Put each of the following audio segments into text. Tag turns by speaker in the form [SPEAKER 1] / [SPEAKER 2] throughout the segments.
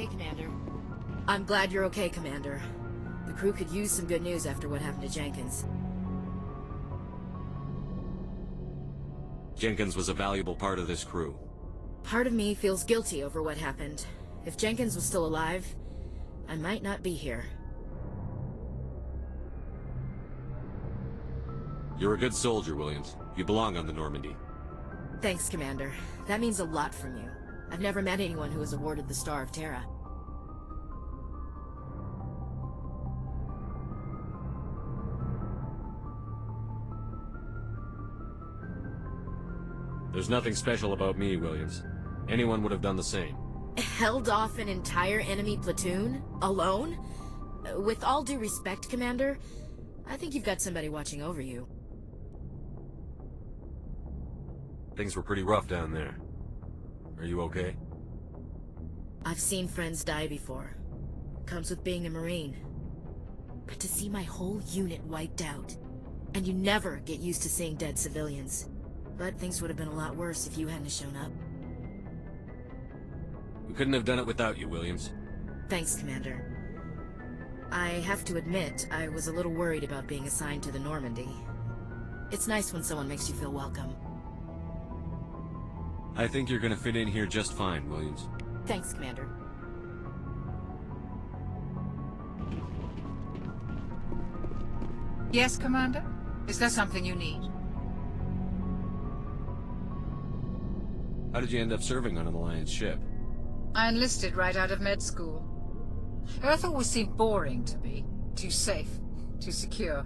[SPEAKER 1] okay, Commander. I'm glad you're okay, Commander. The crew could use some good news after what happened to Jenkins.
[SPEAKER 2] Jenkins was a valuable part of this crew.
[SPEAKER 1] Part of me feels guilty over what happened. If Jenkins was still alive, I might not be here.
[SPEAKER 2] You're a good soldier, Williams. You belong on the Normandy.
[SPEAKER 1] Thanks, Commander. That means a lot from you. I've never met anyone who was awarded the Star of Terra.
[SPEAKER 2] There's nothing special about me, Williams. Anyone would have done the same.
[SPEAKER 1] Held off an entire enemy platoon? Alone? With all due respect, Commander, I think you've got somebody watching over you.
[SPEAKER 2] Things were pretty rough down there. Are you okay?
[SPEAKER 1] I've seen friends die before. Comes with being a Marine. But to see my whole unit wiped out, and you never get used to seeing dead civilians. But things would have been a lot worse if you hadn't shown up.
[SPEAKER 2] We couldn't have done it without you, Williams.
[SPEAKER 1] Thanks, Commander. I have to admit, I was a little worried about being assigned to the Normandy. It's nice when someone makes you feel welcome.
[SPEAKER 2] I think you're gonna fit in here just fine, Williams.
[SPEAKER 1] Thanks, Commander.
[SPEAKER 3] Yes, Commander? Is there something you need?
[SPEAKER 2] How did you end up serving on an Alliance ship?
[SPEAKER 3] I enlisted right out of med school. Earth always seemed boring to me. Too safe, too secure.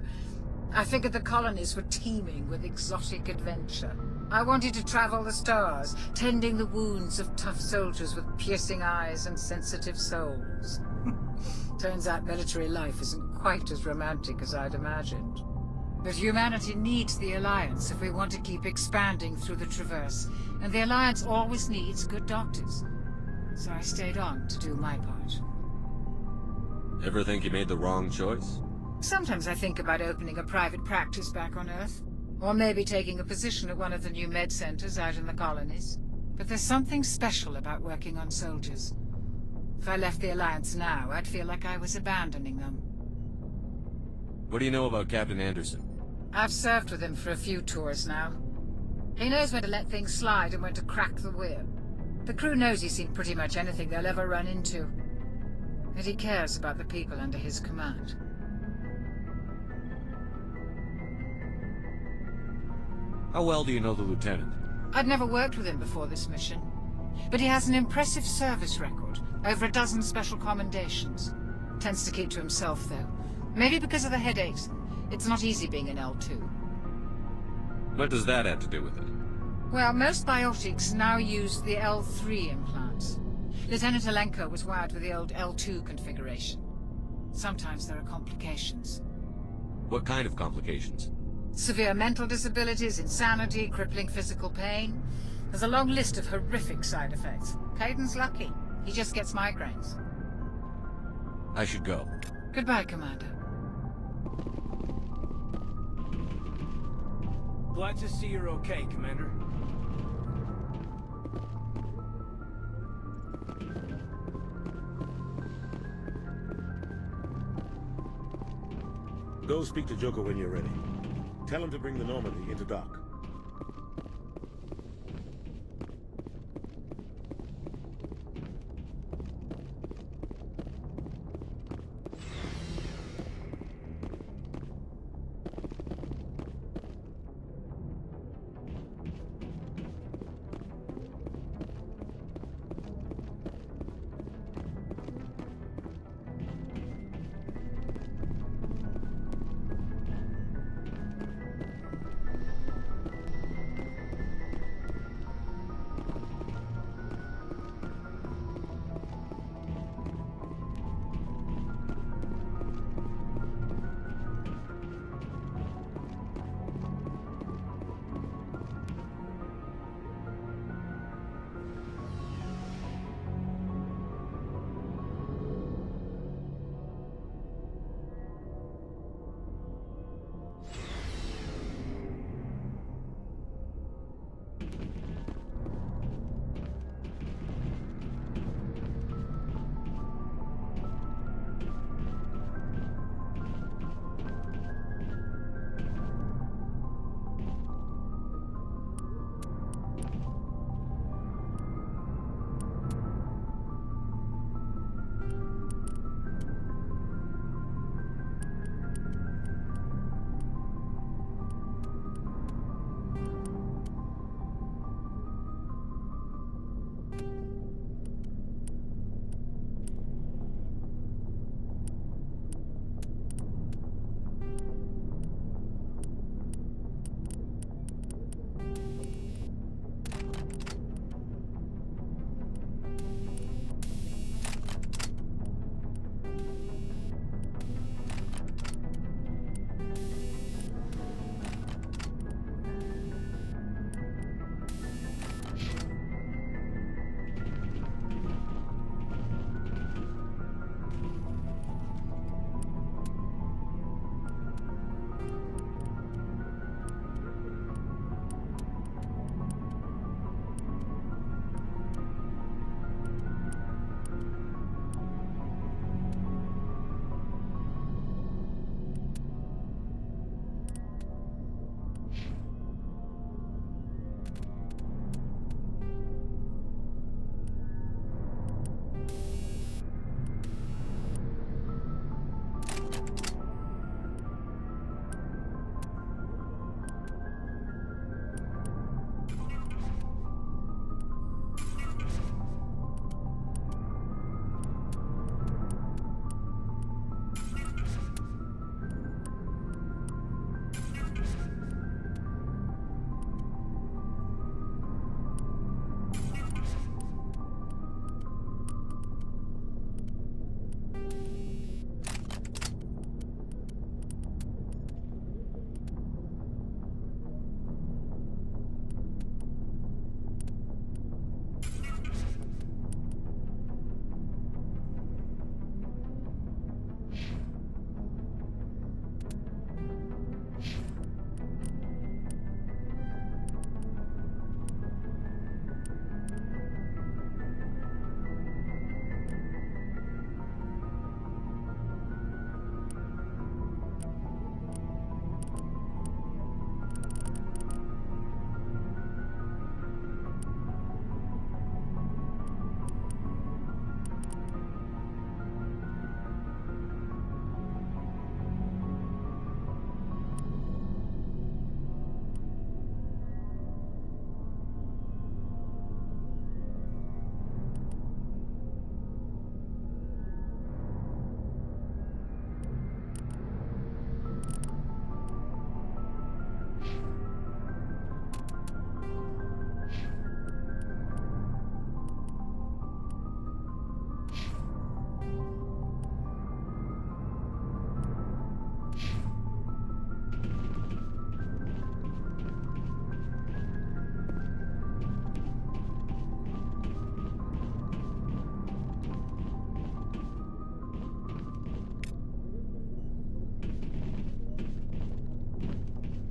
[SPEAKER 3] I figured the colonies were teeming with exotic adventure. I wanted to travel the stars, tending the wounds of tough soldiers with piercing eyes and sensitive souls. Turns out military life isn't quite as romantic as I'd imagined. But humanity needs the Alliance if we want to keep expanding through the Traverse, and the Alliance always needs good doctors. So I stayed on to do my part.
[SPEAKER 2] Ever think you made the wrong choice?
[SPEAKER 3] Sometimes I think about opening a private practice back on Earth. Or maybe taking a position at one of the new med centers out in the colonies. But there's something special about working on soldiers. If I left the Alliance now, I'd feel like I was abandoning them.
[SPEAKER 2] What do you know about Captain Anderson?
[SPEAKER 3] I've served with him for a few tours now. He knows when to let things slide and when to crack the whip. The crew knows he's seen pretty much anything they'll ever run into. And he cares about the people under his command.
[SPEAKER 2] How well do you know the Lieutenant?
[SPEAKER 3] I'd never worked with him before this mission. But he has an impressive service record. Over a dozen special commendations. Tends to keep to himself, though. Maybe because of the headaches. It's not easy being an L2.
[SPEAKER 2] What does that have to do with it?
[SPEAKER 3] Well, most biotics now use the L3 implants. Lieutenant Alenko was wired with the old L2 configuration. Sometimes there are complications.
[SPEAKER 2] What kind of complications?
[SPEAKER 3] Severe mental disabilities, insanity, crippling physical pain. There's a long list of horrific side effects. Caden's lucky. He just gets migraines.
[SPEAKER 2] I should go.
[SPEAKER 3] Goodbye, Commander.
[SPEAKER 4] Glad to see you're okay, Commander.
[SPEAKER 5] Go speak to Joker when you're ready. Tell him to bring the Normandy into dock.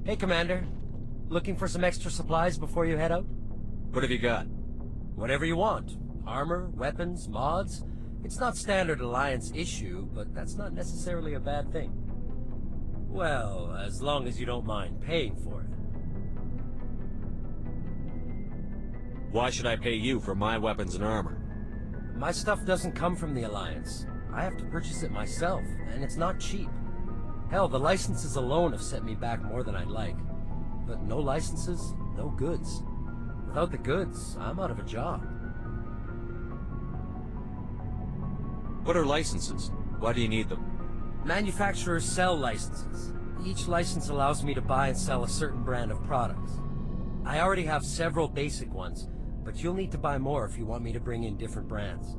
[SPEAKER 6] Hey, Commander. Looking for some extra supplies before you head out?
[SPEAKER 2] What have you got?
[SPEAKER 6] Whatever you want. Armor, weapons, mods. It's not standard Alliance issue, but that's not necessarily a bad thing. Well, as long as you don't mind paying for it.
[SPEAKER 2] Why should I pay you for my weapons and armor?
[SPEAKER 6] My stuff doesn't come from the Alliance. I have to purchase it myself, and it's not cheap. Hell, the licenses alone have set me back more than I'd like. But no licenses, no goods. Without the goods, I'm out of a job.
[SPEAKER 2] What are licenses? Why do you need them?
[SPEAKER 6] Manufacturers sell licenses. Each license allows me to buy and sell a certain brand of products. I already have several basic ones, but you'll need to buy more if you want me to bring in different brands.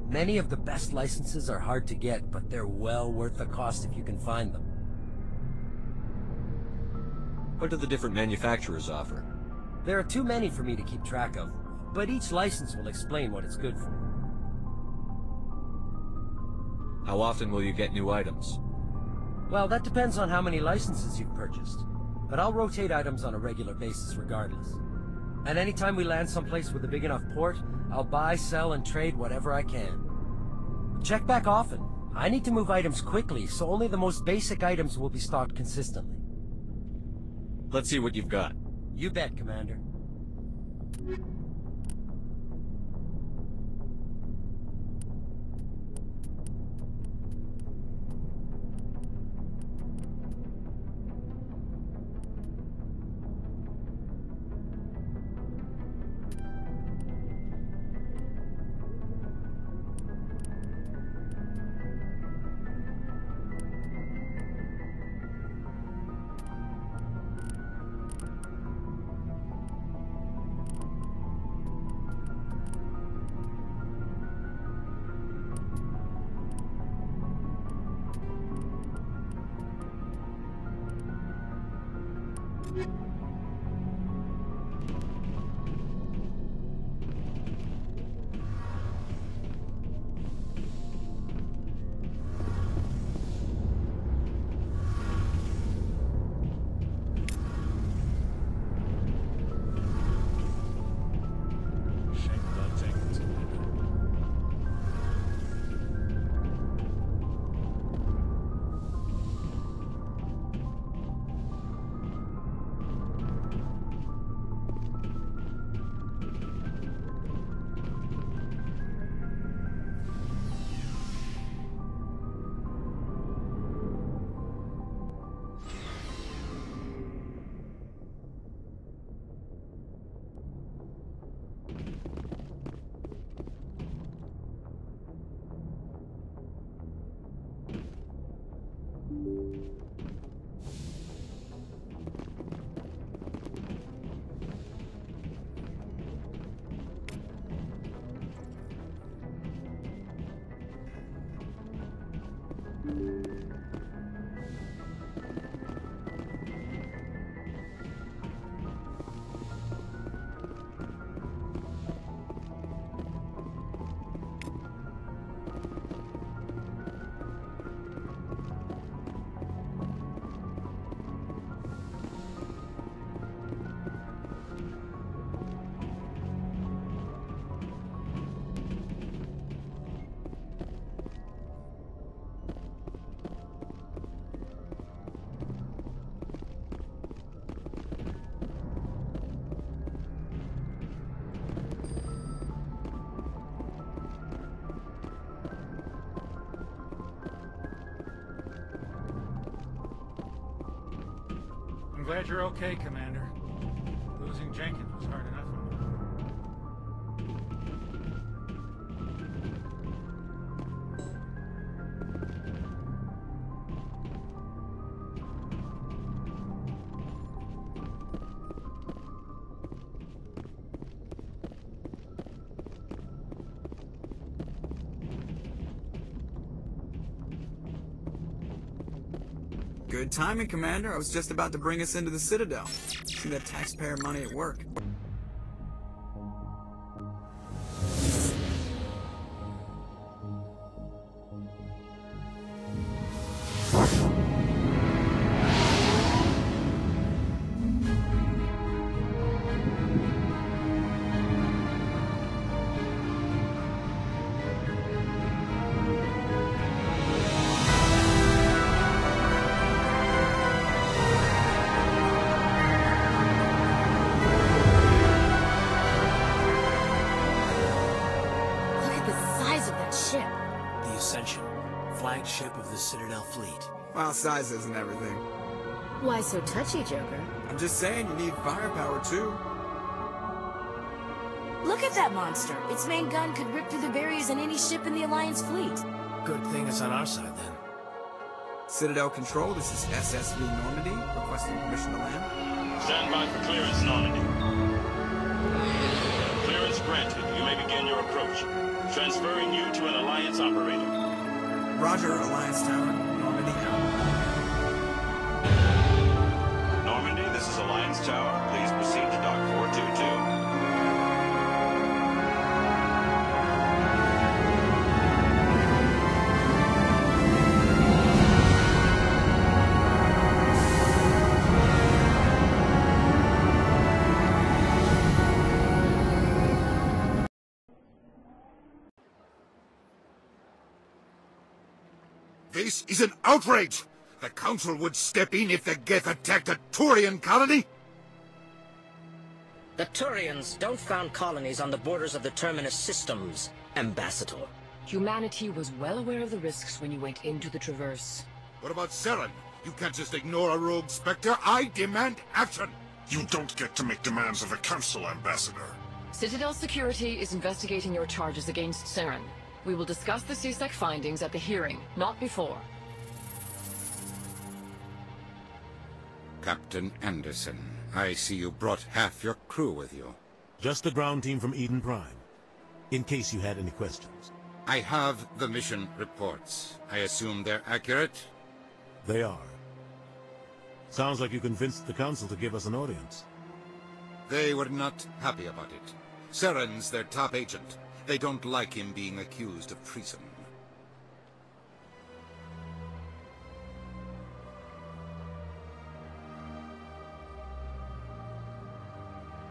[SPEAKER 6] Many of the best licenses are hard to get, but they're well worth the cost if you can find them.
[SPEAKER 2] What do the different manufacturers offer?
[SPEAKER 6] There are too many for me to keep track of, but each license will explain what it's good for.
[SPEAKER 2] How often will you get new items?
[SPEAKER 6] Well, that depends on how many licenses you've purchased, but I'll rotate items on a regular basis regardless. And anytime we land someplace with a big enough port, I'll buy, sell, and trade whatever I can. Check back often. I need to move items quickly, so only the most basic items will be stocked consistently.
[SPEAKER 2] Let's see what you've got.
[SPEAKER 6] You bet, Commander.
[SPEAKER 4] I'm glad you're okay, Commander. Losing Jenkins was hard enough on you.
[SPEAKER 7] Good timing, Commander. I was just about to bring us into the Citadel. See that taxpayer money at work.
[SPEAKER 8] Ascension, flagship of the Citadel fleet.
[SPEAKER 7] Well, size isn't everything.
[SPEAKER 1] Why so touchy, Joker?
[SPEAKER 7] I'm just saying you need firepower too.
[SPEAKER 1] Look at that monster! Its main gun could rip through the barriers in any ship in the Alliance fleet.
[SPEAKER 8] Good thing it's on our side, then.
[SPEAKER 7] Citadel Control, this is SSV Normandy, requesting permission to land.
[SPEAKER 9] Stand by for clearance, Normandy. Clearance granted. You may begin your approach. Transferring you to an Alliance operator.
[SPEAKER 7] Roger, Alliance Tower. Normandy out.
[SPEAKER 9] Normandy, this is Alliance Tower. Please proceed to Dock 422.
[SPEAKER 10] This is an outrage! The Council would step in if the Geth attacked a Turian colony?
[SPEAKER 11] The Turians don't found colonies on the borders of the Terminus systems, Ambassador.
[SPEAKER 12] Humanity was well aware of the risks when you went into the Traverse.
[SPEAKER 10] What about Saren? You can't just ignore a rogue Spectre. I demand action!
[SPEAKER 13] You don't get to make demands of the Council, Ambassador.
[SPEAKER 12] Citadel Security is investigating your charges against Saren. We will discuss the CSEC findings at the hearing, not before.
[SPEAKER 10] Captain Anderson, I see you brought half your crew with you.
[SPEAKER 14] Just the ground team from Eden Prime, in case you had any questions.
[SPEAKER 10] I have the mission reports. I assume they're accurate?
[SPEAKER 14] They are. Sounds like you convinced the Council to give us an audience.
[SPEAKER 10] They were not happy about it. Saren's their top agent. They don't like him being accused of treason.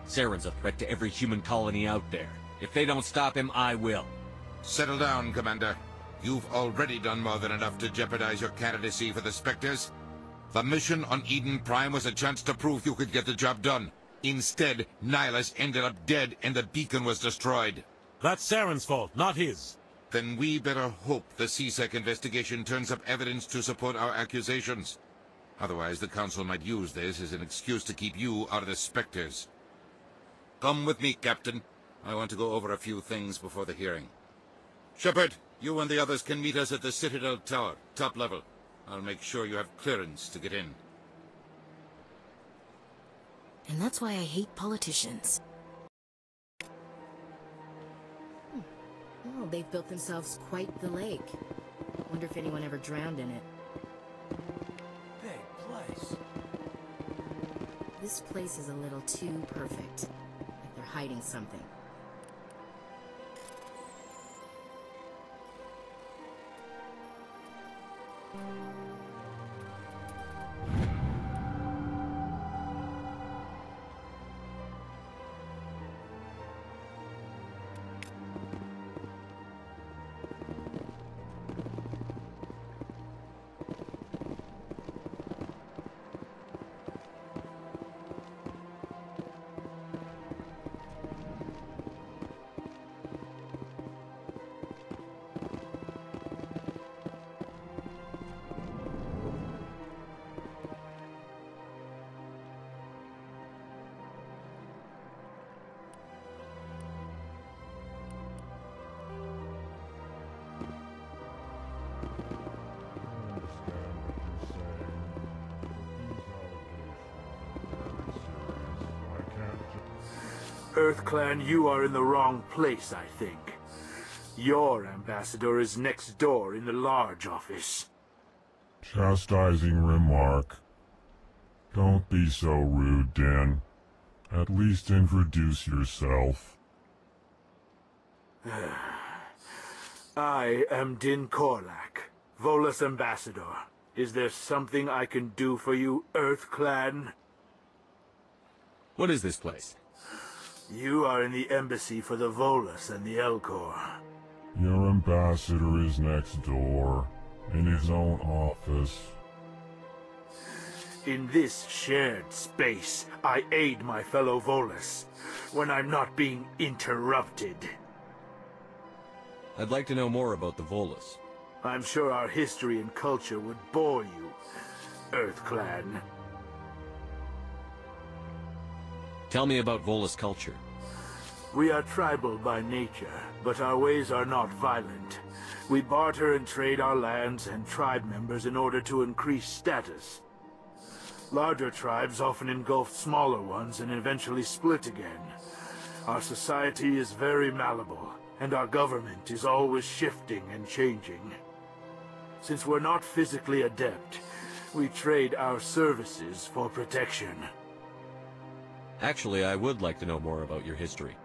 [SPEAKER 15] Saren's a threat to every human colony out there. If they don't stop him, I will.
[SPEAKER 10] Settle down, Commander. You've already done more than enough to jeopardize your candidacy for the Spectres. The mission on Eden Prime was a chance to prove you could get the job done. Instead, Nihilus ended up dead and the beacon was destroyed.
[SPEAKER 14] That's Saren's fault, not his.
[SPEAKER 10] Then we better hope the CSEC investigation turns up evidence to support our accusations. Otherwise, the Council might use this as an excuse to keep you out of the Spectres. Come with me, Captain. I want to go over a few things before the hearing. Shepard, you and the others can meet us at the Citadel Tower, top level. I'll make sure you have clearance to get in.
[SPEAKER 1] And that's why I hate politicians. Oh, they've built themselves quite the lake. Wonder if anyone ever drowned in it.
[SPEAKER 8] Big place.
[SPEAKER 1] This place is a little too perfect. Like they're hiding something.
[SPEAKER 16] EarthClan, you are in the wrong place, I think. Your ambassador is next door in the large office.
[SPEAKER 13] Chastising remark. Don't be so rude, Dan. At least introduce yourself.
[SPEAKER 16] I am Din Korlak, Volus ambassador. Is there something I can do for you, EarthClan?
[SPEAKER 15] What is this place?
[SPEAKER 16] You are in the embassy for the Volus and the Elcor.
[SPEAKER 13] Your ambassador is next door, in his own office.
[SPEAKER 16] In this shared space, I aid my fellow Volus, when I'm not being interrupted.
[SPEAKER 15] I'd like to know more about the Volus.
[SPEAKER 16] I'm sure our history and culture would bore you, Earth Clan.
[SPEAKER 15] Tell me about Volus culture.
[SPEAKER 16] We are tribal by nature, but our ways are not violent. We barter and trade our lands and tribe members in order to increase status. Larger tribes often engulf smaller ones and eventually split again. Our society is very malleable, and our government is always shifting and changing. Since we're not physically adept, we trade our services for protection.
[SPEAKER 15] Actually, I would like to know more about your history.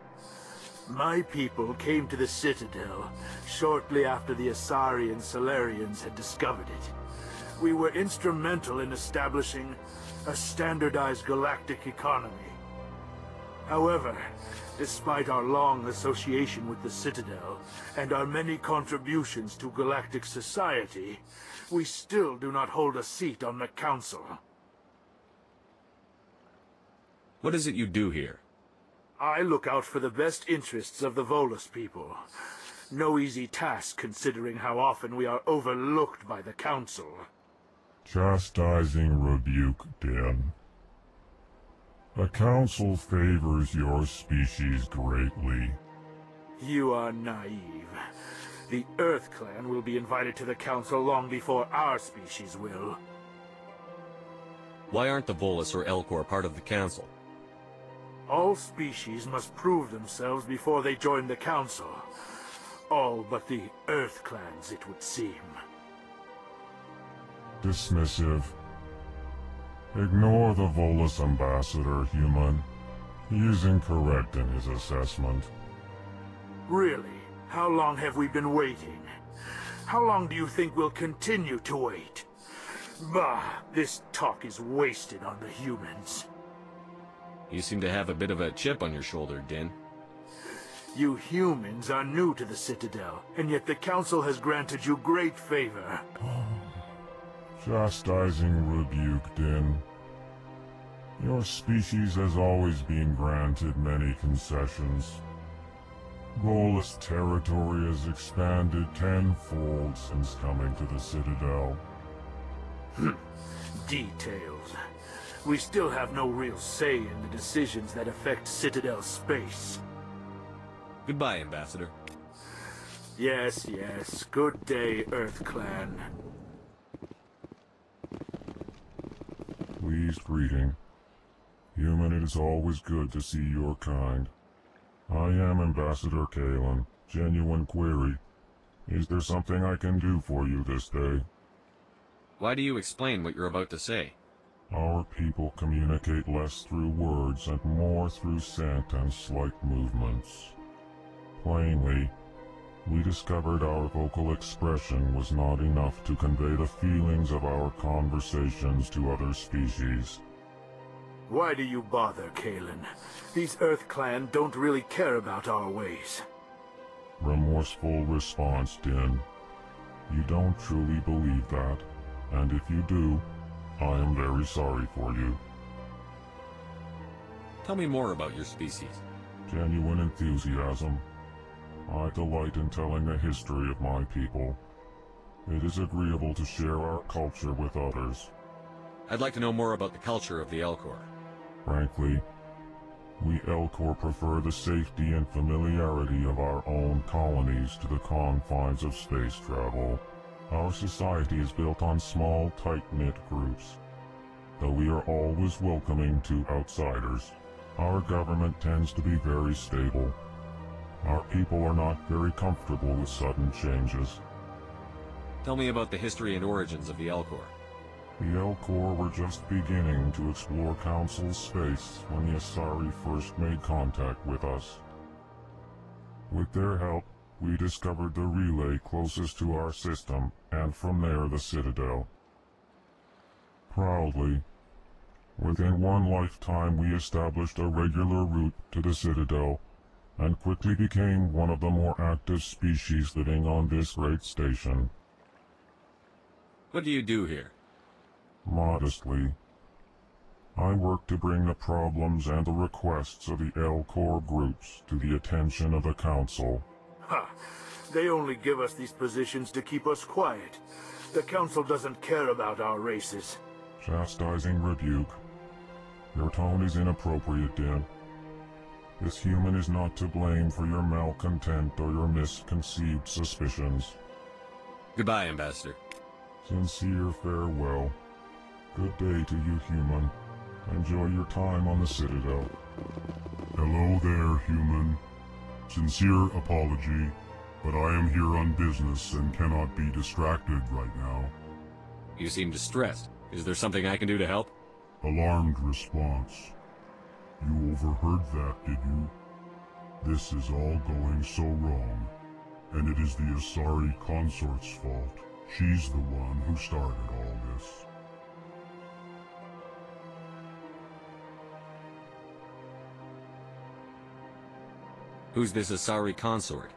[SPEAKER 16] My people came to the Citadel shortly after the Asari and Solarians had discovered it. We were instrumental in establishing a standardized galactic economy. However, despite our long association with the Citadel and our many contributions to galactic society, we still do not hold a seat on the Council.
[SPEAKER 15] What is it you do here?
[SPEAKER 16] I look out for the best interests of the Volus people. No easy task considering how often we are overlooked by the Council.
[SPEAKER 13] Chastising rebuke, Din. The Council favors your species greatly.
[SPEAKER 16] You are naive. The Earth Clan will be invited to the Council long before our species will.
[SPEAKER 15] Why aren't the Volus or Elcor part of the Council?
[SPEAKER 16] All species must prove themselves before they join the Council. All but the Earth Clans, it would seem.
[SPEAKER 13] Dismissive. Ignore the Volus ambassador, human. He is incorrect in his assessment.
[SPEAKER 16] Really? How long have we been waiting? How long do you think we'll continue to wait? Bah, this talk is wasted on the humans.
[SPEAKER 15] You seem to have a bit of a chip on your shoulder, Din.
[SPEAKER 16] You humans are new to the Citadel, and yet the Council has granted you great favor.
[SPEAKER 13] Chastising rebuke, Din. Your species has always been granted many concessions. Volus territory has expanded tenfold since coming to the Citadel.
[SPEAKER 16] Details. We still have no real say in the decisions that affect Citadel space.
[SPEAKER 15] Goodbye, Ambassador.
[SPEAKER 16] Yes, yes. Good day, Earth Clan.
[SPEAKER 13] Pleased greeting. Human, it is always good to see your kind. I am Ambassador Kalen. Genuine query. Is there something I can do for you this day?
[SPEAKER 15] Why do you explain what you're about to say?
[SPEAKER 13] Our people communicate less through words and more through scent and slight movements. Plainly, we discovered our vocal expression was not enough to convey the feelings of our conversations to other species.
[SPEAKER 16] Why do you bother, Kalen? These Earth Clan don't really care about our ways.
[SPEAKER 13] Remorseful response, Din. You don't truly believe that, and if you do, I am very sorry for you.
[SPEAKER 15] Tell me more about your species.
[SPEAKER 13] Genuine enthusiasm. I delight in telling the history of my people. It is agreeable to share our culture with others.
[SPEAKER 15] I'd like to know more about the culture of the Elcor.
[SPEAKER 13] Frankly, we Elcor prefer the safety and familiarity of our own colonies to the confines of space travel. Our society is built on small, tight-knit groups. Though we are always welcoming to outsiders, our government tends to be very stable. Our people are not very comfortable with sudden changes.
[SPEAKER 15] Tell me about the history and origins of the Elcor.
[SPEAKER 13] The Elcor were just beginning to explore Council space when the Asari first made contact with us. With their help, we discovered the relay closest to our system, and from there the Citadel. Proudly, within one lifetime we established a regular route to the Citadel, and quickly became one of the more active species living on this great station.
[SPEAKER 15] What do you do here?
[SPEAKER 13] Modestly, I work to bring the problems and the requests of the Elcor groups to the attention of the Council.
[SPEAKER 16] Ha! They only give us these positions to keep us quiet. The Council doesn't care about our races.
[SPEAKER 13] Chastising rebuke. Your tone is inappropriate, Dan. This human is not to blame for your malcontent or your misconceived suspicions.
[SPEAKER 15] Goodbye, Ambassador.
[SPEAKER 13] Sincere farewell. Good day to you, human. Enjoy your time on the Citadel. Hello there, human. Sincere apology, but I am here on business and cannot be distracted right now.
[SPEAKER 15] You seem distressed. Is there something I can do to help?
[SPEAKER 13] Alarmed response. You overheard that, did you? This is all going so wrong, and it is the Asari consort's fault. She's the one who started all this.
[SPEAKER 15] Who's this Asari consort?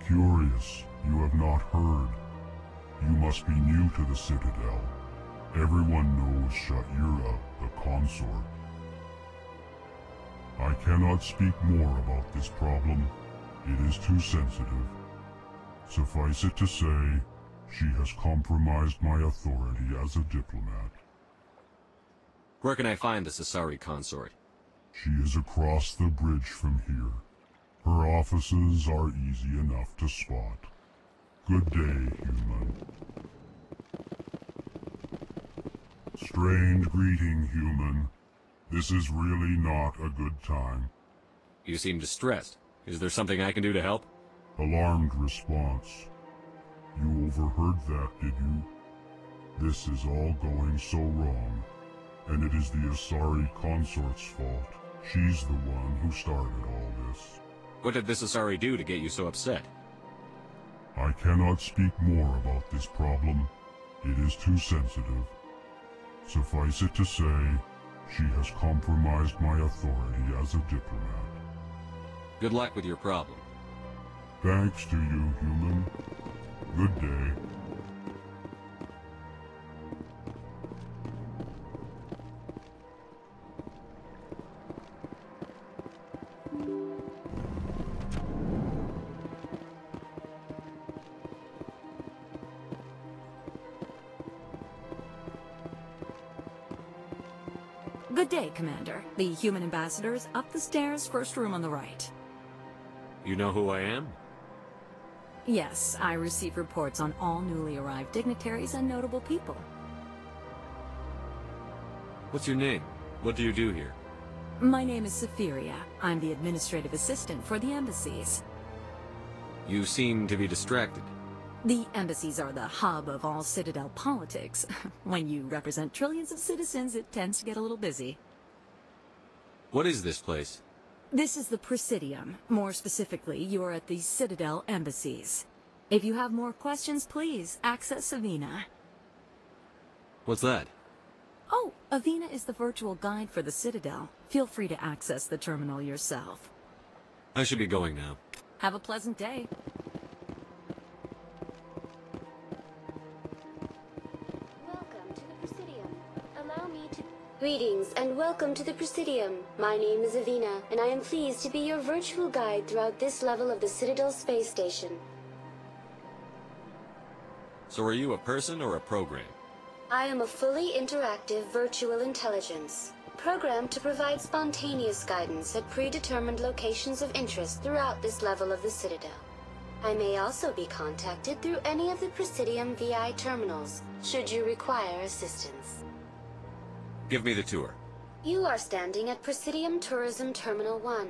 [SPEAKER 13] Curious, you have not heard. You must be new to the Citadel. Everyone knows Sha'ira, the consort. I cannot speak more about this problem. It is too sensitive. Suffice it to say, she has compromised my authority as a diplomat.
[SPEAKER 15] Where can I find this Asari consort?
[SPEAKER 13] She is across the bridge from here. Her offices are easy enough to spot. Good day, human. Strange greeting, human. This is really not a good time.
[SPEAKER 15] You seem distressed. Is there something I can do to help?
[SPEAKER 13] Alarmed response. You overheard that, did you? This is all going so wrong, and it is the Asari consort's fault. She's the one who started all this.
[SPEAKER 15] What did this Asari do to get you so upset?
[SPEAKER 13] I cannot speak more about this problem. It is too sensitive. Suffice it to say, she has compromised my authority as a diplomat.
[SPEAKER 15] Good luck with your problem.
[SPEAKER 13] Thanks to you, human. Good day.
[SPEAKER 17] Good day, Commander. The human ambassador is up the stairs, first room on the right.
[SPEAKER 15] You know who I am?
[SPEAKER 17] Yes, I receive reports on all newly arrived dignitaries and notable people.
[SPEAKER 15] What's your name? What do you do here?
[SPEAKER 17] My name is Safiria. I'm the administrative assistant for the embassies.
[SPEAKER 15] You seem to be distracted.
[SPEAKER 17] The embassies are the hub of all Citadel politics. When you represent trillions of citizens, it tends to get a little busy.
[SPEAKER 15] What is this place?
[SPEAKER 17] This is the Presidium. More specifically, you are at the Citadel embassies. If you have more questions, please access Avina.
[SPEAKER 15] What's that?
[SPEAKER 17] Oh, Avina is the virtual guide for the Citadel. Feel free to access the terminal yourself.
[SPEAKER 15] I should be going now.
[SPEAKER 17] Have a pleasant day.
[SPEAKER 18] Greetings and welcome to the Presidium. My name is Avina, and I am pleased to be your virtual guide throughout this level of the Citadel space station.
[SPEAKER 15] So are you a person or a program?
[SPEAKER 18] I am a fully interactive virtual intelligence, programmed to provide spontaneous guidance at predetermined locations of interest throughout this level of the Citadel. I may also be contacted through any of the Presidium VI terminals, should you require assistance.
[SPEAKER 15] Give me the tour.
[SPEAKER 18] You are standing at Presidium Tourism Terminal 1.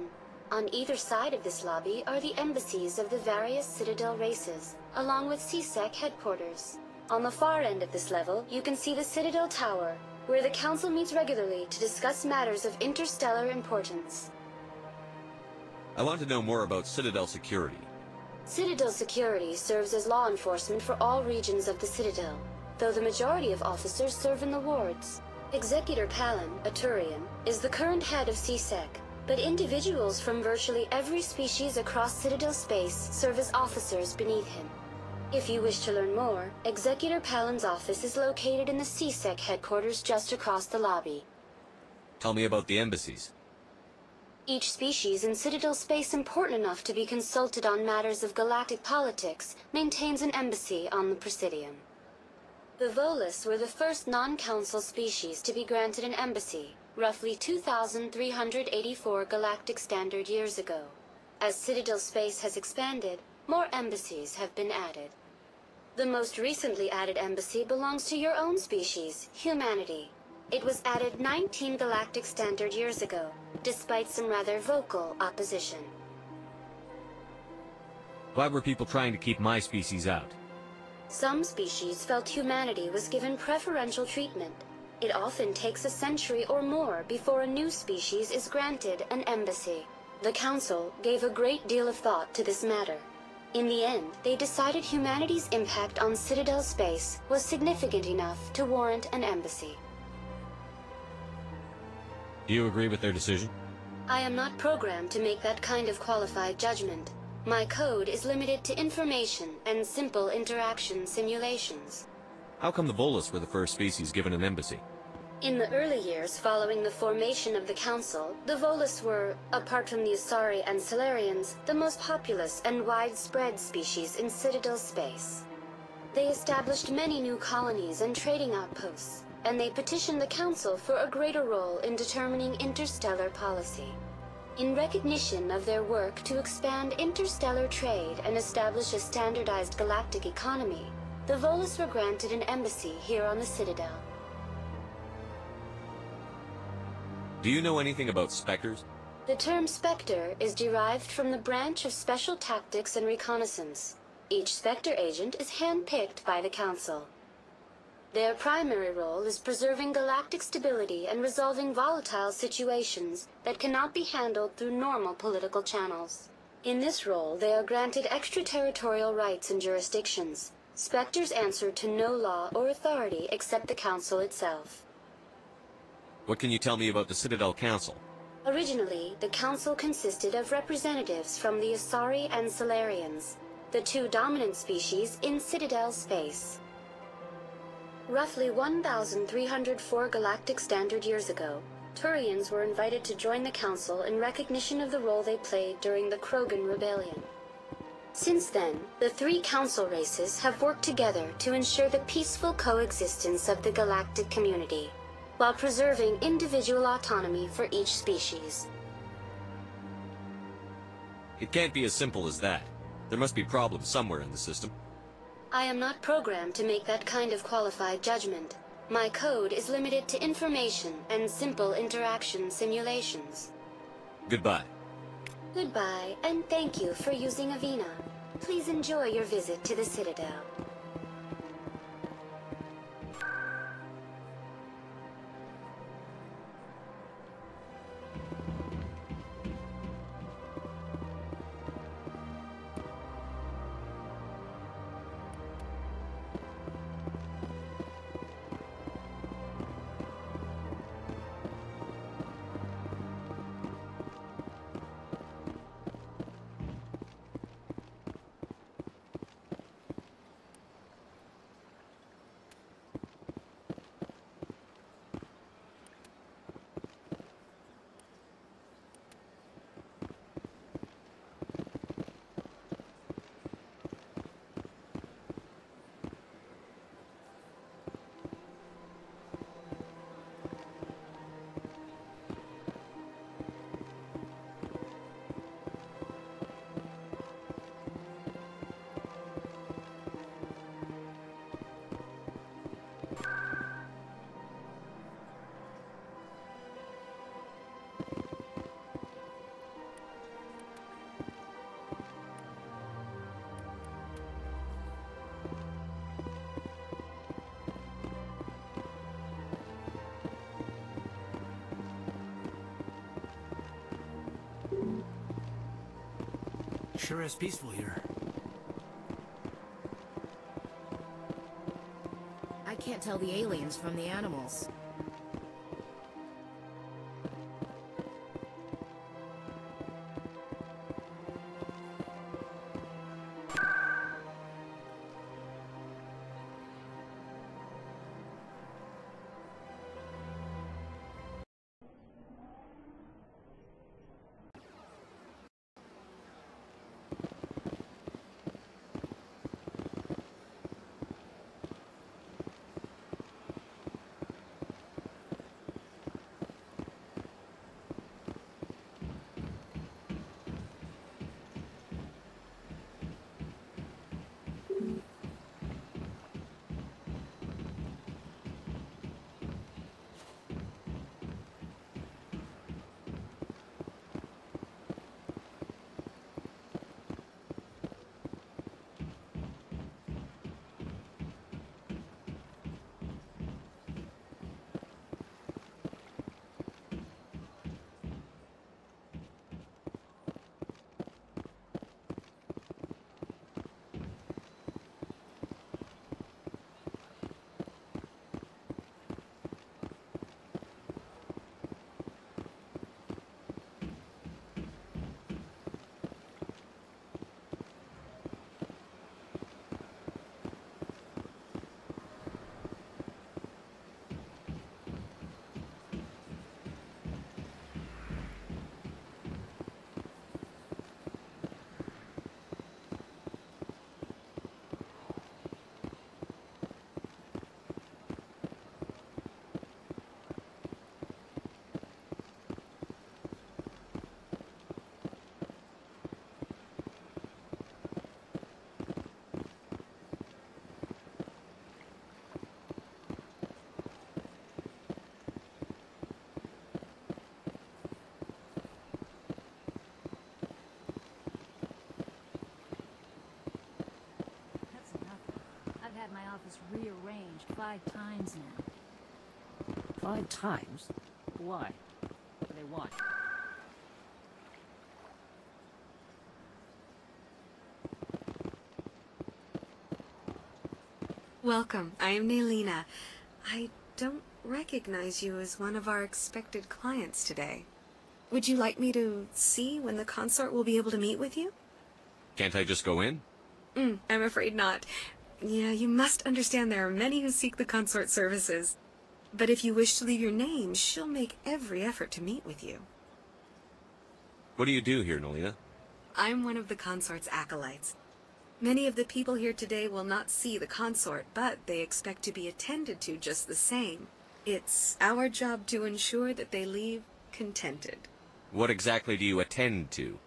[SPEAKER 18] On either side of this lobby are the embassies of the various Citadel races, along with CSEC headquarters. On the far end of this level, you can see the Citadel Tower, where the Council meets regularly to discuss matters of interstellar importance.
[SPEAKER 15] I want to know more about Citadel security.
[SPEAKER 18] Citadel security serves as law enforcement for all regions of the Citadel, though the majority of officers serve in the wards. Executor Palin, a Turian, is the current head of CSEC, but individuals from virtually every species across Citadel space serve as officers beneath him. If you wish to learn more, Executor Palin's office is located in the CSEC headquarters just across the lobby.
[SPEAKER 15] Tell me about the embassies.
[SPEAKER 18] Each species in Citadel space important enough to be consulted on matters of galactic politics maintains an embassy on the Presidium. The Volus were the first non-council species to be granted an embassy, roughly 2,384 galactic standard years ago. As Citadel space has expanded, more embassies have been added. The most recently added embassy belongs to your own species, humanity. It was added 19 galactic standard years ago, despite some rather vocal opposition.
[SPEAKER 15] Why were people trying to keep my species out?
[SPEAKER 18] Some species felt humanity was given preferential treatment. It often takes a century or more before a new species is granted an embassy. The Council gave a great deal of thought to this matter. In the end, they decided humanity's impact on Citadel space was significant enough to warrant an embassy.
[SPEAKER 15] Do you agree with their decision?
[SPEAKER 18] I am not programmed to make that kind of qualified judgment. My code is limited to information and simple interaction simulations.
[SPEAKER 15] How come the Volus were the first species given an embassy?
[SPEAKER 18] In the early years following the formation of the Council, the Volus were, apart from the Asari and Solarians, the most populous and widespread species in Citadel space. They established many new colonies and trading outposts, and they petitioned the Council for a greater role in determining interstellar policy. In recognition of their work to expand interstellar trade and establish a standardized galactic economy, the Volus were granted an embassy here on the Citadel.
[SPEAKER 15] Do you know anything about Spectres?
[SPEAKER 18] The term Spectre is derived from the branch of Special Tactics and Reconnaissance. Each Spectre agent is hand-picked by the Council. Their primary role is preserving galactic stability and resolving volatile situations that cannot be handled through normal political channels. In this role, they are granted extraterritorial rights and jurisdictions. Spectres answer to no law or authority except the Council itself.
[SPEAKER 15] What can you tell me about the Citadel Council?
[SPEAKER 18] Originally, the Council consisted of representatives from the Asari and Solarians, the two dominant species in Citadel space. Roughly 1,304 galactic standard years ago, Turians were invited to join the Council in recognition of the role they played during the Krogan Rebellion. Since then, the three Council races have worked together to ensure the peaceful coexistence of the galactic community, while preserving individual autonomy for each species.
[SPEAKER 15] It can't be as simple as that. There must be problems somewhere in the system.
[SPEAKER 18] I am not programmed to make that kind of qualified judgment. My code is limited to information and simple interaction simulations.
[SPEAKER 15] Goodbye.
[SPEAKER 18] Goodbye, and thank you for using Avina. Please enjoy your visit to the Citadel.
[SPEAKER 8] Sure is peaceful here.
[SPEAKER 1] I can't tell the aliens from the animals.
[SPEAKER 17] was rearranged 5 times now.
[SPEAKER 19] 5 times? Why? What do they want?
[SPEAKER 20] Welcome. I am Nailina. I don't recognize you as one of our expected clients today. Would you like me to see when the consort will be able to meet with you?
[SPEAKER 15] Can't I just go in?
[SPEAKER 20] I'm afraid not. Yeah, you must understand there are many who seek the consort services. But if you wish to leave your name, she'll make every effort to meet with you.
[SPEAKER 15] What do you do here, Nolina?
[SPEAKER 20] I'm one of the consort's acolytes. Many of the people here today will not see the consort, but they expect to be attended to just the same. It's our job to ensure that they leave contented.
[SPEAKER 15] What exactly do you attend to?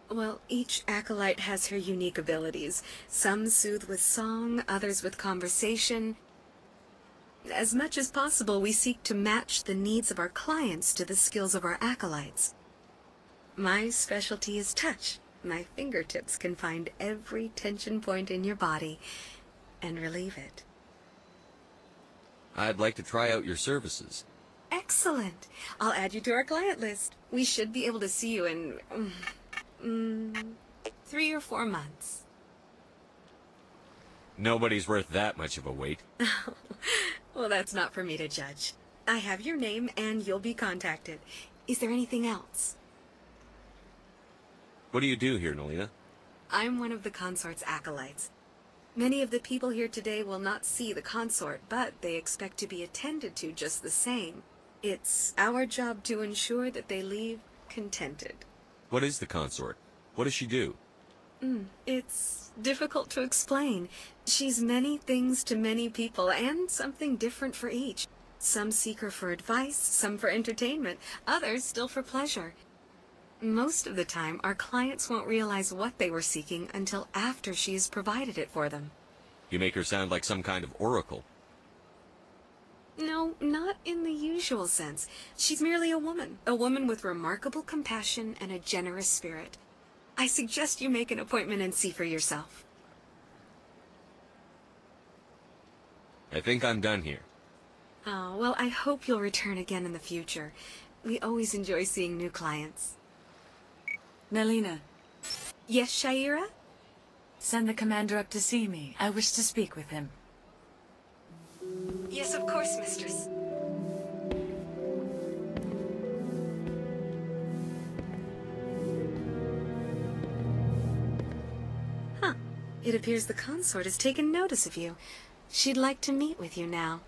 [SPEAKER 20] Well, each acolyte has her unique abilities. Some soothe with song, others with conversation. As much as possible, we seek to match the needs of our clients to the skills of our acolytes. My specialty is touch. My fingertips can find every tension point in your body and relieve it.
[SPEAKER 15] I'd like to try out your services.
[SPEAKER 20] Excellent. I'll add you to our client list. We should be able to see you in 3 or 4 months.
[SPEAKER 15] Nobody's worth that much of a wait.
[SPEAKER 20] Well, that's not for me to judge. I have your name and you'll be contacted. Is there anything else?
[SPEAKER 15] What do you do here, Nolina?
[SPEAKER 20] I'm one of the consort's acolytes. Many of the people here today will not see the consort, but they expect to be attended to just the same. It's our job to ensure that they leave contented.
[SPEAKER 15] What is the consort? What does she do?
[SPEAKER 20] It's difficult to explain. She's many things to many people, and something different for each. Some seek her for advice, some for entertainment, others still for pleasure. Most of the time, our clients won't realize what they were seeking until after she has provided it for them.
[SPEAKER 15] You make her sound like some kind of oracle.
[SPEAKER 20] No, not in the usual sense. She's merely a woman with remarkable compassion and a generous spirit. I suggest you make an appointment and see for yourself.
[SPEAKER 15] I think I'm done here.
[SPEAKER 20] Oh, well, I hope you'll return again in the future. We always enjoy seeing new clients.
[SPEAKER 21] Nailina.
[SPEAKER 20] Yes, Shaira?
[SPEAKER 21] Send the commander up to see me. I wish to speak with him.
[SPEAKER 20] Yes, of course, mistress. Huh. It appears the consort has taken notice of you. She'd like to meet with you now.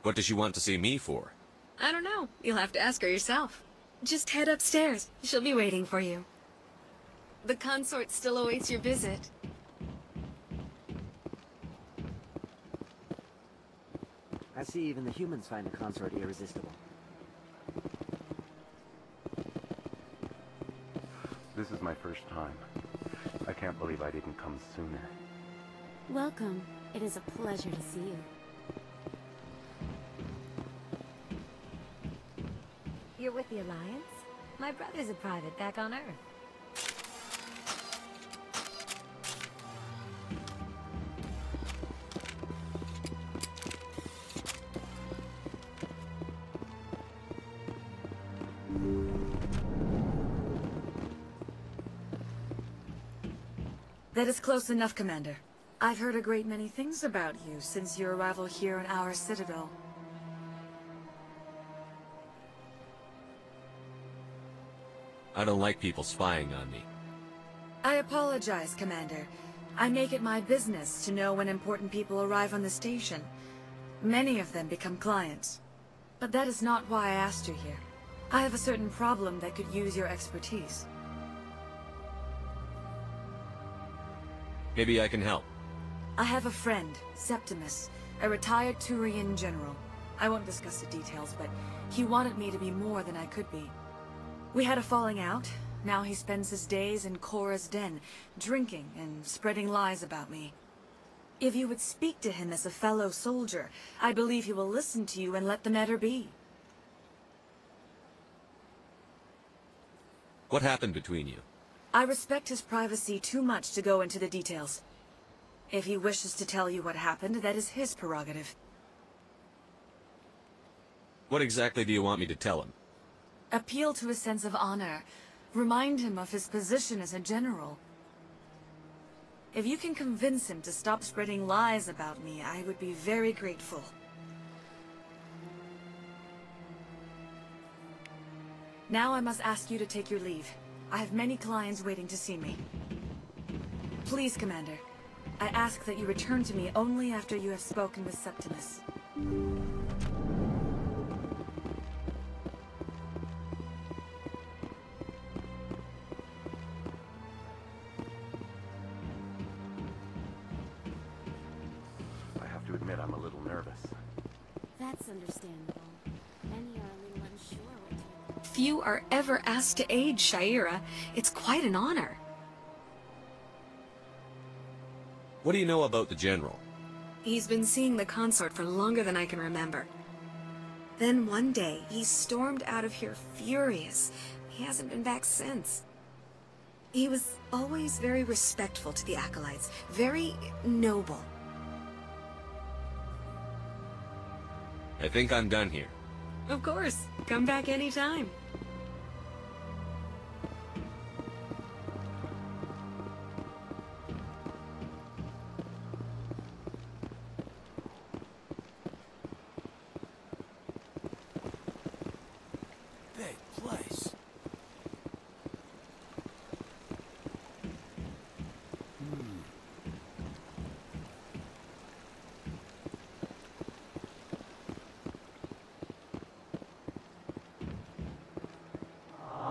[SPEAKER 15] What does she want to see me for?
[SPEAKER 20] I don't know. You'll have to ask her yourself. Just head upstairs. She'll be waiting for you. The consort still awaits your visit.
[SPEAKER 19] I see even the humans find the consort irresistible.
[SPEAKER 22] This is my first time. I can't believe I didn't come sooner.
[SPEAKER 17] Welcome. It is a pleasure to see you.
[SPEAKER 23] You're with the Alliance? My brother's a private back on Earth.
[SPEAKER 21] That is close enough, Commander. I've heard a great many things about you since your arrival here in our citadel.
[SPEAKER 15] I don't like people spying on me.
[SPEAKER 21] I apologize, Commander. I make it my business to know when important people arrive on the station. Many of them become clients. But that is not why I asked you here. I have a certain problem that could use your expertise.
[SPEAKER 15] Maybe I can help.
[SPEAKER 21] I have a friend, Septimus, a retired Turian general. I won't discuss the details, but he wanted me to be more than I could be. We had a falling out. Now he spends his days in Korra's den, drinking and spreading lies about me. If you would speak to him as a fellow soldier, I believe he will listen to you and let the matter be.
[SPEAKER 15] What happened between you?
[SPEAKER 21] I respect his privacy too much to go into the details. If he wishes to tell you what happened, that is his prerogative.
[SPEAKER 15] What exactly do you want me to tell him?
[SPEAKER 21] Appeal to his sense of honor. Remind him of his position as a general. If you can convince him to stop spreading lies about me, I would be very grateful. Now I must ask you to take your leave. I have many clients waiting to see me. Please, Commander. I ask that you return to me only after you have spoken with Septimus.
[SPEAKER 22] I have to admit I'm a little nervous.
[SPEAKER 23] That's understandable. Many are a little unsure what to...
[SPEAKER 20] Few are ever asked to aid Shaira. It's quite an honor.
[SPEAKER 15] What do you know about the General?
[SPEAKER 20] He's been seeing the consort for longer than I can remember. Then one day, he stormed out of here furious. He hasn't been back since. He was always very respectful to the acolytes, very noble.
[SPEAKER 15] I think I'm done here.
[SPEAKER 20] Of course. Come back anytime.
[SPEAKER 8] Big place.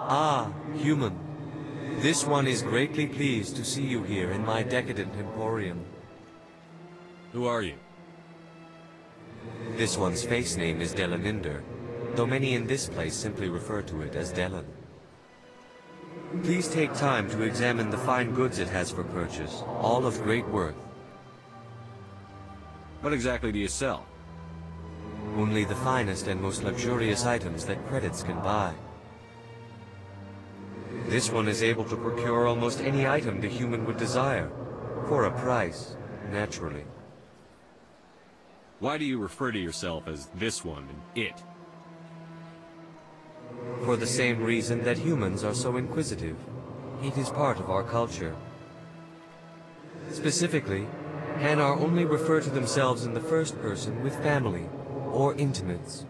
[SPEAKER 2] Ah, human. This one is greatly pleased to see you here in my decadent emporium.
[SPEAKER 15] Who are you?
[SPEAKER 2] This one's face name is Delaninder, though many in this place simply refer to it as Delan. Please take time to examine the fine goods it has for purchase, all of great worth.
[SPEAKER 15] What exactly do you sell?
[SPEAKER 2] Only the finest and most luxurious items that credits can buy. This one is able to procure almost any item the human would desire, for a price, naturally.
[SPEAKER 15] Why do you refer to yourself as this one and it?
[SPEAKER 2] For the same reason that humans are so inquisitive. It is part of our culture. Specifically, Hanar only refer to themselves in the first person with family or intimates.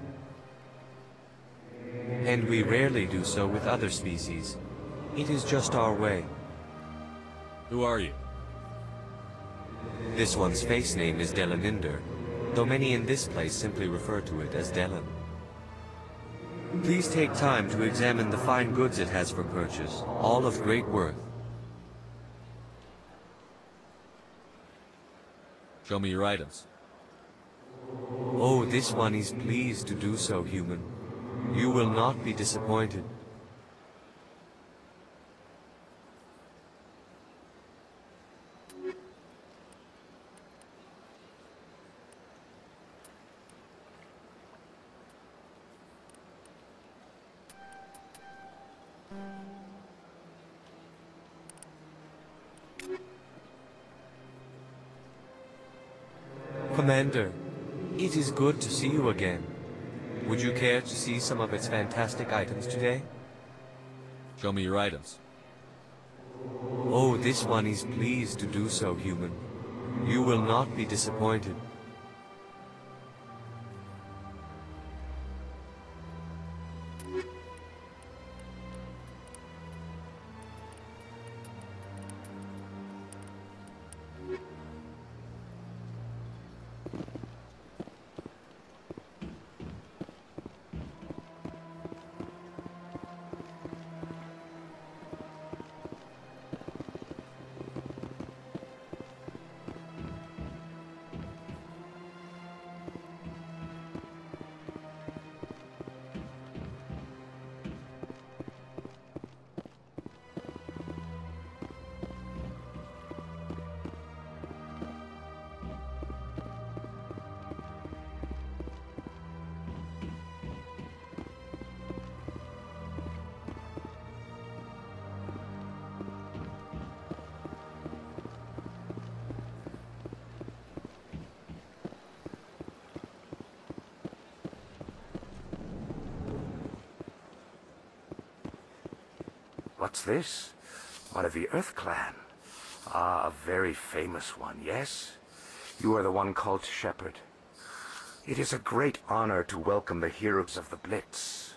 [SPEAKER 2] And we rarely do so with other species. It is just our way.
[SPEAKER 15] Who are you?
[SPEAKER 2] This one's face name is Delaninder, though many in this place simply refer to it as Delan. Please take time to examine the fine goods it has for purchase, all of great worth.
[SPEAKER 15] Show me your items.
[SPEAKER 2] Oh, this one is pleased to do so, human. You will not be disappointed. Commander, it is good to see you again. Would you care to see some of its fantastic items today?
[SPEAKER 15] Show me your items.
[SPEAKER 2] Oh, this one is pleased to do so, human. You will not be disappointed.
[SPEAKER 3] What's this? One of the Earth Clan. Ah, a very famous one, yes? You are the one called Shepard. It is a great honor to welcome the heroes of the Blitz.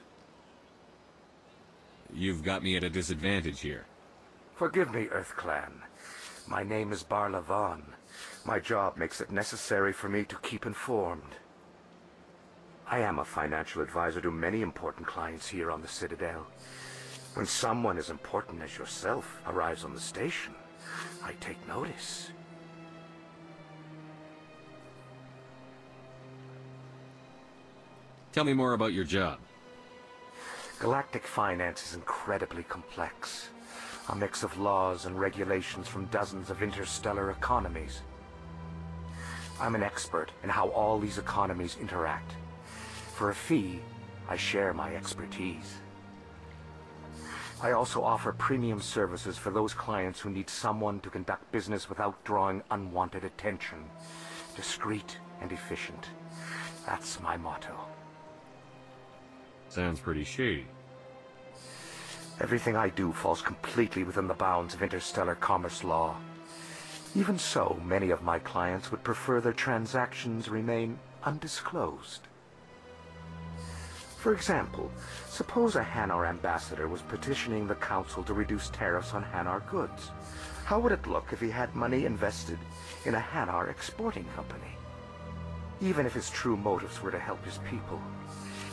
[SPEAKER 15] You've got me at a disadvantage here.
[SPEAKER 3] Forgive me, Earth Clan. My name is Barla Vaughn. My job makes it necessary for me to keep informed. I am a financial advisor to many important clients here on the Citadel. When someone as important as yourself arrives on the station, I take notice.
[SPEAKER 15] Tell me more about your job.
[SPEAKER 3] Galactic finance is incredibly complex. A mix of laws and regulations from dozens of interstellar economies. I'm an expert in how all these economies interact. For a fee, I share my expertise. I also offer premium services for those clients who need someone to conduct business without drawing unwanted attention. Discreet and efficient. That's my motto.
[SPEAKER 15] Sounds pretty shady.
[SPEAKER 3] Everything I do falls completely within the bounds of interstellar commerce law. Even so, many of my clients would prefer their transactions remain undisclosed. For example, suppose a Hanar ambassador was petitioning the Council to reduce tariffs on Hanar goods. How would it look if he had money invested in a Hanar exporting company? Even if his true motives were to help his people,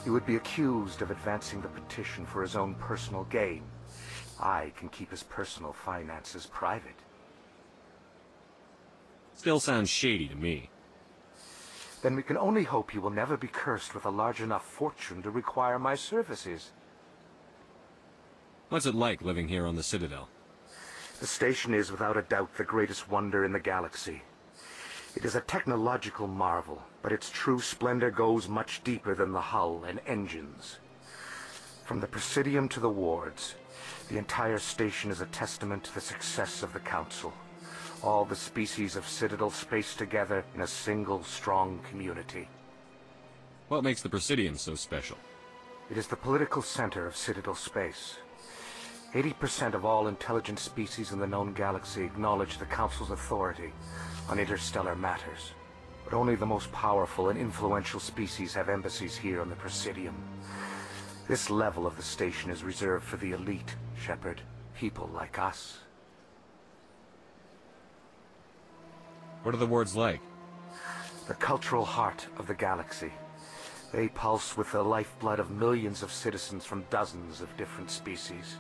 [SPEAKER 3] he would be accused of advancing the petition for his own personal gain. I can keep his personal finances private.
[SPEAKER 15] Still sounds shady to me.
[SPEAKER 3] Then we can only hope you will never be cursed with a large enough fortune to require my services.
[SPEAKER 15] What's it like living here on the Citadel?
[SPEAKER 3] The station is without a doubt the greatest wonder in the galaxy. It is a technological marvel, but its true splendor goes much deeper than the hull and engines. From the Presidium to the wards, the entire station is a testament to the success of the Council. All the species of Citadel spaced together in a single strong community.
[SPEAKER 15] What makes the Presidium so special?
[SPEAKER 3] It is the political center of Citadel space. 80% of all intelligent species in the known galaxy acknowledge the Council's authority on interstellar matters. But only the most powerful and influential species have embassies here on the Presidium. This level of the station is reserved for the elite, Shepard. People like us.
[SPEAKER 15] What are the wards like?
[SPEAKER 3] The cultural heart of the galaxy. They pulse with the lifeblood of millions of citizens from dozens of different species.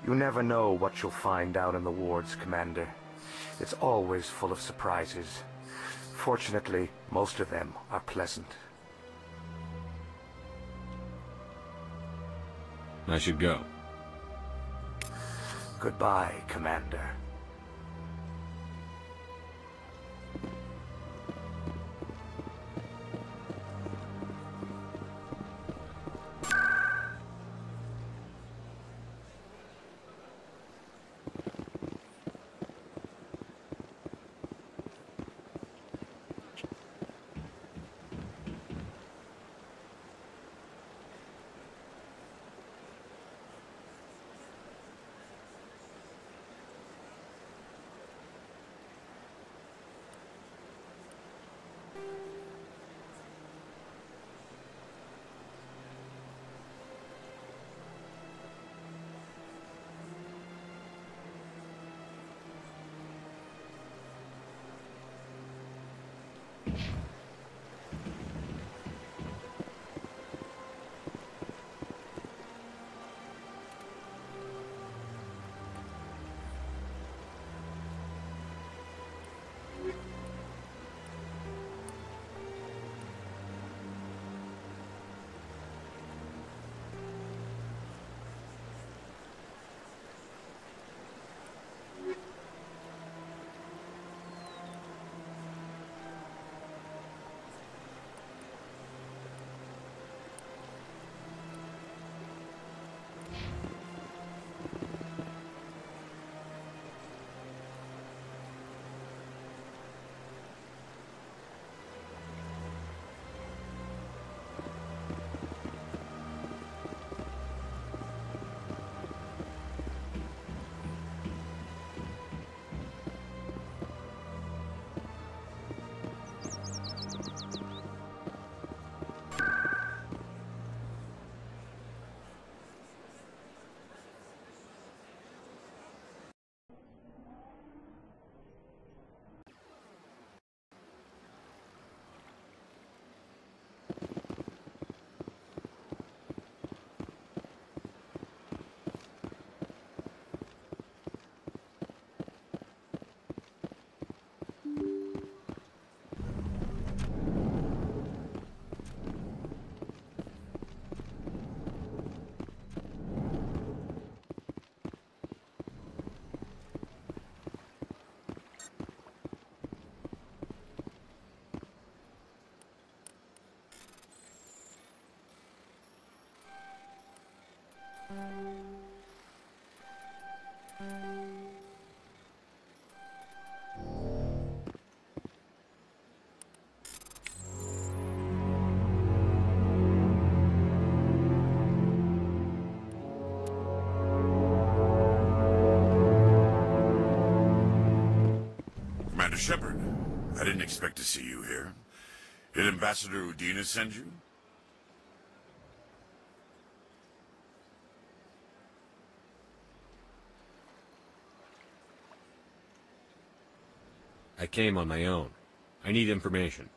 [SPEAKER 3] You never know what you'll find out in the wards, Commander. It's always full of surprises. Fortunately, most of them are pleasant.
[SPEAKER 15] I should go.
[SPEAKER 3] Goodbye, Commander.
[SPEAKER 4] Commander Shepard, I didn't expect to see you here. Did Ambassador Udina send you?
[SPEAKER 15] I came on my own. I need information.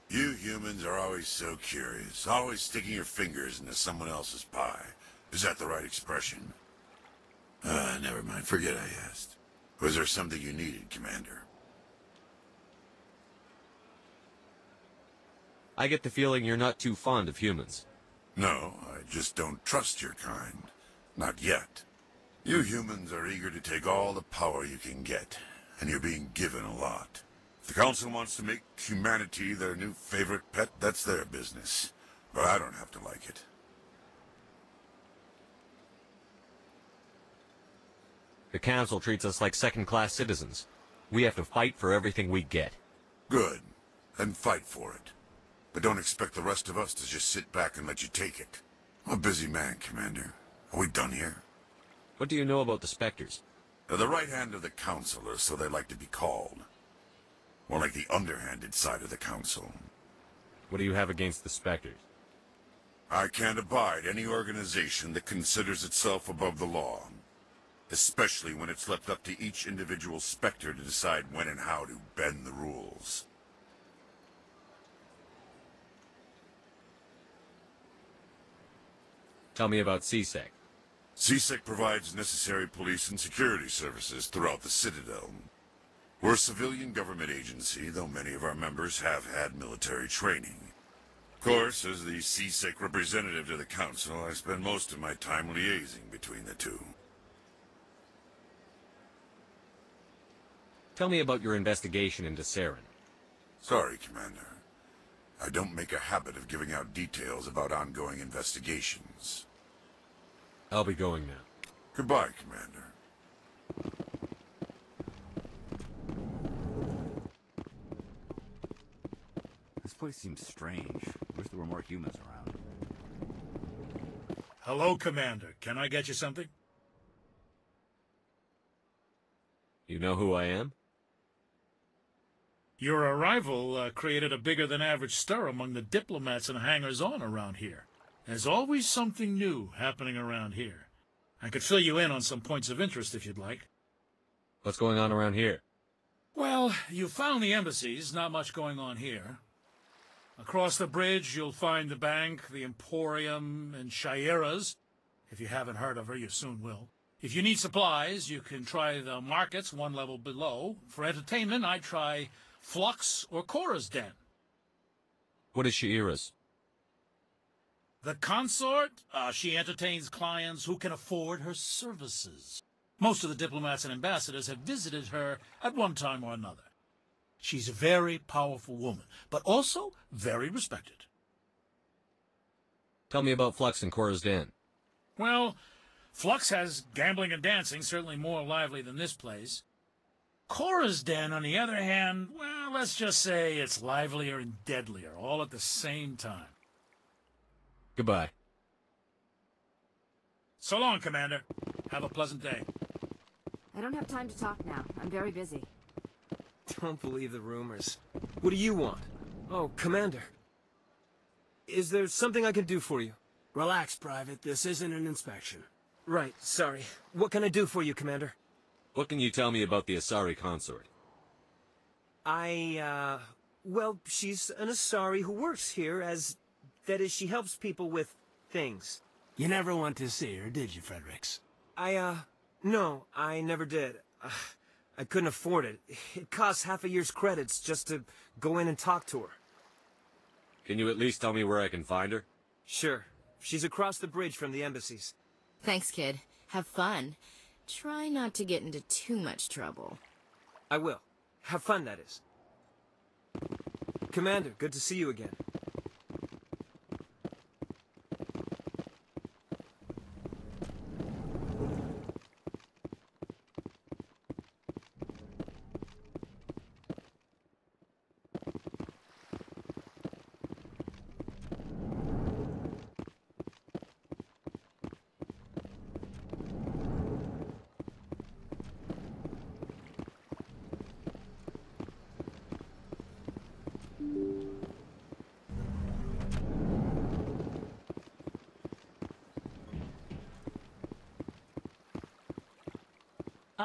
[SPEAKER 4] You humans are always so curious, always sticking your fingers into someone else's pie. Is that the right expression? Never mind. Forget I asked. Was there something you needed, Commander?
[SPEAKER 15] I get the feeling you're not too fond of humans.
[SPEAKER 4] No, I just don't trust your kind. Not yet. You humans are eager to take all the power you can get, and you're being given a lot. If the Council wants to make humanity their new favorite pet, that's their business. But I don't have to like it.
[SPEAKER 15] The Council treats us like second-class citizens. We have to fight for everything we get.
[SPEAKER 4] Good. Then fight for it. But don't expect the rest of us to just sit back and let you take it. I'm a busy man, Commander. Are we done here?
[SPEAKER 15] What do you know about the Spectres?
[SPEAKER 4] They're the right hand of the Council, or so they like to be called. More like the underhanded side of the Council.
[SPEAKER 15] What do you have against the Spectres?
[SPEAKER 4] I can't abide any organization that considers itself above the law. Especially when it's left up to each individual Spectre to decide when and how to bend the rules.
[SPEAKER 15] Tell me about CSEC.
[SPEAKER 4] CSEC provides necessary police and security services throughout the Citadel. We're a civilian government agency, though many of our members have had military training. Of course, as the CSEC representative to the Council, I spend most of my time liaising between the two.
[SPEAKER 15] Tell me about your investigation into Saren.
[SPEAKER 4] Sorry, Commander. I don't make a habit of giving out details about ongoing investigations.
[SPEAKER 15] I'll be going now.
[SPEAKER 4] Goodbye, Commander.
[SPEAKER 5] This place seems strange. Wish there were more humans around.
[SPEAKER 14] Hello, Commander. Can I get you something?
[SPEAKER 15] You know who I am?
[SPEAKER 14] Your arrival created a bigger-than-average stir among the diplomats and hangers-on around here. There's always something new happening around here. I could fill you in on some points of interest if you'd like.
[SPEAKER 15] What's going on around here?
[SPEAKER 14] Well, you found the embassies. Not much going on here. Across the bridge, you'll find the bank, the Emporium, and Shaira's. If you haven't heard of her, you soon will. If you need supplies, you can try the markets one level below. For entertainment, I'd try Flux or Cora's Den.
[SPEAKER 15] What is Shaira's?
[SPEAKER 14] The consort? She entertains clients who can afford her services. Most of the diplomats and ambassadors have visited her at one time or another. She's a very powerful woman, but also very respected.
[SPEAKER 15] Tell me about Flux and Cora's Den.
[SPEAKER 14] Well, Flux has gambling and dancing, certainly more lively than this place. Cora's Den, on the other hand, well, let's just say it's livelier and deadlier, all at the same time.
[SPEAKER 15] Goodbye.
[SPEAKER 14] So long, Commander. Have a pleasant day.
[SPEAKER 23] I don't have time to talk now. I'm very busy.
[SPEAKER 6] Don't believe the rumors. What do you want? Oh, Commander. Is there something I can do for you?
[SPEAKER 8] Relax, Private. This isn't an inspection.
[SPEAKER 6] Right, sorry. What can I do for you, Commander?
[SPEAKER 15] What can you tell me about the Asari consort?
[SPEAKER 6] Well, she's an Asari who works here that is, she helps people with things.
[SPEAKER 8] You never went to see her, did you, Fredericks?
[SPEAKER 6] No, I never did. I couldn't afford it. It costs half a year's credits just to go in and talk to her.
[SPEAKER 15] Can you at least tell me where I can find her?
[SPEAKER 6] Sure. She's across the bridge from the embassies.
[SPEAKER 1] Thanks, kid. Have fun. Try not to get into too much trouble.
[SPEAKER 6] I will. Have fun, that is. Commander, good to see you again.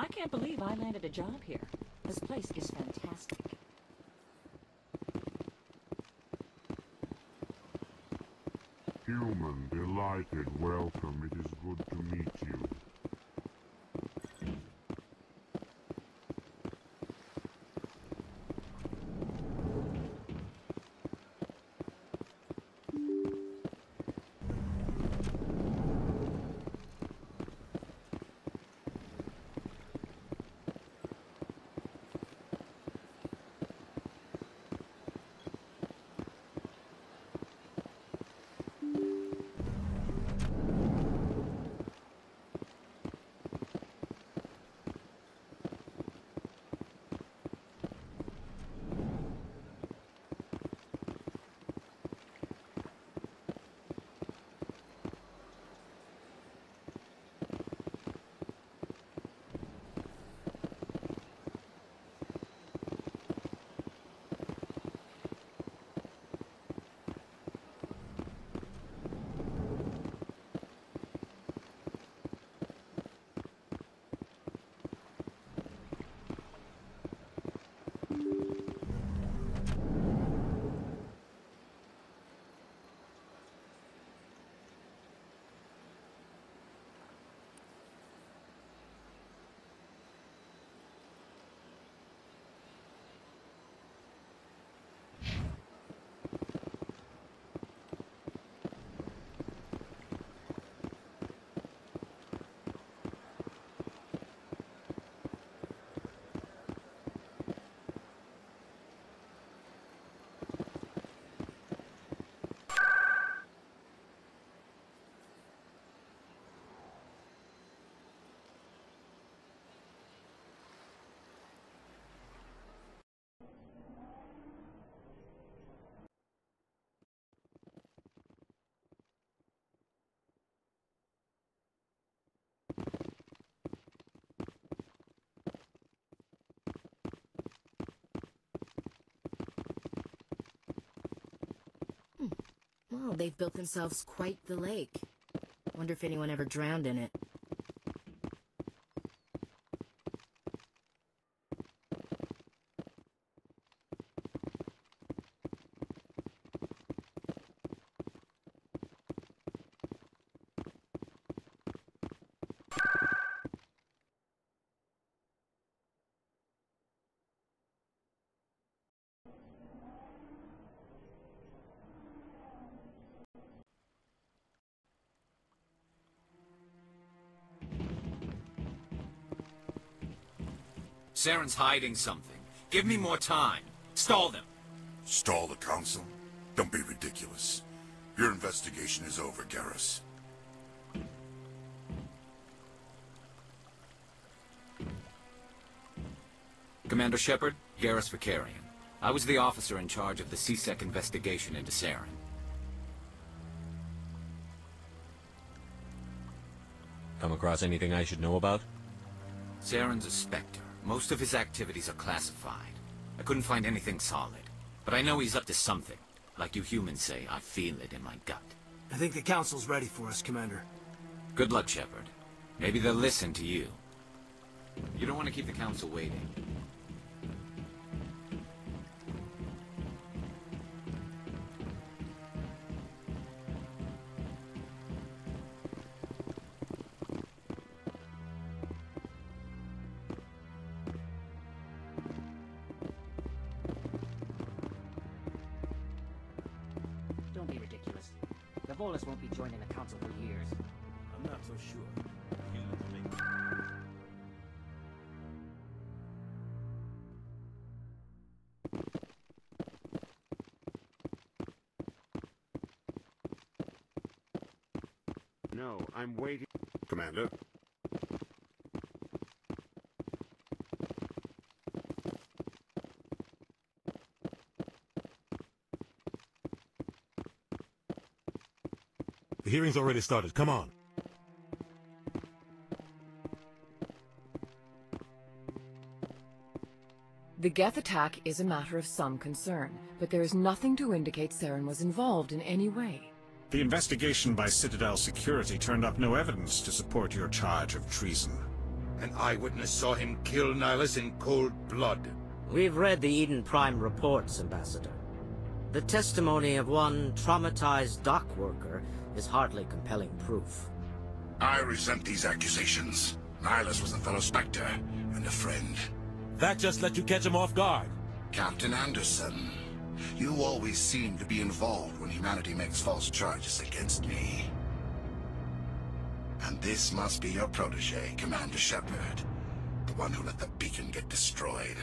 [SPEAKER 7] I can't believe I landed a job here. This place is fantastic.
[SPEAKER 13] Human, delighted, welcome. It is good to meet you.
[SPEAKER 1] Well, they've built themselves quite the lake. Wonder if anyone ever drowned in it.
[SPEAKER 9] Saren's hiding something. Give me more time. Stall them.
[SPEAKER 4] Stall the council? Don't be ridiculous. Your investigation is over, Garrus.
[SPEAKER 9] Commander Shepard, Garrus Vicarian. I was the officer in charge of the CSEC investigation into Saren.
[SPEAKER 15] Come across anything I should know about?
[SPEAKER 9] Saren's a Spectre. Most of his activities are classified. I couldn't find anything solid. But I know he's up to something. Like you humans say, I feel it in my gut.
[SPEAKER 6] I think the council's ready for us, Commander.
[SPEAKER 9] Good luck, Shepard. Maybe they'll listen to you. You don't want to keep the council waiting.
[SPEAKER 19] Don't be ridiculous. The Volus won't be joining the council for years.
[SPEAKER 6] I'm not so sure.
[SPEAKER 11] No, I'm waiting. Commander.
[SPEAKER 24] The hearing's already started. Come on.
[SPEAKER 12] The Geth attack is a matter of some concern, but there is nothing to indicate Saren was involved in any way.
[SPEAKER 25] The investigation by Citadel Security turned up no evidence to support your charge of treason.
[SPEAKER 10] An eyewitness saw him kill Nihilus in cold blood.
[SPEAKER 19] We've read the Eden Prime reports, Ambassador. The testimony of one traumatized dock worker is hardly compelling proof.
[SPEAKER 4] I resent these accusations. Nihilus was a fellow Spectre, and a friend.
[SPEAKER 24] That just let you catch him off guard.
[SPEAKER 4] Captain Anderson, you always seem to be involved when humanity makes false charges against me. And this must be your protege, Commander Shepard, the one who let the beacon get destroyed.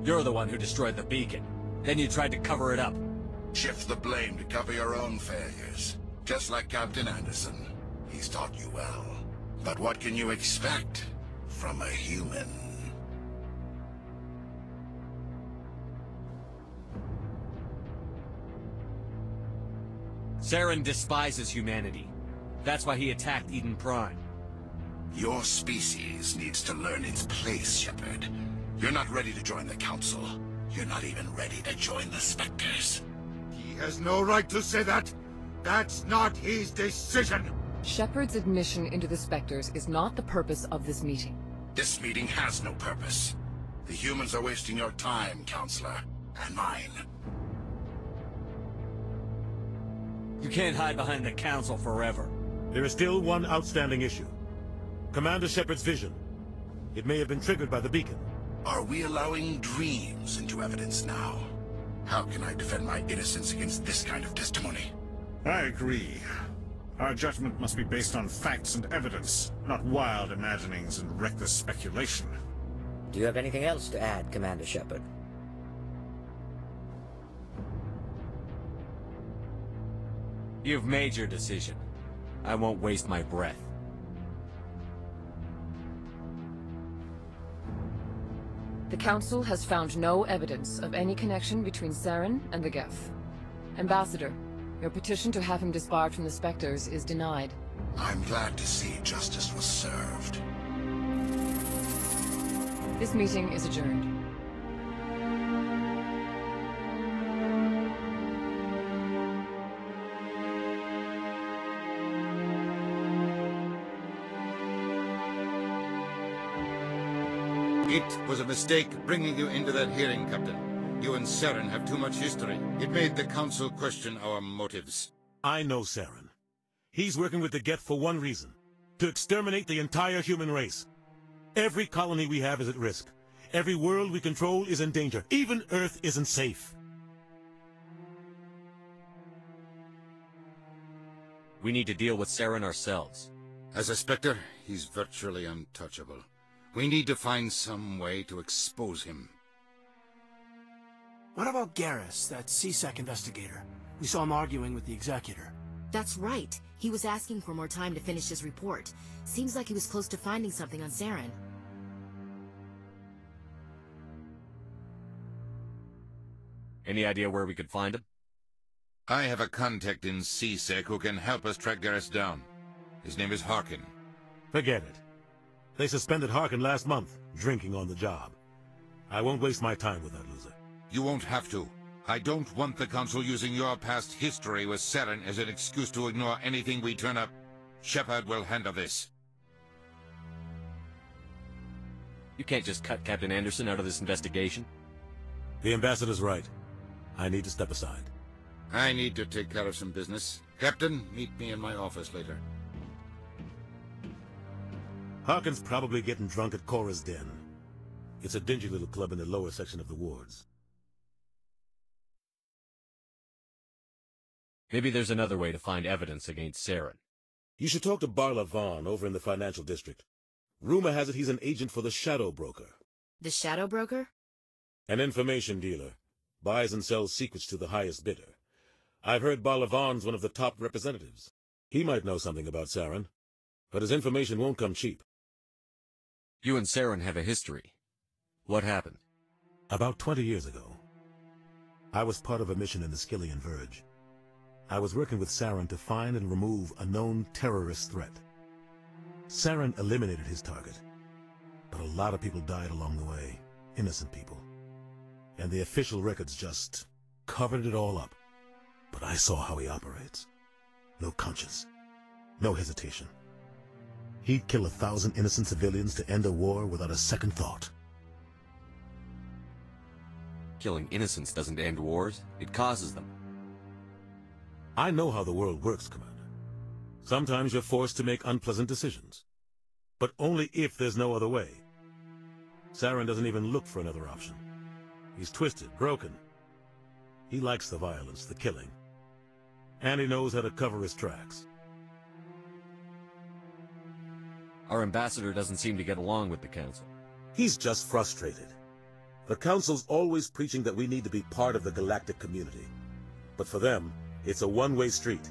[SPEAKER 15] You're the one who destroyed the beacon. Then you tried to cover it up.
[SPEAKER 4] Shift the blame to cover your own failures. Just like Captain Anderson. He's taught you well. But what can you expect from a human?
[SPEAKER 15] Saren despises humanity. That's why he attacked Eden Prime.
[SPEAKER 4] Your species needs to learn its place, Shepard. You're not ready to join the Council. You're not even ready to join the Spectres.
[SPEAKER 10] He has no right to say that. That's not his decision.
[SPEAKER 12] Shepard's admission into the Spectres is not the purpose of this meeting.
[SPEAKER 4] This meeting has no purpose. The humans are wasting your time, Counselor. And mine.
[SPEAKER 15] You can't hide behind the Council forever.
[SPEAKER 24] There is still one outstanding issue. Commander Shepard's vision. It may have been triggered by the beacon.
[SPEAKER 4] Are we allowing dreams into evidence now? How can I defend my innocence against this kind of testimony?
[SPEAKER 10] I agree. Our judgment must be based on facts and evidence, not wild imaginings and reckless speculation.
[SPEAKER 19] Do you have anything else to add, Commander Shepard?
[SPEAKER 15] You've made your decision. I won't waste my breath.
[SPEAKER 12] The Council has found no evidence of any connection between Saren and the Geth. Ambassador, your petition to have him disbarred from the Spectres is denied.
[SPEAKER 4] I'm glad to see justice was served.
[SPEAKER 12] This meeting is adjourned.
[SPEAKER 10] It was a mistake bringing you into that hearing, Captain. You and Saren have too much history. It made the Council question our motives.
[SPEAKER 24] I know Saren. He's working with the Geth for one reason. To exterminate the entire human race. Every colony we have is at risk. Every world we control is in danger. Even Earth isn't safe.
[SPEAKER 15] We need to deal with Saren ourselves.
[SPEAKER 10] As a Spectre, he's virtually untouchable. We need to find some way to expose him.
[SPEAKER 8] What about Garrus, that CSEC investigator? We saw him arguing with the Executor.
[SPEAKER 1] That's right. He was asking for more time to finish his report. Seems like he was close to finding something on Saren.
[SPEAKER 15] Any idea where we could find him?
[SPEAKER 10] I have a contact in CSEC who can help us track Garrus down. His name is Harkin.
[SPEAKER 24] Forget it. They suspended Harkin last month, drinking on the job. I won't waste my time with that loser.
[SPEAKER 10] You won't have to. I don't want the Council using your past history with Saren as an excuse to ignore anything we turn up. Shepard will handle this.
[SPEAKER 15] You can't just cut Captain Anderson out of this investigation.
[SPEAKER 24] The Ambassador's right. I need to step aside.
[SPEAKER 10] I need to take care of some business. Captain, meet me in my office later.
[SPEAKER 24] Harkin's probably getting drunk at Cora's Den. It's a dingy little club in the lower section of the wards.
[SPEAKER 15] Maybe there's another way to find evidence against Saren.
[SPEAKER 24] You should talk to Barla Vaughn over in the financial district. Rumor has it he's an agent for the Shadow Broker.
[SPEAKER 1] The Shadow Broker?
[SPEAKER 24] An information dealer. Buys and sells secrets to the highest bidder. I've heard Barla Vaughn's one of the top representatives. He might know something about Saren, but his information won't come cheap.
[SPEAKER 15] You and Saren have a history. What happened?
[SPEAKER 24] About 20 years ago, I was part of a mission in the Skillian Verge. I was working with Saren to find and remove a known terrorist threat. Saren eliminated his target, But a lot of people died along the way. Innocent people. And the official records just covered it all up. But I saw how he operates. No conscience. No hesitation. He'd kill 1,000 innocent civilians to end a war without a second thought.
[SPEAKER 15] Killing innocents doesn't end wars, it causes them.
[SPEAKER 24] I know how the world works, Commander. Sometimes you're forced to make unpleasant decisions. But only if there's no other way. Saren doesn't even look for another option. He's twisted, broken. He likes the violence, the killing. And he knows how to cover his tracks.
[SPEAKER 15] Our ambassador doesn't seem to get along with the Council.
[SPEAKER 24] He's just frustrated. The Council's always preaching that we need to be part of the galactic community. But for them, it's a one-way street.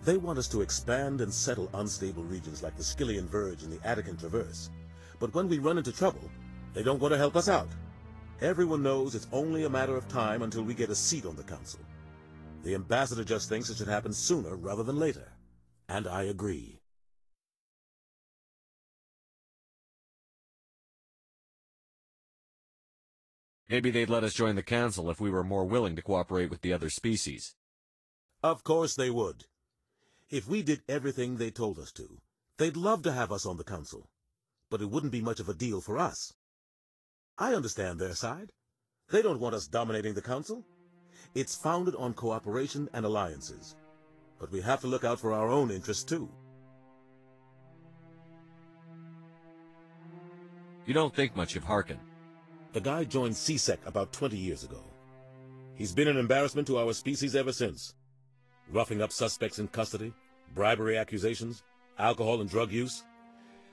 [SPEAKER 24] They want us to expand and settle unstable regions like the Skillian Verge and the Attican Traverse. But when we run into trouble, they don't want to help us out. Everyone knows it's only a matter of time until we get a seat on the Council. The ambassador just thinks it should happen sooner rather than later. And I agree.
[SPEAKER 15] Maybe they'd let us join the Council if we were more willing to cooperate with the other species.
[SPEAKER 24] Of course they would. If we did everything they told us to, they'd love to have us on the Council. But it wouldn't be much of a deal for us. I understand their side. They don't want us dominating the Council. It's founded on cooperation and alliances. But we have to look out for our own interests, too.
[SPEAKER 15] You don't think much of Harkin.
[SPEAKER 24] The guy joined CSEC about 20 years ago. He's been an embarrassment to our species ever since. Roughing up suspects in custody, bribery accusations, alcohol and drug use.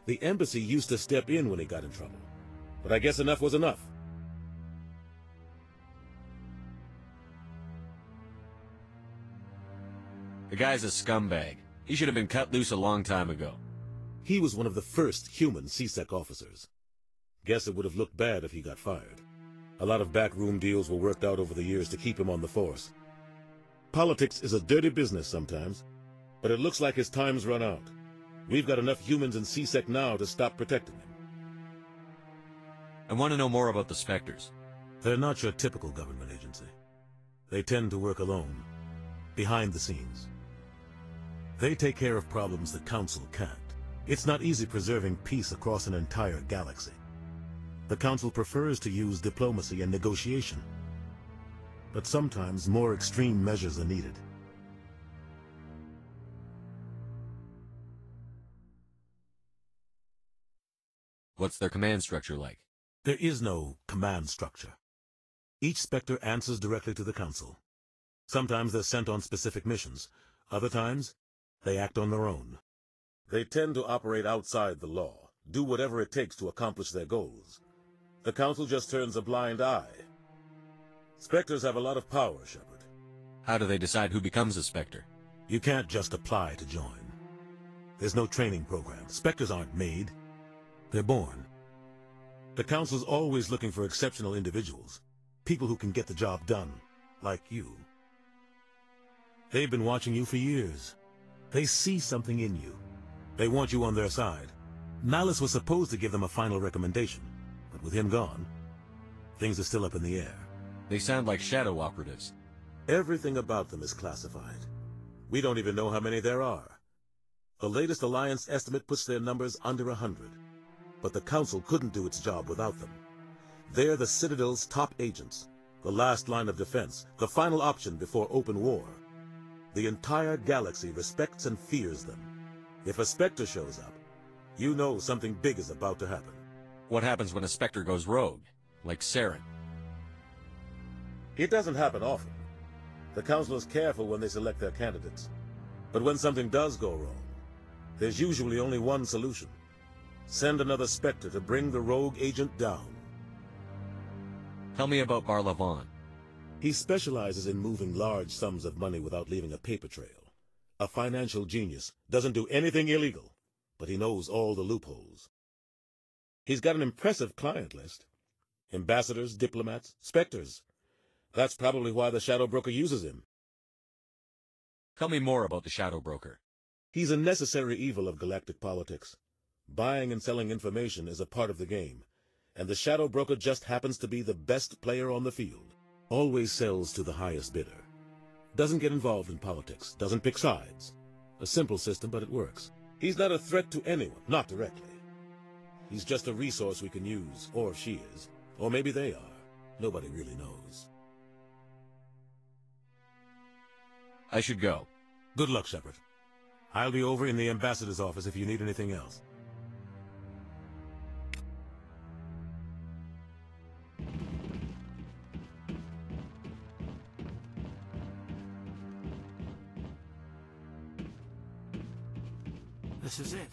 [SPEAKER 24] The embassy used to step in when he got in trouble. But I guess enough was enough.
[SPEAKER 15] The guy's a scumbag. He should have been cut loose a long time ago.
[SPEAKER 24] He was one of the first human CSEC officers. Guess it would have looked bad if he got fired. A lot of backroom deals were worked out over the years to keep him on the force. Politics is a dirty business sometimes, but it looks like his time's run out. We've got enough humans in CSEC now to stop protecting him.
[SPEAKER 15] I want to know more about the Spectres.
[SPEAKER 24] They're not your typical government agency. They tend to work alone, behind the scenes. They take care of problems the Council can't. It's not easy preserving peace across an entire galaxy. The Council prefers to use diplomacy and negotiation. But sometimes more extreme measures are needed.
[SPEAKER 15] What's their command structure like?
[SPEAKER 24] There is no command structure. Each Spectre answers directly to the Council. Sometimes they're sent on specific missions. Other times, they act on their own. They tend to operate outside the law, do whatever it takes to accomplish their goals. The Council just turns a blind eye. Spectres have a lot of power, Shepard.
[SPEAKER 15] How do they decide who becomes a Spectre?
[SPEAKER 24] You can't just apply to join. There's no training program. Spectres aren't made. They're born. The Council's always looking for exceptional individuals. People who can get the job done, like you. They've been watching you for years. They see something in you. They want you on their side. Nihilus was supposed to give them a final recommendation. But with him gone, things are still up in the air.
[SPEAKER 15] They sound like shadow operatives.
[SPEAKER 24] Everything about them is classified. We don't even know how many there are. The latest Alliance estimate puts their numbers under 100. But the Council couldn't do its job without them. They're the Citadel's top agents, the last line of defense, the final option before open war. The entire galaxy respects and fears them. If a Spectre shows up, you know something big is about to happen.
[SPEAKER 15] What happens when a Spectre goes rogue, like Saren?
[SPEAKER 24] It doesn't happen often. The Council is careful when they select their candidates. But when something does go wrong, there's usually only one solution. Send another Spectre to bring the rogue agent down.
[SPEAKER 15] Tell me about Barlavon.
[SPEAKER 24] He specializes in moving large sums of money without leaving a paper trail. A financial genius, doesn't do anything illegal, but he knows all the loopholes. He's got an impressive client list. Ambassadors, diplomats, Spectres. That's probably why the Shadow Broker uses him.
[SPEAKER 15] Tell me more about the Shadow Broker.
[SPEAKER 24] He's a necessary evil of galactic politics. Buying and selling information is a part of the game, and the shadow broker just happens to be the best player on the field. Always sells to the highest bidder. Doesn't get involved in politics, doesn't pick sides. A simple system, but it works. He's not a threat to anyone, not directly. He's just a resource we can use, or she is. Or maybe they are. Nobody really knows.
[SPEAKER 15] I should go.
[SPEAKER 24] Good luck, Shepard. I'll be over in the ambassador's office if you need anything else.
[SPEAKER 8] This is it.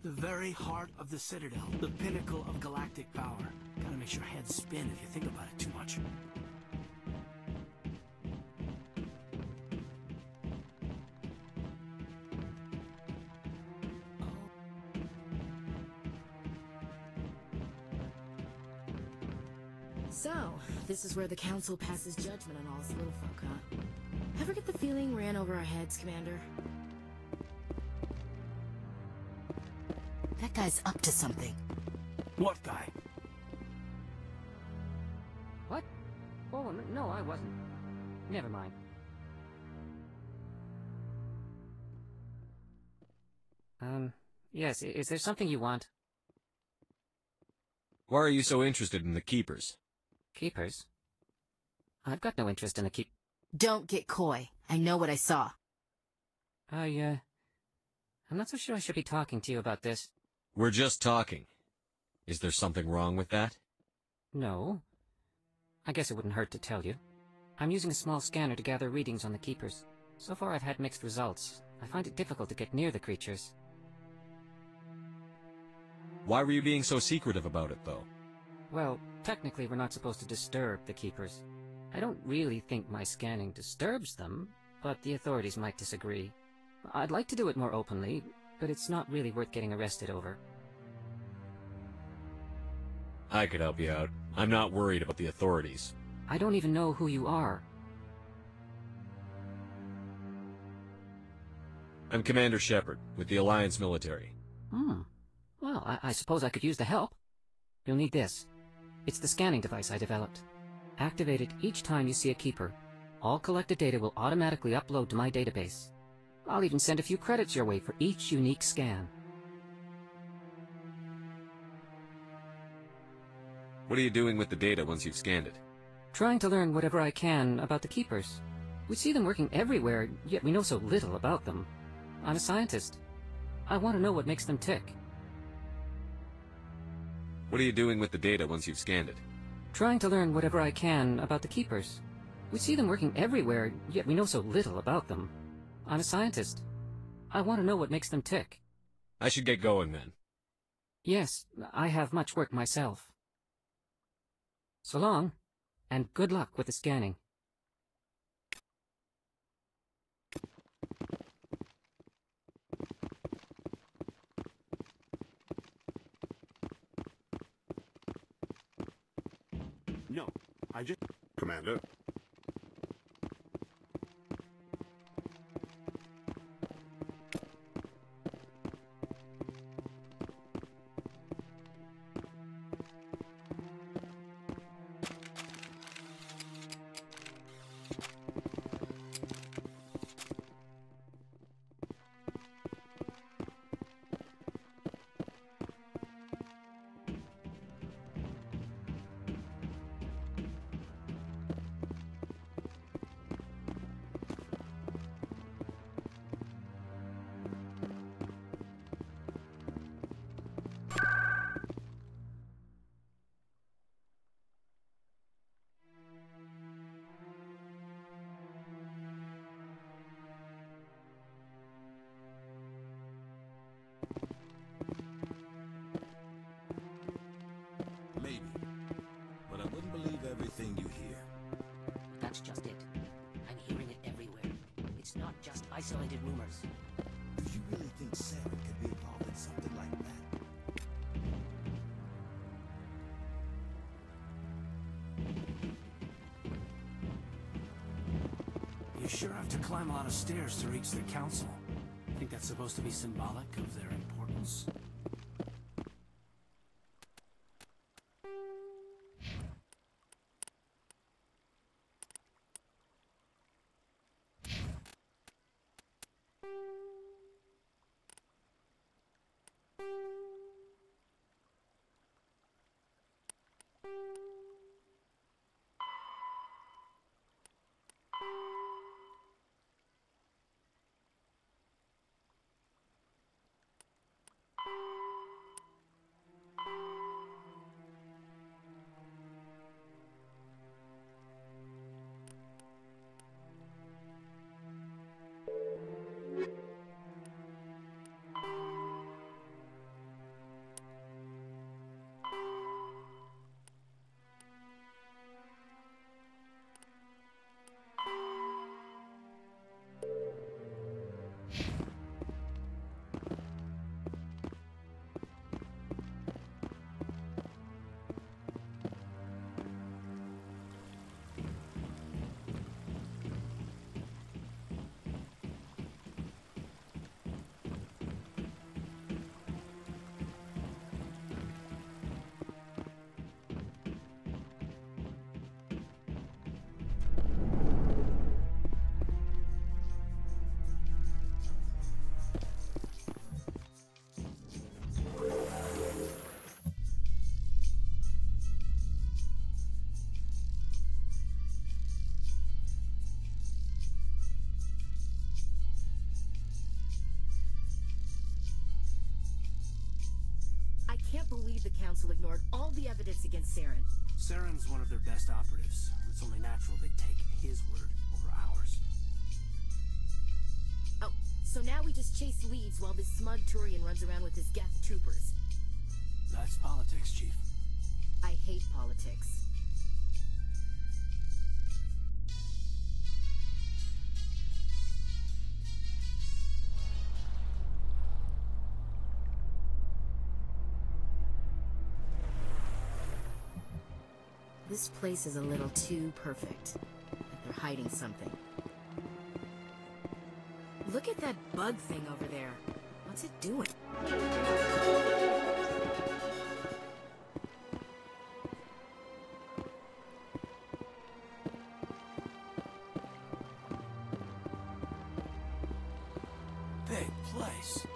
[SPEAKER 8] The very heart of the Citadel. The pinnacle of galactic power. Kinda makes your head spin if you think about it too much.
[SPEAKER 1] So, this is where the Council passes judgment on all us little folk, huh? Ever get the feeling ran over our heads, Commander? That guy's up to something.
[SPEAKER 8] What guy?
[SPEAKER 16] What? Oh, no, I wasn't. Never mind. Yes, is there something you want?
[SPEAKER 15] Why are you so interested in the Keepers?
[SPEAKER 16] Keepers? I've got no interest in the keep...
[SPEAKER 1] Don't get coy. I know what I saw.
[SPEAKER 16] I'm not so sure I should be talking to you about this.
[SPEAKER 15] We're just talking. Is there something wrong with that?
[SPEAKER 16] No. I guess it wouldn't hurt to tell you. I'm using a small scanner to gather readings on the Keepers. So far I've had mixed results. I find it difficult to get near the creatures.
[SPEAKER 15] Why were you being so secretive about it, though?
[SPEAKER 16] Well, technically we're not supposed to disturb the Keepers. I don't really think my scanning disturbs them, but the authorities might disagree. I'd like to do it more openly, but it's not really worth getting arrested over.
[SPEAKER 15] I could help you out. I'm not worried about the authorities.
[SPEAKER 16] I don't even know who you are.
[SPEAKER 15] I'm Commander Shepard, with the Alliance military.
[SPEAKER 16] Well, I suppose I could use the help. You'll need this. It's the scanning device I developed. Activate it each time you see a Keeper. All collected data will automatically upload to my database. I'll even send a few credits your way for each unique scan.
[SPEAKER 15] What are you doing with the data once you've scanned it?
[SPEAKER 16] Trying to learn whatever I can about the Keepers. We see them working everywhere, yet we know so little about them. I'm a scientist. I want to know what makes them tick.
[SPEAKER 15] What are you doing with the data once you've scanned it?
[SPEAKER 16] Trying to learn whatever I can about the Keepers. We see them working everywhere, yet we know so little about them. I'm a scientist. I want to know what makes them tick.
[SPEAKER 15] I should get going then.
[SPEAKER 16] Yes, I have much work myself. So long, and good luck with the scanning.
[SPEAKER 11] No, I just... Commander.
[SPEAKER 17] Maybe. But I wouldn't believe everything you hear.
[SPEAKER 18] That's just it. I'm hearing it everywhere. It's not just isolated rumors.
[SPEAKER 17] Do you really think Sarah could be involved in something like that?
[SPEAKER 8] You sure have to climb a lot of stairs to reach the Council. I think that's supposed to be symbolic of their importance.
[SPEAKER 1] I can't believe the Council ignored all the evidence against Saren.
[SPEAKER 8] Saren's one of their best operatives. It's only natural they take his word over ours.
[SPEAKER 1] Oh, so now we just chase leads while this smug Turian runs around with his Geth troopers.
[SPEAKER 8] That's politics, Chief.
[SPEAKER 1] I hate politics. This place is a little too perfect. Like they're hiding something. Look at that bug thing over there. What's it doing?
[SPEAKER 8] Big place.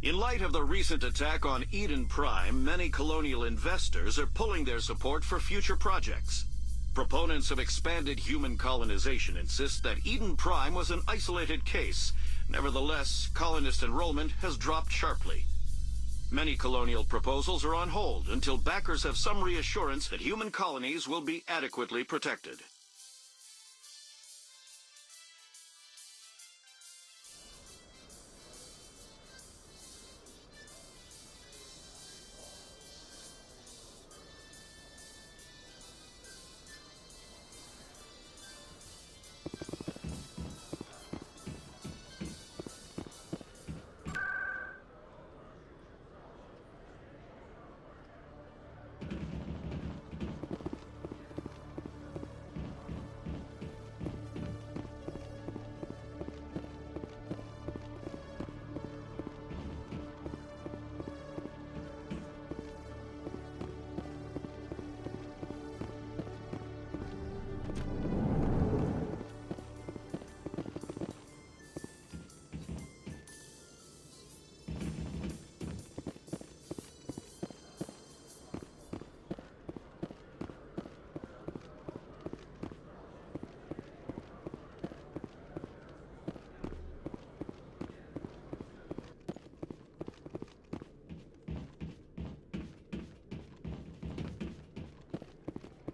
[SPEAKER 2] In light of the recent attack on Eden Prime, many colonial investors are pulling their support for future projects. Proponents of expanded human colonization insist that Eden Prime was an isolated case. Nevertheless, colonist enrollment has dropped sharply. Many colonial proposals are on hold until backers have some reassurance that human colonies will be adequately protected.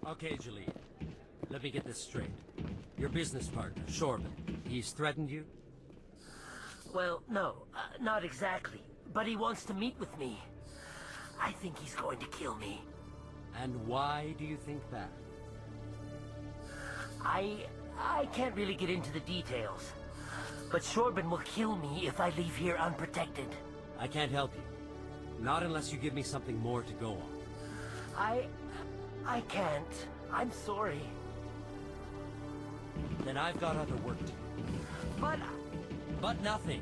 [SPEAKER 20] Okay, Jaleel. Let me get this straight. Your business partner, Shorban, he's threatened you?
[SPEAKER 18] Well, no, not exactly. But he wants to meet with me. I think he's going to kill me.
[SPEAKER 20] And why do you think that?
[SPEAKER 18] I can't really get into the details. But Shorban will kill me if I leave here unprotected.
[SPEAKER 20] I can't help you. Not unless you give me something more to go on.
[SPEAKER 18] I can't. I'm sorry.
[SPEAKER 20] Then I've got other work to do. But nothing.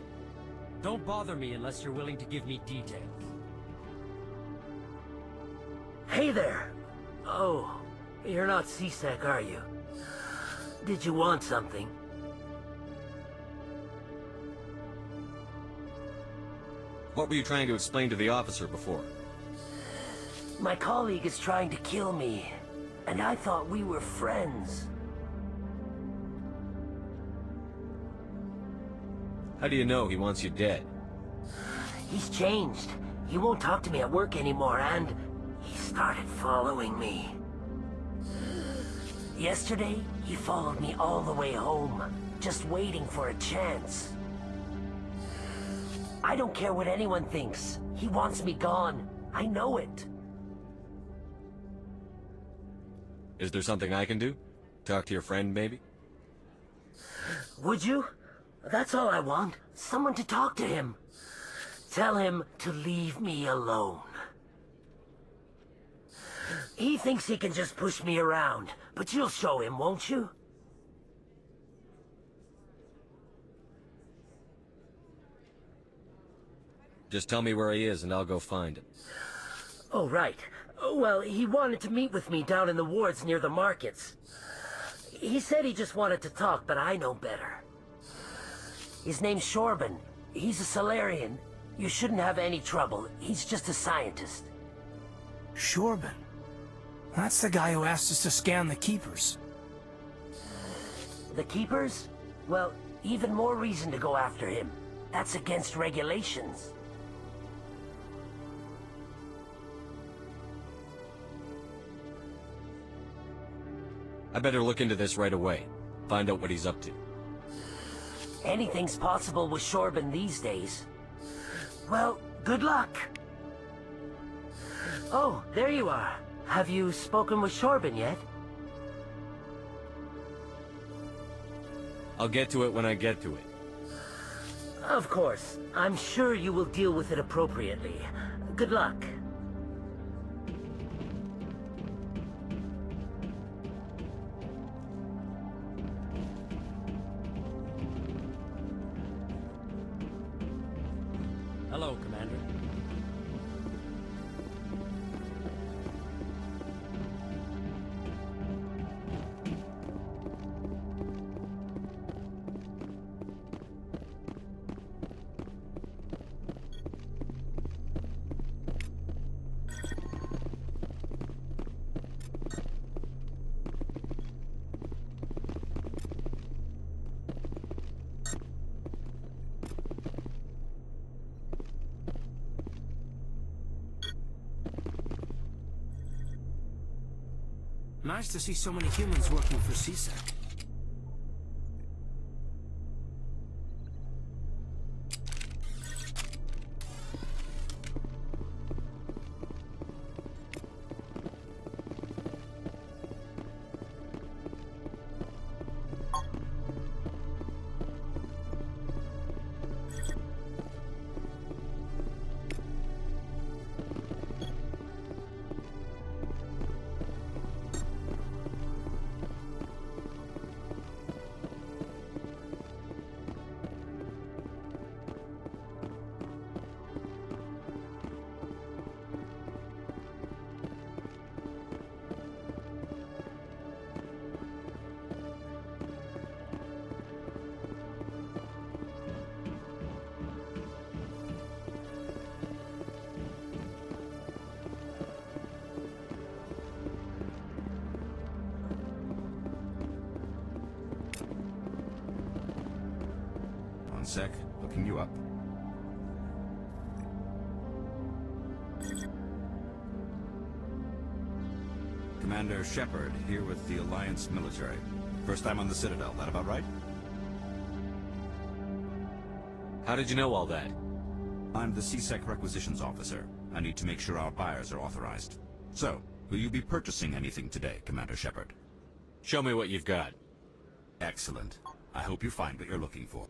[SPEAKER 20] Don't bother me unless you're willing to give me details.
[SPEAKER 18] Hey there! Oh, you're not CSEC, are you? Did you want something?
[SPEAKER 15] What were you trying to explain to the officer before?
[SPEAKER 18] My colleague is trying to kill me, and I thought we were friends.
[SPEAKER 15] How do you know he wants you dead?
[SPEAKER 18] He's changed. He won't talk to me at work anymore, and he started following me. Yesterday, he followed me all the way home, just waiting for a chance. I don't care what anyone thinks. He wants me gone. I know it.
[SPEAKER 15] Is there something I can do? Talk to your friend, maybe?
[SPEAKER 18] Would you? That's all I want. Someone to talk to him. Tell him to leave me alone. He thinks he can just push me around, but you'll show him, won't you?
[SPEAKER 15] Just tell me where he is and I'll go find him.
[SPEAKER 18] Oh, right. Well, he wanted to meet with me down in the wards near the markets. He said he just wanted to talk, but I know better. His name's Shorban. He's a Solarian. You shouldn't have any trouble. He's just a scientist.
[SPEAKER 8] Shorban? That's the guy who asked us to scan the Keepers.
[SPEAKER 18] The Keepers? Well, even more reason to go after him. That's against regulations.
[SPEAKER 15] I better look into this right away. Find out what he's up to.
[SPEAKER 18] Anything's possible with Shorban these days. Well, good luck. Oh, there you are. Have you spoken with Shorban yet?
[SPEAKER 15] I'll get to it when I get to it.
[SPEAKER 18] Of course. I'm sure you will deal with it appropriately. Good luck.
[SPEAKER 20] Hello, Commander.
[SPEAKER 8] Nice to see so many humans working for CSEC.
[SPEAKER 3] One sec, looking you up. Commander Shepard, here with the Alliance military. First time on the Citadel, that about right?
[SPEAKER 15] How did you know all that?
[SPEAKER 3] I'm the CSEC requisitions officer. I need to make sure our buyers are authorized. So, will you be purchasing anything today, Commander Shepard?
[SPEAKER 15] Show me what you've got.
[SPEAKER 3] Excellent. I hope you find what you're looking for.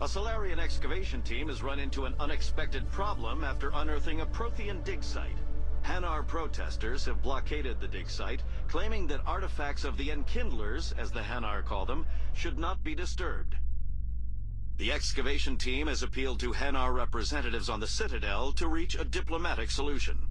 [SPEAKER 2] A Solarian excavation team has run into an unexpected problem after unearthing a Prothean dig site. Hanar protesters have blockaded the dig site, claiming that artifacts of the Enkindlers, as the Hanar call them, should not be disturbed. The excavation team has appealed to Hanar representatives on the Citadel to reach a diplomatic solution.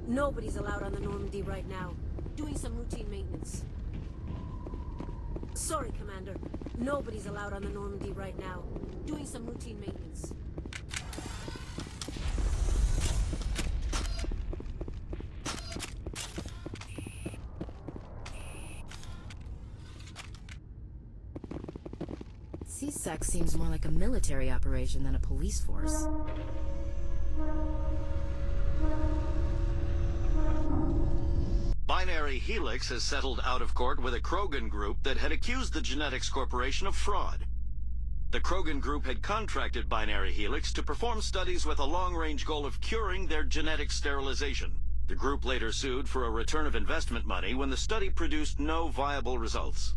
[SPEAKER 23] Nobody's allowed on the Normandy right now. Doing some routine maintenance. Sorry, Commander. Nobody's allowed on the Normandy right now. Doing some routine maintenance.
[SPEAKER 1] CSEC seems more like a military operation than a police force.
[SPEAKER 2] Binary Helix has settled out of court with a Krogan group that had accused the Genetics Corporation of fraud. The Krogan group had contracted Binary Helix to perform studies with a long-range goal of curing their genetic sterilization. The group later sued for a return of investment money when the study produced no viable results.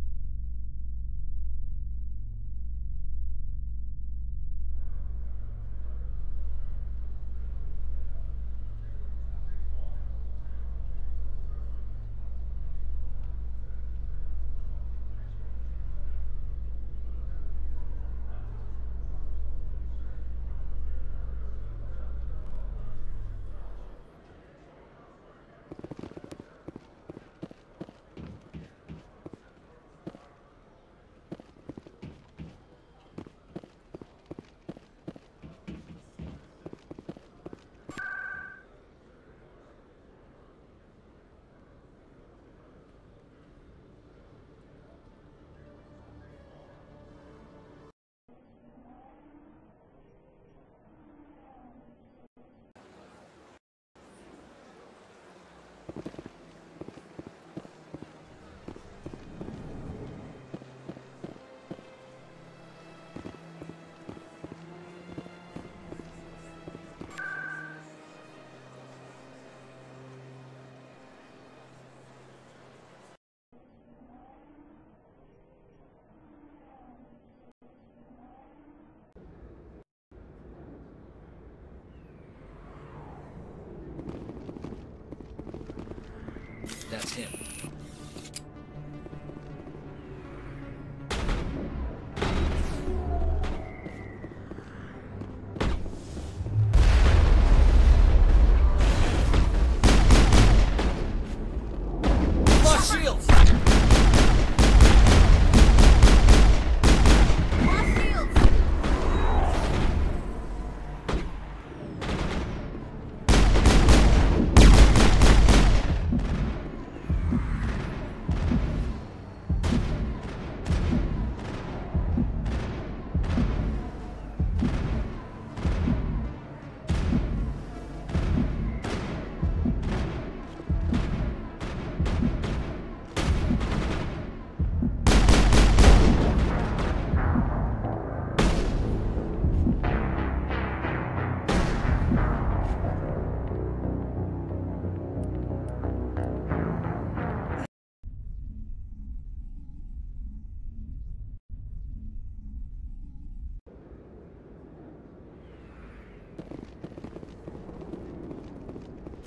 [SPEAKER 20] That's him. Lost shields!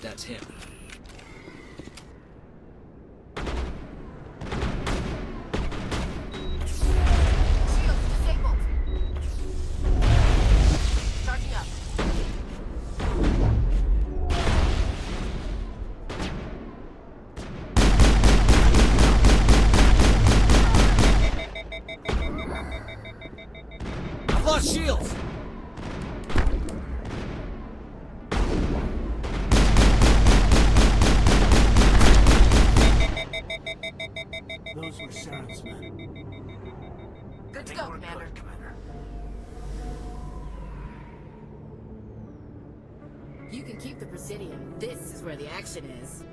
[SPEAKER 20] That's him.
[SPEAKER 23] Shield disabled. Charging up.
[SPEAKER 20] I've lost shields!
[SPEAKER 8] Those were Saren's men.
[SPEAKER 23] Good to go, Commander.
[SPEAKER 1] You can keep the Presidium. This is where the action is.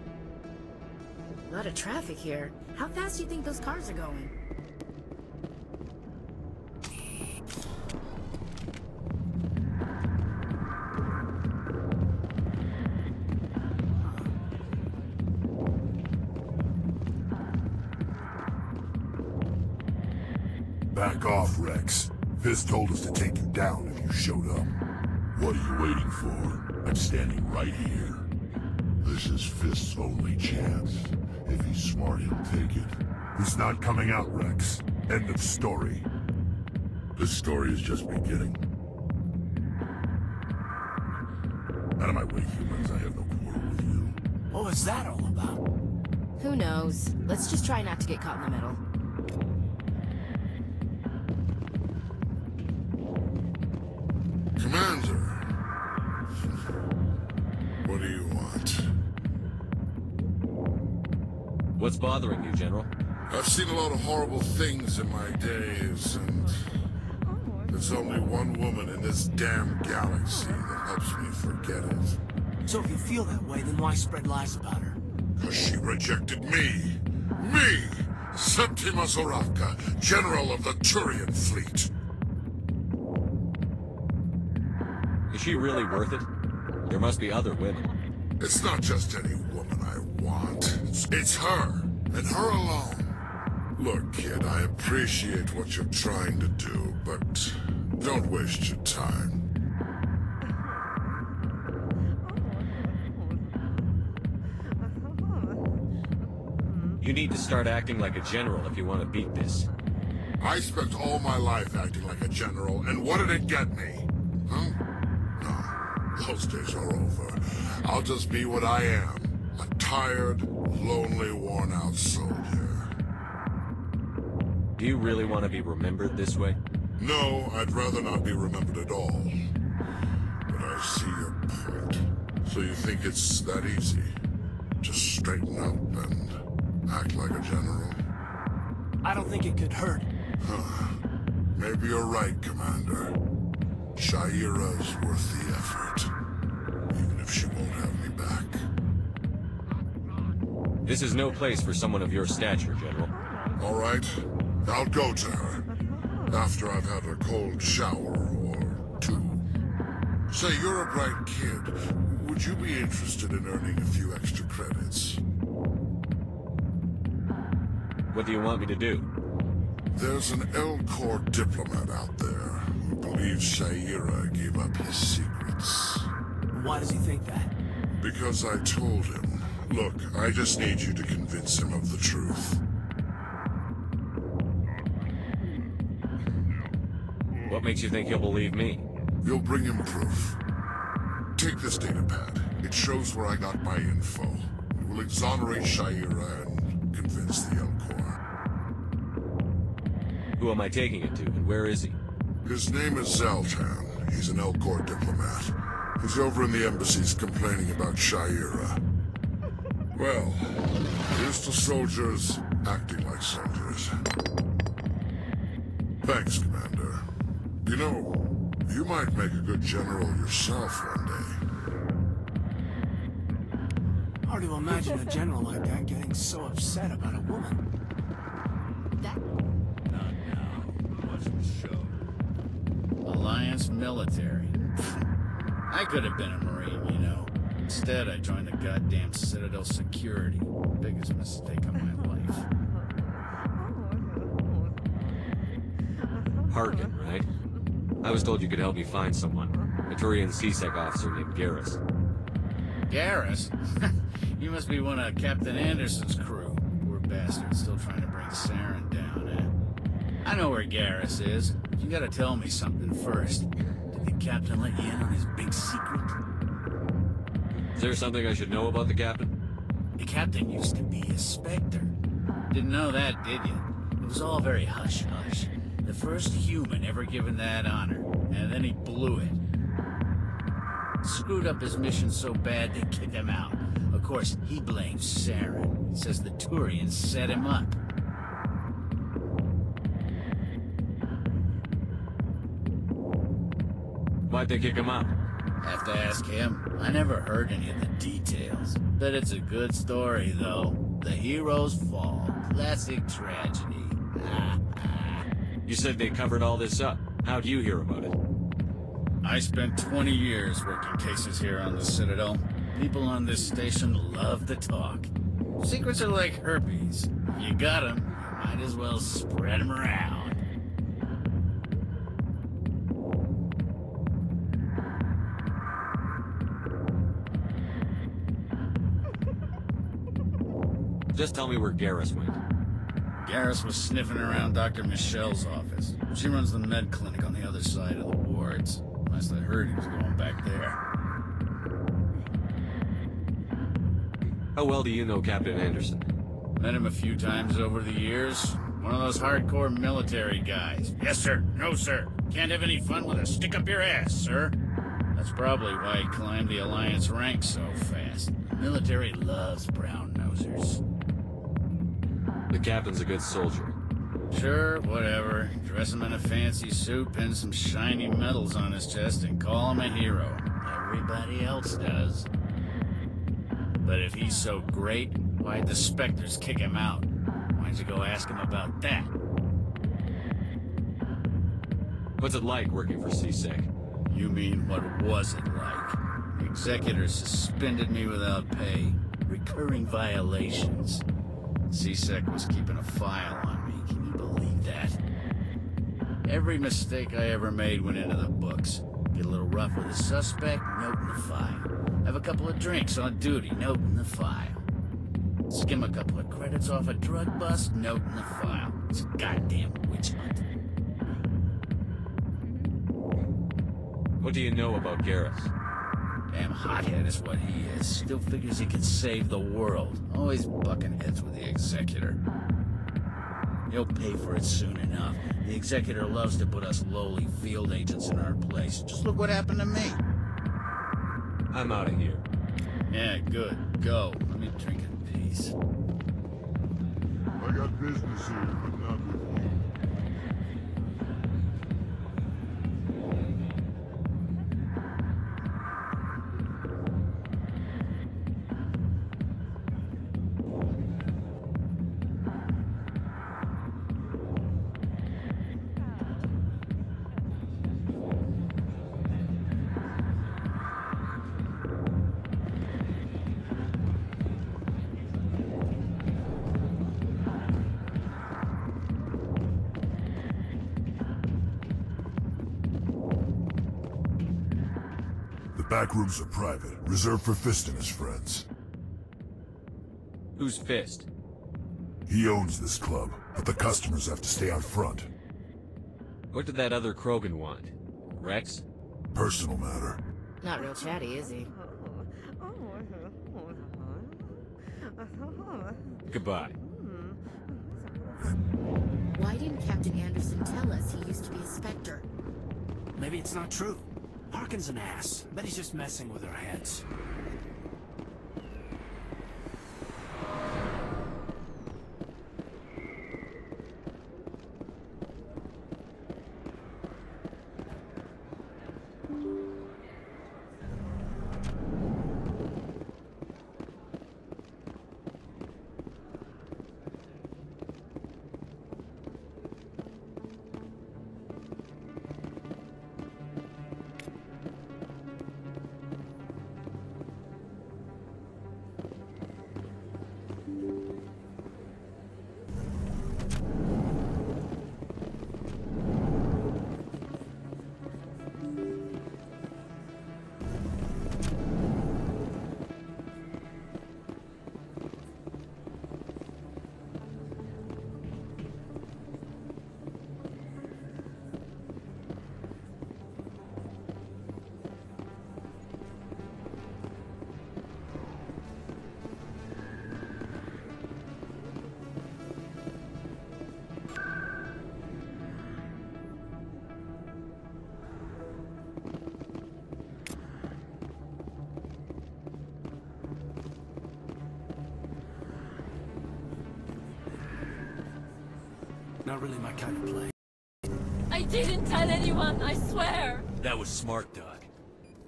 [SPEAKER 1] A lot of traffic here. How fast do you think those cars are going?
[SPEAKER 4] Back off, Rex. Fist told us to take you down if you showed up. What are you waiting for? I'm standing right here. This is Fist's only chance. If he's smart, he'll take it. He's not coming out, Rex. End of story. This story is just beginning. Out of my way, humans. I have no quarrel with you.
[SPEAKER 8] What was that all about?
[SPEAKER 1] Who knows? Let's just try not to get caught in the middle.
[SPEAKER 4] Commander. What do you want?
[SPEAKER 15] What's bothering you, General?
[SPEAKER 4] I've seen a lot of horrible things in my days, and there's only one woman in this damn galaxy that helps me forget it.
[SPEAKER 8] So if you feel that way, then why spread lies about her?
[SPEAKER 4] Because she rejected me! Me! Septima Zoraka, General of the Turian Fleet!
[SPEAKER 15] Is she really worth it? There must be other women.
[SPEAKER 4] It's not just any woman I want. It's her, and her alone. Look, kid, I appreciate what you're trying to do, but don't waste your time.
[SPEAKER 15] You need to start acting like a general if you want to beat this.
[SPEAKER 4] I spent all my life acting like a general, and what did it get me? Huh? No, those days are over. I'll just be what I am. A tired, lonely, worn-out soldier.
[SPEAKER 15] Do you really want to be remembered this way?
[SPEAKER 4] No, I'd rather not be remembered at all. But I see your point. So you think it's that easy? Just straighten up and act like a general?
[SPEAKER 8] I don't think it could hurt.
[SPEAKER 4] Huh. Maybe you're right, Commander. Shaira's worth the effort. Even if she won't have me back.
[SPEAKER 15] This is no place for someone of your stature, General.
[SPEAKER 4] All right. I'll go to her. After I've had a cold shower or two. Say, you're a bright kid. Would you be interested in earning a few extra credits?
[SPEAKER 15] What do you want me to do?
[SPEAKER 4] There's an L-Corps diplomat out there who believes Shaira gave up his secrets.
[SPEAKER 8] Why does he think that?
[SPEAKER 4] Because I told him. Look, I just need you to convince him of the truth.
[SPEAKER 15] What makes you think he'll believe me?
[SPEAKER 4] You'll bring him proof. Take this data pad. It shows where I got my info. It will exonerate Shaira and convince the L-Corps.
[SPEAKER 15] Who am I taking it to, and where is he?
[SPEAKER 4] His name is Zaltan. He's an L-Corps diplomat. He's over in the embassies complaining about Shaira. Well, here's to soldiers acting like soldiers. Thanks, Commander. You know, you might make a good general yourself one day.
[SPEAKER 8] Hard to imagine a general like that getting so upset about a woman.
[SPEAKER 5] Not now. Watch the show. Alliance military. I could have been a Marine, you know. Instead, I joined the goddamn Citadel security. Biggest mistake of my life.
[SPEAKER 15] Harkin, right? I was told you could help me find someone. A Turian CSEC officer named Garrus.
[SPEAKER 5] Garrus? You must be one of Captain Anderson's crew. Poor bastard, still trying to bring Saren down, eh? I know where Garrus is. You gotta tell me something first. Did the captain let you in on his big secret?
[SPEAKER 15] Is there something I should know about the captain?
[SPEAKER 5] The captain used to be a Spectre. Didn't know that, did you? It was all very hush-hush. The first human ever given that honor, and then he blew it. Screwed up his mission so bad they kicked him out. Of course, he blames Saren. Says the Turians set him up.
[SPEAKER 15] Why'd they kick him out?
[SPEAKER 5] Have to ask him. I never heard any of the details. Bet it's a good story, though. The heroes fall. Classic tragedy.
[SPEAKER 15] You said they covered all this up. How'd you hear about it?
[SPEAKER 5] I spent 20 years working cases here on the Citadel. People on this station love to talk. Secrets are like herpes. If you got them, you might as well spread them around.
[SPEAKER 15] Just tell me where Garrus went.
[SPEAKER 5] Garrus was sniffing around Dr. Michelle's office. She runs the med clinic on the other side of the wards. Last I heard, he was going back there.
[SPEAKER 15] How well do you know Captain Anderson?
[SPEAKER 5] Met him a few times over the years. One of those hardcore military guys. Yes, sir. No, sir. Can't have any fun with a stick up your ass, sir. That's probably why he climbed the Alliance ranks so fast. The military loves brown-nosers.
[SPEAKER 15] The captain's a good soldier.
[SPEAKER 5] Sure, whatever. Dress him in a fancy suit, pin some shiny medals on his chest, and call him a hero. Everybody else does. But if he's so great, why'd the Spectres kick him out? Why'd you go ask him about that?
[SPEAKER 15] What's it like working for CSEC?
[SPEAKER 5] You mean, what was it like? The executors suspended me without pay. Recurring violations. CSEC was keeping a file on me. Can you believe that? Every mistake I ever made went into the books. Get a little rough with a suspect, note in the file. Have a couple of drinks on duty, note in the file. Skim a couple of credits off a drug bust, note in the file. It's a goddamn witch hunt.
[SPEAKER 15] What do you know about Garrus?
[SPEAKER 5] Damn hothead is what he is. Still figures he can save the world. Always bucking heads with the Executor. He'll pay for it soon enough. The Executor loves to put us lowly field agents in our place. Just look what happened to me.
[SPEAKER 15] I'm out of here.
[SPEAKER 5] Yeah, good. Go. Let me drink in peace.
[SPEAKER 13] I got business here, but not with you.
[SPEAKER 7] Back rooms are private, reserved for Fist and his friends.
[SPEAKER 15] Who's Fist?
[SPEAKER 7] He owns this club, but the customers have to stay out front.
[SPEAKER 15] What did that other Krogan want? Rex?
[SPEAKER 7] Personal matter.
[SPEAKER 1] Not real chatty, is he?
[SPEAKER 15] Goodbye.
[SPEAKER 1] Why didn't Captain Anderson tell us he used to be a Spectre?
[SPEAKER 8] Maybe it's not true. Harkin's an ass. Bet he's just messing with our heads. Not really my kind of play.
[SPEAKER 14] I didn't tell anyone, I swear!
[SPEAKER 20] That was smart, Doc.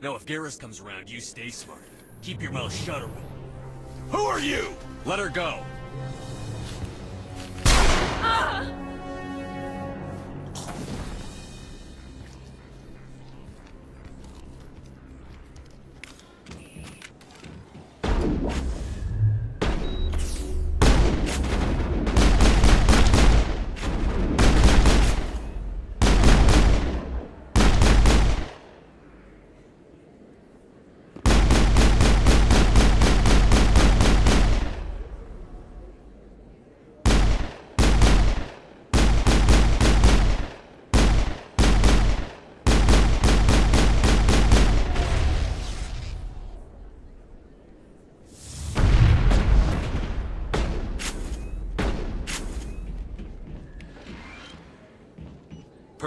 [SPEAKER 20] Now if Garrus comes around, you stay smart. Keep your mouth shut around. Who are you? Let her go.
[SPEAKER 14] Ah!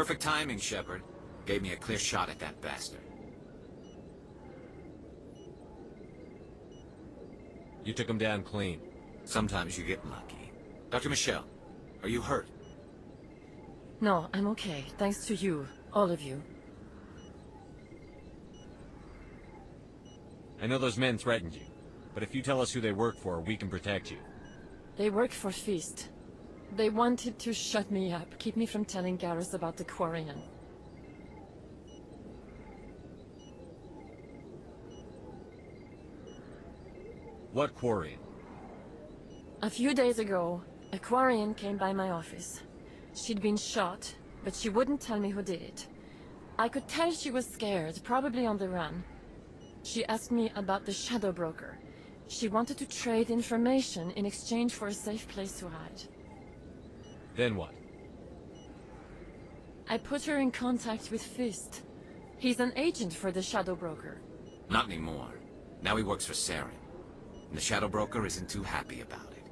[SPEAKER 6] Perfect timing, Shepard. Gave me a clear shot at that bastard.
[SPEAKER 15] You took him down clean.
[SPEAKER 6] Sometimes you get lucky. Dr. Michelle, are you hurt?
[SPEAKER 12] No, I'm okay. Thanks to you. All of you.
[SPEAKER 15] I know those men threatened you, but if you tell us who they work for, we can protect you.
[SPEAKER 12] They work for Feast. They wanted to shut me up, keep me from telling Garrus about the Quarian.
[SPEAKER 15] What Quarian?
[SPEAKER 12] A few days ago, a Quarian came by my office. She'd been shot, but she wouldn't tell me who did it. I could tell she was scared, probably on the run. She asked me about the Shadow Broker. She wanted to trade information in exchange for a safe place to hide.
[SPEAKER 15] Then what?
[SPEAKER 12] I put her in contact with Fist. He's an agent for the Shadow Broker.
[SPEAKER 6] Not anymore. Now he works for Saren. And the Shadow Broker isn't too happy about it.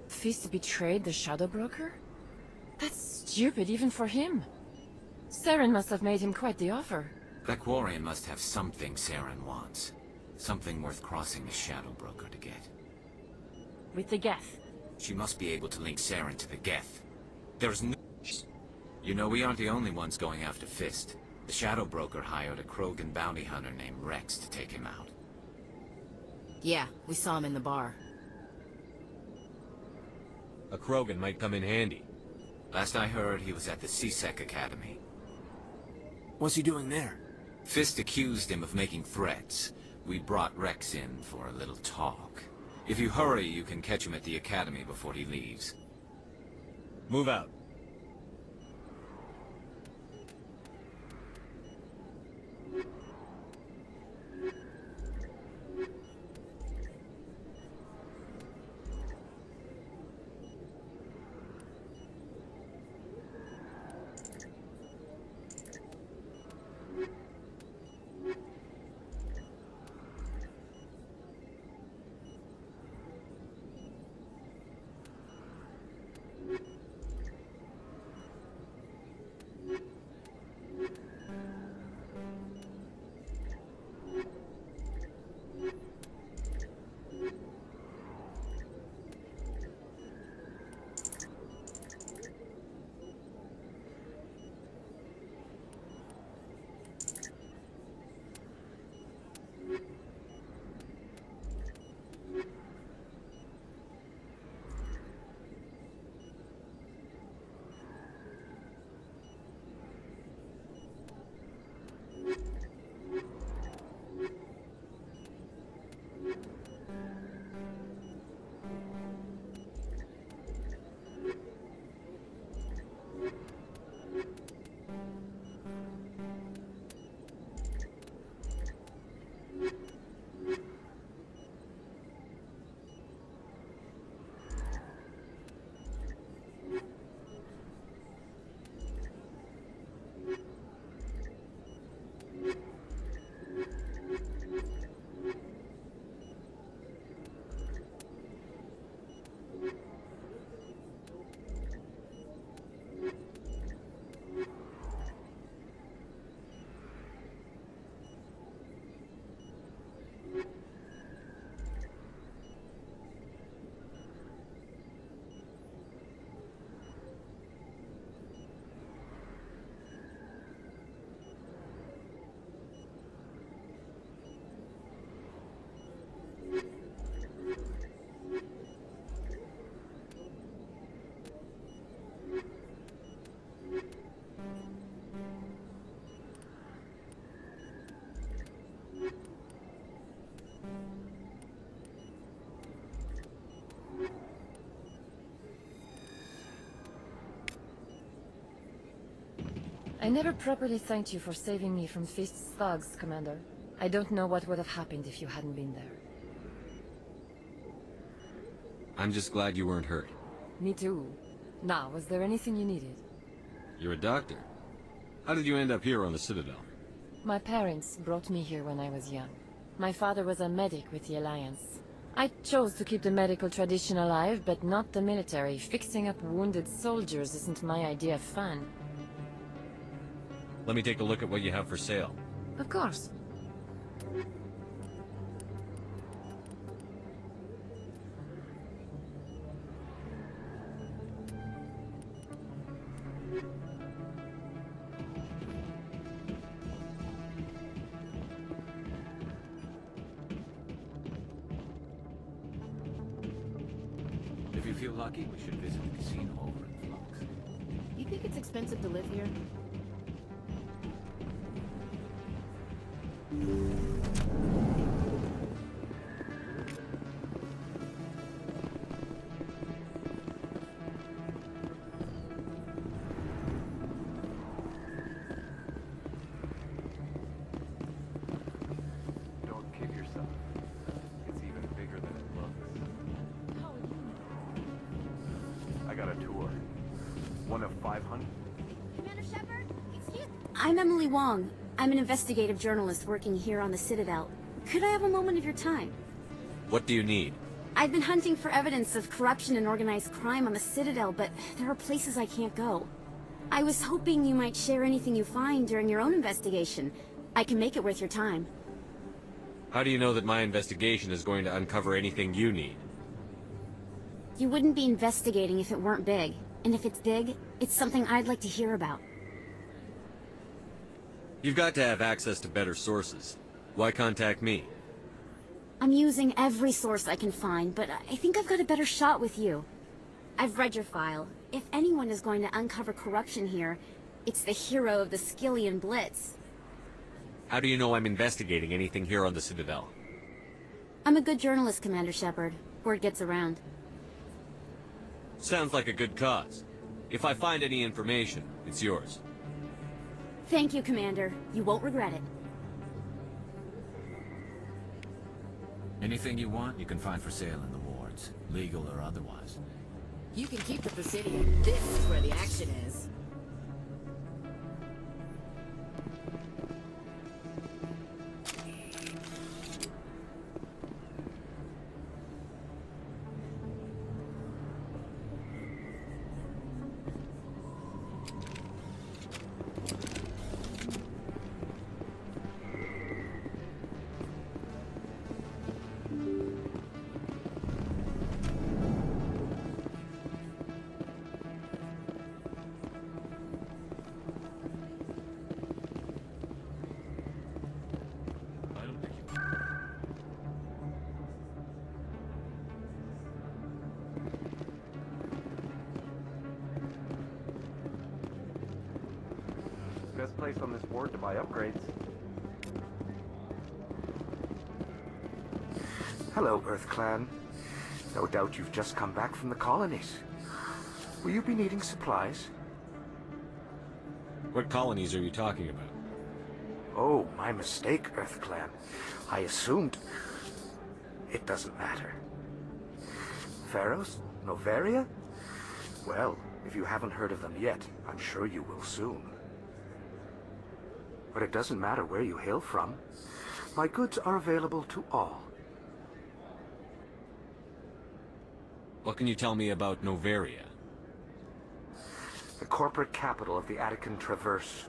[SPEAKER 12] Fist betrayed the Shadow Broker? That's stupid even for him. Saren must have made him quite the offer.
[SPEAKER 6] That Quarian must have something Saren wants. Something worth crossing the Shadow Broker to get.
[SPEAKER 12] With the Geth?
[SPEAKER 6] She must be able to link Saren to the Geth. There's no... You know, we aren't the only ones going after Fist. The Shadow Broker hired a Krogan bounty hunter named Rex to take him out.
[SPEAKER 1] Yeah, we saw him in the bar.
[SPEAKER 15] A Krogan might come in handy.
[SPEAKER 6] Last I heard, he was at the CSEC Academy.
[SPEAKER 8] What's he doing there?
[SPEAKER 6] Fist accused him of making threats. We brought Rex in for a little talk. If you hurry, you can catch him at the Academy before he leaves.
[SPEAKER 15] Move out.
[SPEAKER 12] I never properly thanked you for saving me from Fist's thugs, Commander. I don't know what would have happened if you hadn't been there.
[SPEAKER 15] I'm just glad you weren't hurt.
[SPEAKER 12] Me too. Now, was there anything you needed?
[SPEAKER 15] You're a doctor. How did you end up here on the Citadel?
[SPEAKER 12] My parents brought me here when I was young. My father was a medic with the Alliance. I chose to keep the medical tradition alive, but not the military. Fixing up wounded soldiers isn't my idea of fun.
[SPEAKER 15] Let me take a look at what you have for sale.
[SPEAKER 12] Of course.
[SPEAKER 6] If you feel lucky, we should visit the casino over in Flux.
[SPEAKER 1] You think it's expensive to live here?
[SPEAKER 9] Don't kid yourself. It's even bigger than it looks. I got a tour. One of 500.
[SPEAKER 23] Commander Shepard? I'm Emily Wong. I'm an investigative journalist working here on the Citadel. Could I have a moment of your time?
[SPEAKER 15] What do you need?
[SPEAKER 23] I've been hunting for evidence of corruption and organized crime on the Citadel, but there are places I can't go. I was hoping you might share anything you find during your own investigation. I can make it worth your time.
[SPEAKER 15] How do you know that my investigation is going to uncover anything you need?
[SPEAKER 23] You wouldn't be investigating if it weren't big. And if it's big, it's something I'd like to hear about.
[SPEAKER 15] You've got to have access to better sources. Why contact me?
[SPEAKER 23] I'm using every source I can find, but I think I've got a better shot with you. I've read your file. If anyone is going to uncover corruption here, it's the hero of the Skillian Blitz.
[SPEAKER 15] How do you know I'm investigating anything here on the Citadel?
[SPEAKER 23] I'm a good journalist, Commander Shepard. Word gets around.
[SPEAKER 15] Sounds like a good cause. If I find any information, it's yours.
[SPEAKER 23] Thank you, Commander. You won't regret it.
[SPEAKER 6] Anything you want, you can find for sale in the wards, legal or otherwise.
[SPEAKER 1] You can keep the Presidium. This is where the action is.
[SPEAKER 9] Best place on this board to buy upgrades.
[SPEAKER 19] Hello, Earth Clan. No doubt you've just come back from the colonies. Will you be needing supplies?
[SPEAKER 15] What colonies are you talking about?
[SPEAKER 19] Oh, my mistake, Earth Clan. I assumed... It doesn't matter. Pharos? Noveria? Well, if you haven't heard of them yet, I'm sure you will soon. But it doesn't matter where you hail from. My goods are available to all.
[SPEAKER 15] What can you tell me about Noveria?
[SPEAKER 19] The corporate capital of the Attican Traverse.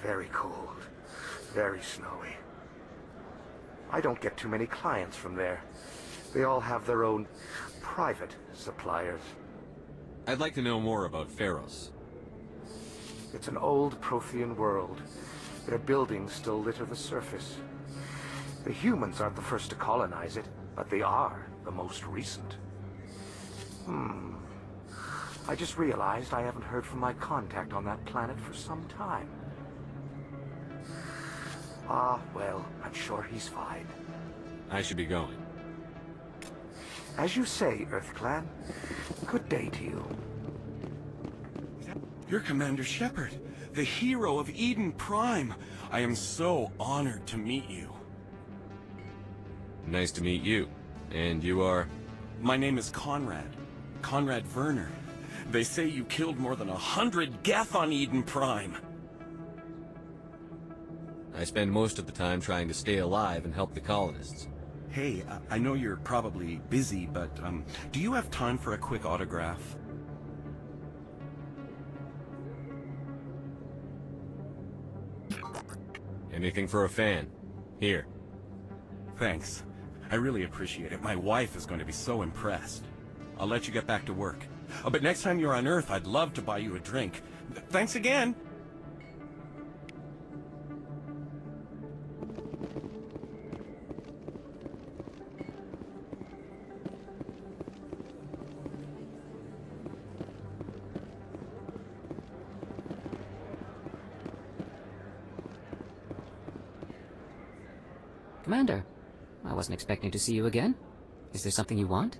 [SPEAKER 19] Very cold. Very snowy. I don't get too many clients from there. They all have their own private suppliers.
[SPEAKER 15] I'd like to know more about Pharos.
[SPEAKER 19] It's an old Prothean world. Their buildings still litter the surface. The humans aren't the first to colonize it, but they are the most recent. I just realized I haven't heard from my contact on that planet for some time. Ah, well, I'm sure he's fine.
[SPEAKER 15] I should be going.
[SPEAKER 19] As you say, Earth Clan. Good day to you.
[SPEAKER 21] You're Commander Shepard, the hero of Eden Prime. I am so honored to meet you.
[SPEAKER 15] Nice to meet you. And you are?
[SPEAKER 21] My name is Conrad. Conrad Werner. They say you killed more than 100 Geth on Eden Prime.
[SPEAKER 15] I spend most of the time trying to stay alive and help the colonists.
[SPEAKER 21] Hey, I know you're probably busy, but do you have time for a quick autograph?
[SPEAKER 15] Anything for a fan. Here.
[SPEAKER 21] Thanks. I really appreciate it. My wife is going to be so impressed. I'll let you get back to work. Oh, but next time you're on Earth, I'd love to buy you a drink. Thanks again!
[SPEAKER 10] Commander, I wasn't expecting to see you again. Is there something you want?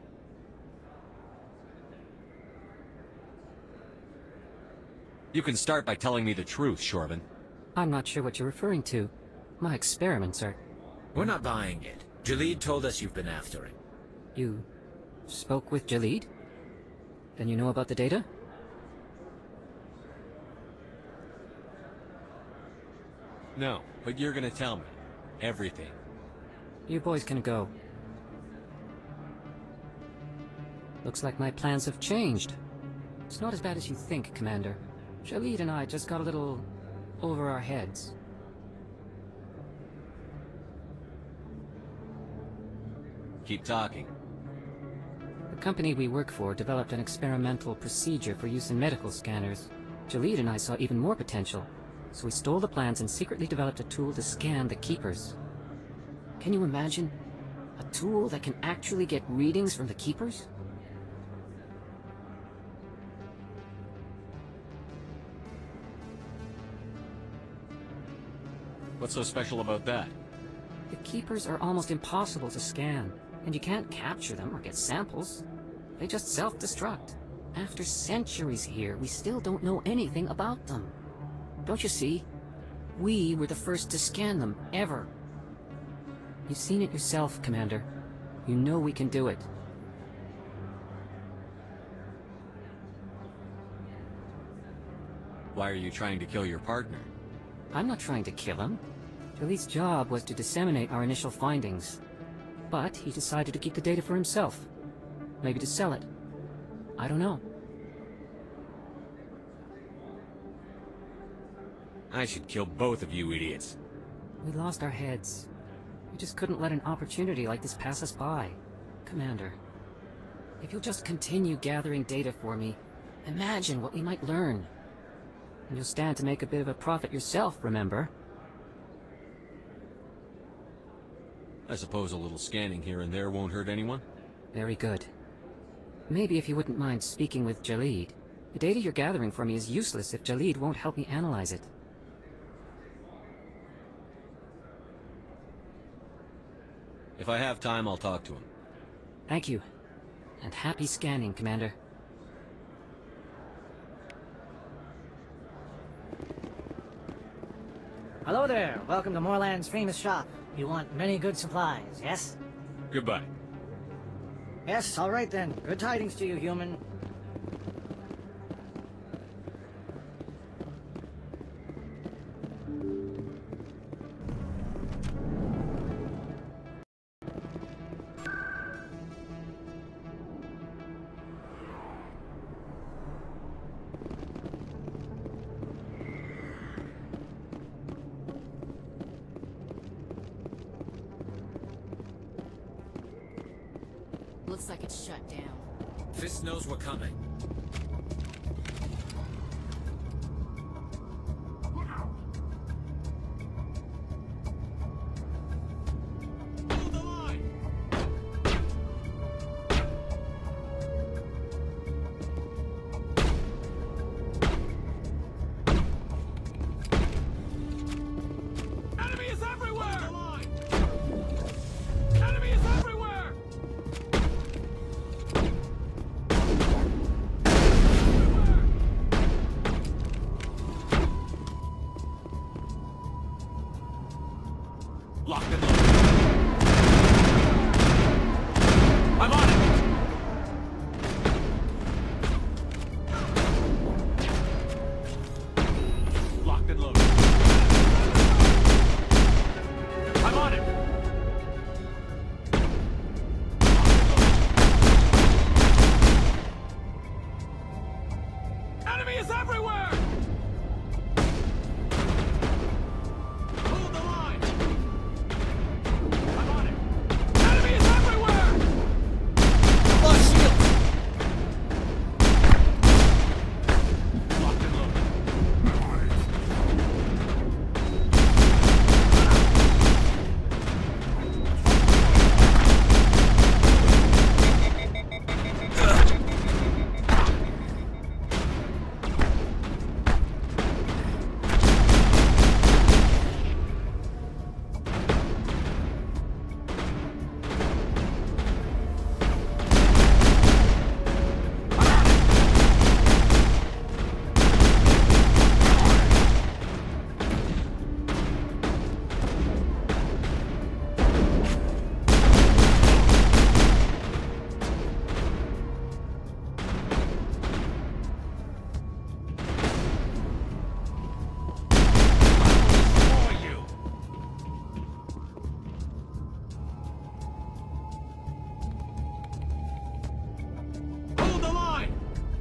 [SPEAKER 15] You can start by telling me the truth, Shorban.
[SPEAKER 10] I'm not sure what you're referring to. My experiments are...
[SPEAKER 6] We're not buying it. Jalid told us you've been after him.
[SPEAKER 10] You spoke with Jalid? Then you know about the data?
[SPEAKER 15] No, but you're gonna tell me. Everything.
[SPEAKER 10] You boys can go. Looks like my plans have changed. It's not as bad as you think, Commander. Jalid and I just got a little over our heads.
[SPEAKER 15] Keep talking.
[SPEAKER 10] The company we work for developed an experimental procedure for use in medical scanners. Jalid and I saw even more potential, so we stole the plans and secretly developed a tool to scan the Keepers. Can you imagine? A tool that can actually get readings from the Keepers?
[SPEAKER 15] What's so special about that?
[SPEAKER 10] The Keepers are almost impossible to scan, and you can't capture them or get samples. They just self-destruct. After centuries here, we still don't know anything about them. Don't you see? We were the first to scan them, ever. You've seen it yourself, Commander. You know we can do it.
[SPEAKER 15] Why are you trying to kill your partner?
[SPEAKER 10] I'm not trying to kill him. Jalid's job was to disseminate our initial findings. But he decided to keep the data for himself. Maybe to sell it. I don't know.
[SPEAKER 15] I should kill both of you idiots.
[SPEAKER 10] We lost our heads. We just couldn't let an opportunity like this pass us by. Commander, if you'll just continue gathering data for me, imagine what we might learn. And you'll stand to make a bit of a profit yourself, remember?
[SPEAKER 15] I suppose a little scanning here and there won't hurt anyone?
[SPEAKER 10] Very good. Maybe if you wouldn't mind speaking with Jalid. The data you're gathering for me is useless if Jalid won't help me analyze it.
[SPEAKER 15] If I have time, I'll talk to him.
[SPEAKER 10] Thank you. And happy scanning, Commander.
[SPEAKER 16] Hello there. Welcome to Moorland's famous shop. You want many good supplies, yes?
[SPEAKER 15] Goodbye.
[SPEAKER 16] Yes, all right then. Good tidings to you, human.
[SPEAKER 1] Looks like it's shut down.
[SPEAKER 6] Fist knows we're coming.
[SPEAKER 20] Enemy is everywhere! Enemy is everywhere!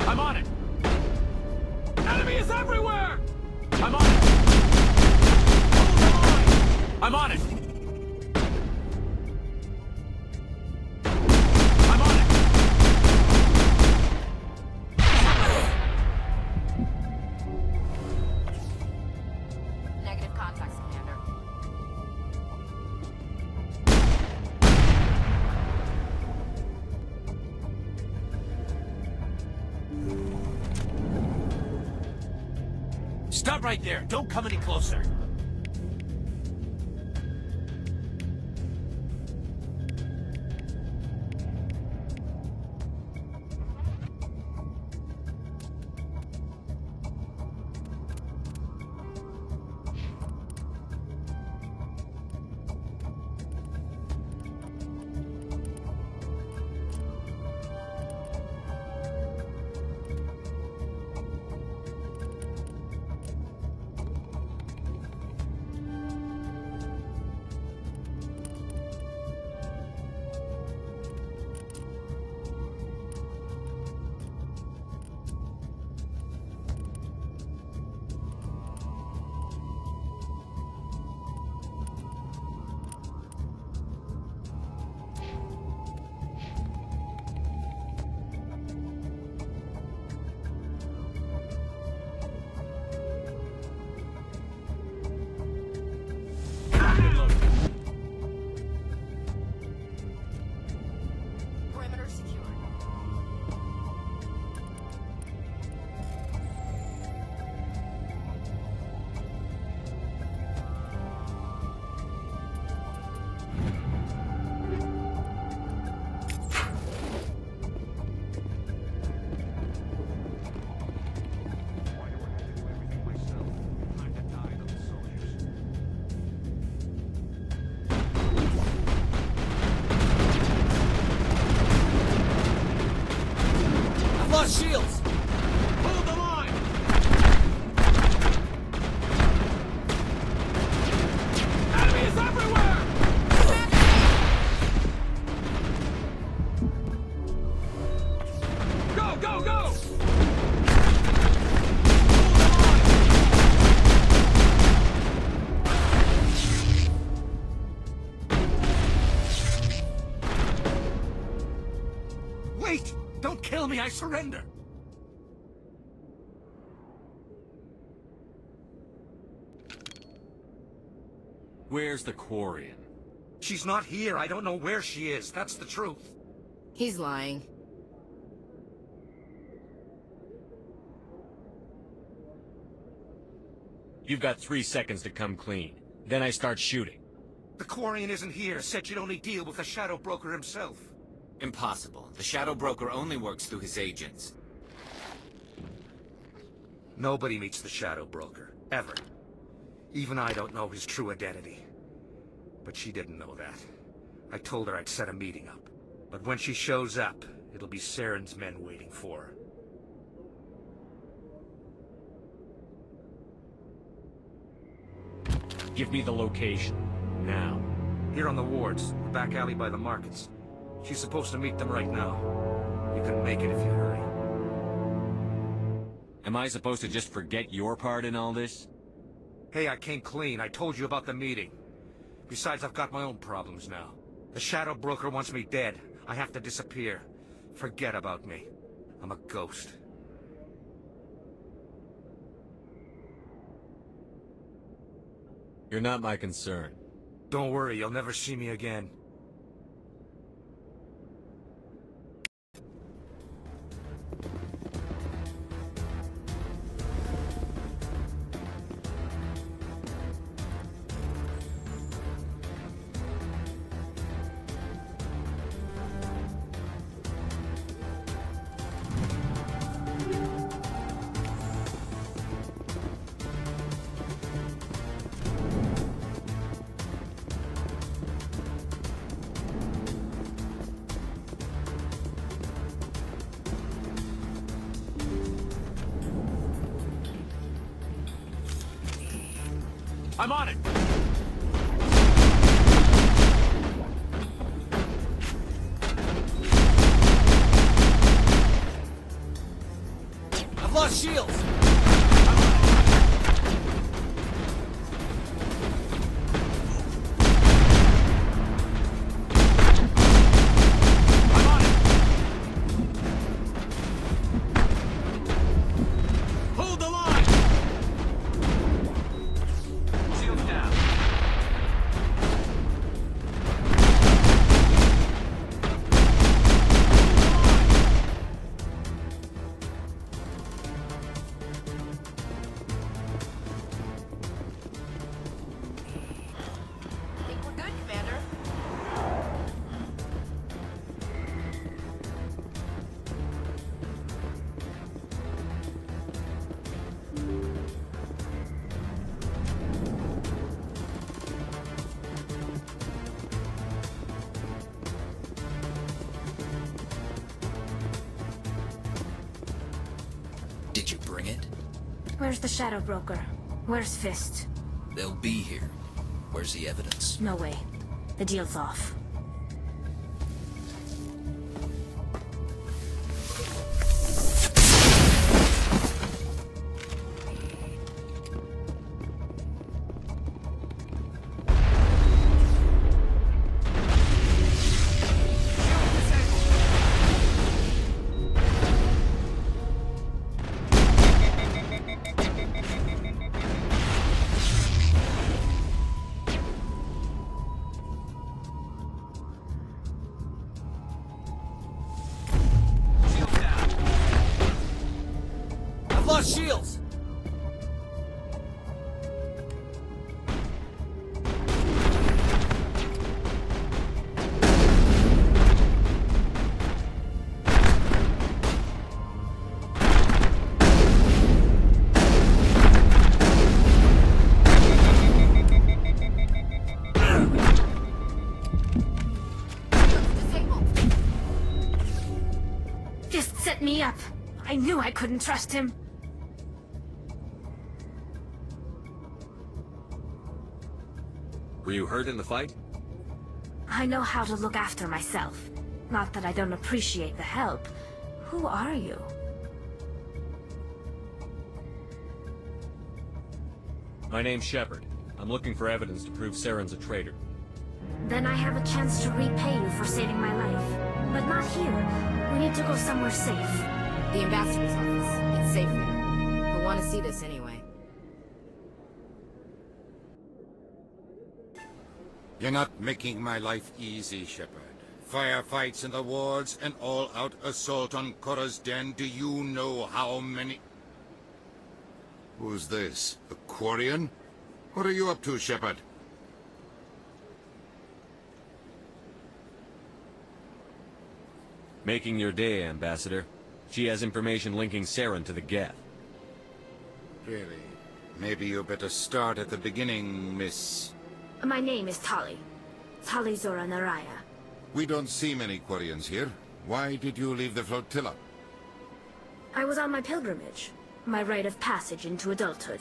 [SPEAKER 20] I'm on it! Enemy is everywhere! I'm on it! Hold the line! I'm on it! I'm on it!
[SPEAKER 11] Negative contacts, Commander.
[SPEAKER 20] Stop right there! Don't come any closer!
[SPEAKER 11] Perimeter secured.
[SPEAKER 20] I've lost shields! Hold the line! Enemy is everywhere! Go, go, go! Wait! Don't kill me, I surrender!
[SPEAKER 15] Where's the Quarian?
[SPEAKER 19] She's not here. I don't know where she is. That's the truth.
[SPEAKER 1] He's lying.
[SPEAKER 15] You've got 3 seconds to come clean. Then I start shooting.
[SPEAKER 19] The Quarian isn't here. Said you'd only deal with the Shadow Broker himself.
[SPEAKER 6] Impossible. The Shadow Broker only works through his agents.
[SPEAKER 19] Nobody meets the Shadow Broker. Ever. Even I don't know his true identity. But she didn't know that. I told her I'd set a meeting up. But when she shows up, it'll be Saren's men waiting for her.
[SPEAKER 15] Give me the location. Now.
[SPEAKER 19] Here on the wards, the back alley by the markets. She's supposed to meet them right now. You can make it if you hurry.
[SPEAKER 15] Am I supposed to just forget your part in all this?
[SPEAKER 19] Hey, I came clean. I told you about the meeting. Besides, I've got my own problems now. The Shadow Broker wants me dead. I have to disappear. Forget about me. I'm a ghost.
[SPEAKER 15] You're not my concern.
[SPEAKER 19] Don't worry, you'll never see me again.
[SPEAKER 20] I'm on it! lost shields!
[SPEAKER 17] Did you bring it?
[SPEAKER 23] Where's the Shadow Broker? Where's Fist?
[SPEAKER 17] They'll be here. Where's the evidence?
[SPEAKER 23] No way. The deal's off.
[SPEAKER 20] Lost shields!
[SPEAKER 23] Fist set me up. I knew I couldn't trust him.
[SPEAKER 15] Were you hurt in the fight?
[SPEAKER 23] I know how to look after myself. Not that I don't appreciate the help. Who are you?
[SPEAKER 15] My name's Shepard. I'm looking for evidence to prove Saren's a traitor.
[SPEAKER 23] Then I have a chance to repay you for saving my life. But not here. We need to go somewhere safe.
[SPEAKER 1] The ambassador's office. It's safe there. He'll want to see this anyway.
[SPEAKER 18] You're not making my life easy, Shepard. Firefights in the wards, an all-out assault on Korra's den. Do you know how many... Who's this? A Quarian? What are you up to, Shepard?
[SPEAKER 15] Making your day, Ambassador. She has information linking Saren to the Geth.
[SPEAKER 18] Really? Maybe you better start at the beginning, Miss...
[SPEAKER 23] My name is Tali. Tali Zora Naraya.
[SPEAKER 18] We don't see many Quarians here. Why did you leave the flotilla?
[SPEAKER 23] I was on my pilgrimage. My rite of passage into adulthood.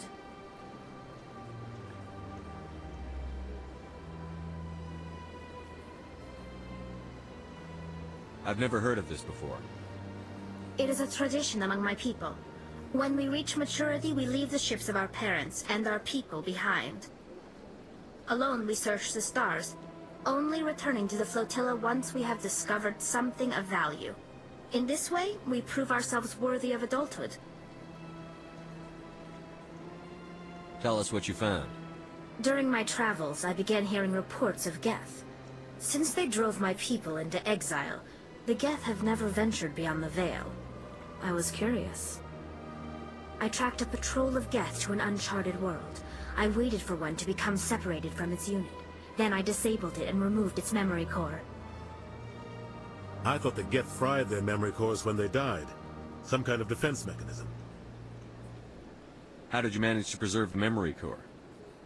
[SPEAKER 15] I've never heard of this before.
[SPEAKER 23] It is a tradition among my people. When we reach maturity, we leave the ships of our parents and our people behind. Alone we search the stars, only returning to the flotilla once we have discovered something of value. In this way, we prove ourselves worthy of adulthood.
[SPEAKER 15] Tell us what you found.
[SPEAKER 23] During my travels, I began hearing reports of Geth. Since they drove my people into exile, the Geth have never ventured beyond the Veil. I was curious. I tracked a patrol of Geth to an uncharted world. I waited for one to become separated from its unit. Then I disabled it and removed its memory core.
[SPEAKER 22] I thought the Geth fried their memory cores when they died. Some kind of defense mechanism.
[SPEAKER 15] How did you manage to preserve the memory core?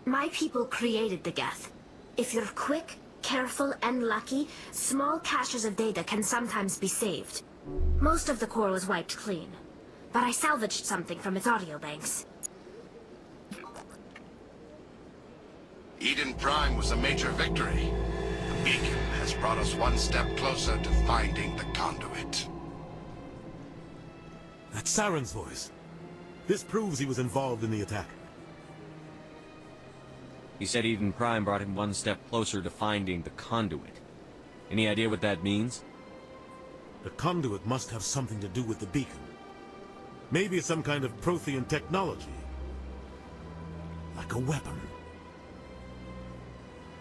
[SPEAKER 23] My people created the Geth. If you're quick, careful, and lucky, small caches of data can sometimes be saved. Most of the core was wiped clean, but I salvaged something from its audio banks.
[SPEAKER 4] Eden Prime was a major victory. The beacon has brought us one step closer to finding the conduit.
[SPEAKER 22] That's Saren's voice. This proves he was involved in the attack.
[SPEAKER 21] He said Eden Prime brought him one step closer to finding the conduit. Any idea what that means?
[SPEAKER 22] The conduit must have something to do with the beacon. Maybe it's some kind of Prothean technology. Like a weapon.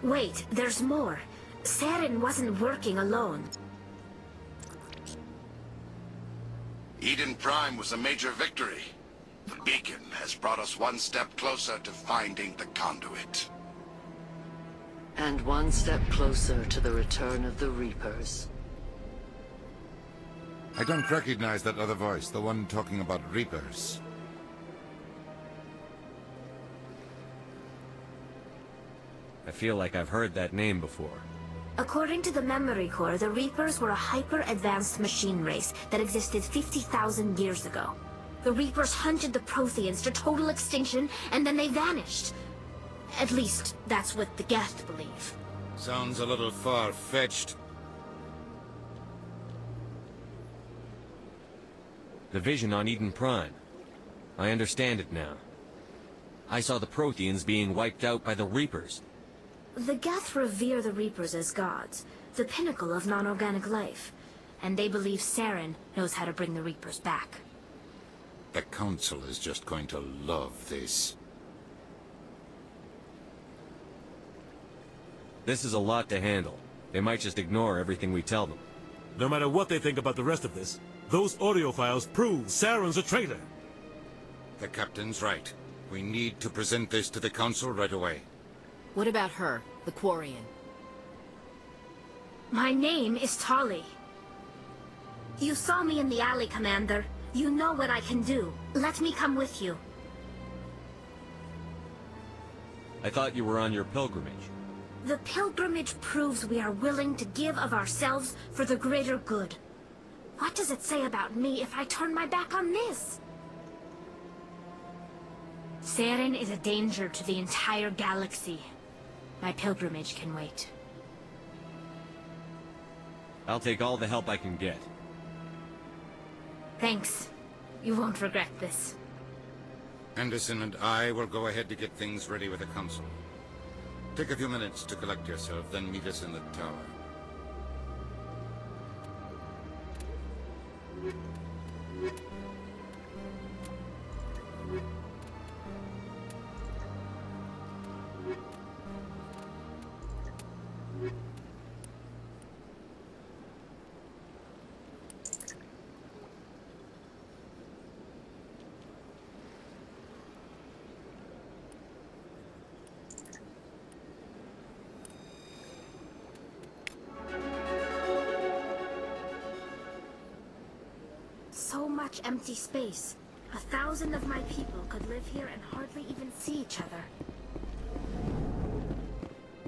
[SPEAKER 23] Wait, there's more. Saren wasn't working alone.
[SPEAKER 4] Eden Prime was a major victory. The beacon has brought us one step closer to finding the conduit.
[SPEAKER 2] And one step closer to the return of the Reapers.
[SPEAKER 18] I don't recognize that other voice, the one talking about Reapers.
[SPEAKER 21] I feel like I've heard that name before.
[SPEAKER 23] According to the Memory Core, the Reapers were a hyper-advanced machine race that existed 50,000 years ago. The Reapers hunted the Protheans to total extinction, and then they vanished. At least, that's what the Geth believe.
[SPEAKER 18] Sounds a little far-fetched.
[SPEAKER 21] The vision on Eden Prime. I understand it now. I saw the Protheans being wiped out by the Reapers.
[SPEAKER 23] The Geth revere the Reapers as gods, the pinnacle of non-organic life, and they believe Saren knows how to bring the Reapers back.
[SPEAKER 18] The Council is just going to love this.
[SPEAKER 21] This is a lot to handle. They might just ignore everything we tell them.
[SPEAKER 22] No matter what they think about the rest of this, those audio files prove Saren's a traitor.
[SPEAKER 18] The Captain's right. We need to present this to the Council right away.
[SPEAKER 1] What about her, the Quarian?
[SPEAKER 23] My name is Tali. You saw me in the alley, Commander. You know what I can do. Let me come with you.
[SPEAKER 21] I thought you were on your pilgrimage.
[SPEAKER 23] The pilgrimage proves we are willing to give of ourselves for the greater good. What does it say about me if I turn my back on this? Saren is a danger to the entire galaxy. My pilgrimage can wait.
[SPEAKER 21] I'll take all the help I can get.
[SPEAKER 23] Thanks. You won't regret this.
[SPEAKER 18] Anderson and I will go ahead to get things ready with the Council. Take a few minutes to collect yourself, then meet us in the tower.
[SPEAKER 23] So much empty space. 1,000 of my people could live here and hardly even see each other.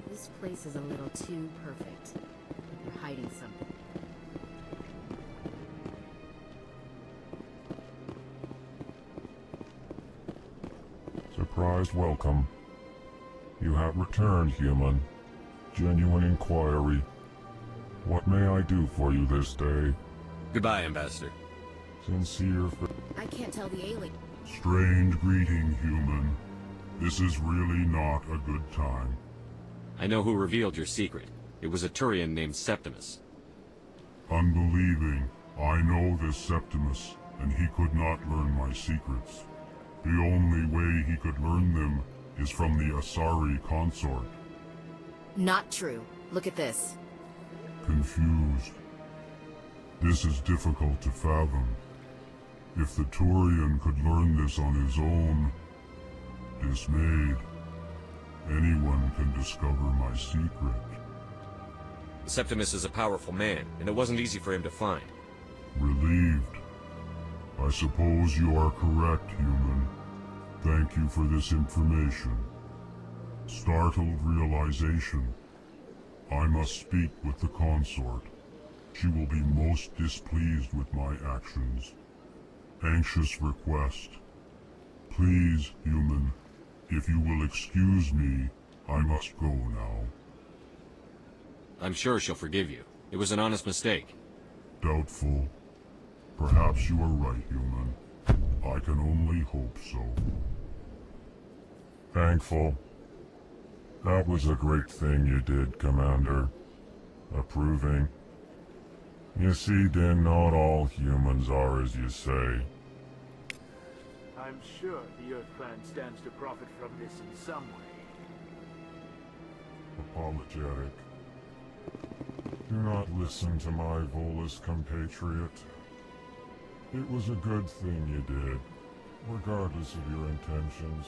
[SPEAKER 1] This place is a little too perfect. You're hiding something.
[SPEAKER 13] Surprise welcome. You have returned, human. Genuine inquiry. What may I do for you this day?
[SPEAKER 21] Goodbye, Ambassador.
[SPEAKER 13] Sincere
[SPEAKER 1] I can't tell the alien.
[SPEAKER 13] Strange greeting, human. This is really not a good time.
[SPEAKER 21] I know who revealed your secret. It was a Turian named Septimus.
[SPEAKER 13] Unbelieving. I know this Septimus, and he could not learn my secrets. The only way he could learn them is from the Asari consort.
[SPEAKER 1] Not true. Look at this.
[SPEAKER 13] Confused. This is difficult to fathom. If the Turian could learn this on his own, dismayed, anyone can discover my secret.
[SPEAKER 21] Septimus is a powerful man, and it wasn't easy for him to find.
[SPEAKER 13] Relieved. I suppose you are correct, human. Thank you for this information. Startled realization. I must speak with the consort. She will be most displeased with my actions. Anxious request. Please, human, if you will excuse me, I must go now.
[SPEAKER 21] I'm sure she'll forgive you. It was an honest mistake.
[SPEAKER 13] Doubtful. Perhaps you are right, human. I can only hope so. Thankful. That was a great thing you did, Commander. Approving. You see, then, not all humans are as you say.
[SPEAKER 8] I'm sure the Earth Clan stands to profit from this in some way.
[SPEAKER 13] Apologetic. Do not listen to my Volus compatriot. It was a good thing you did, regardless of your intentions.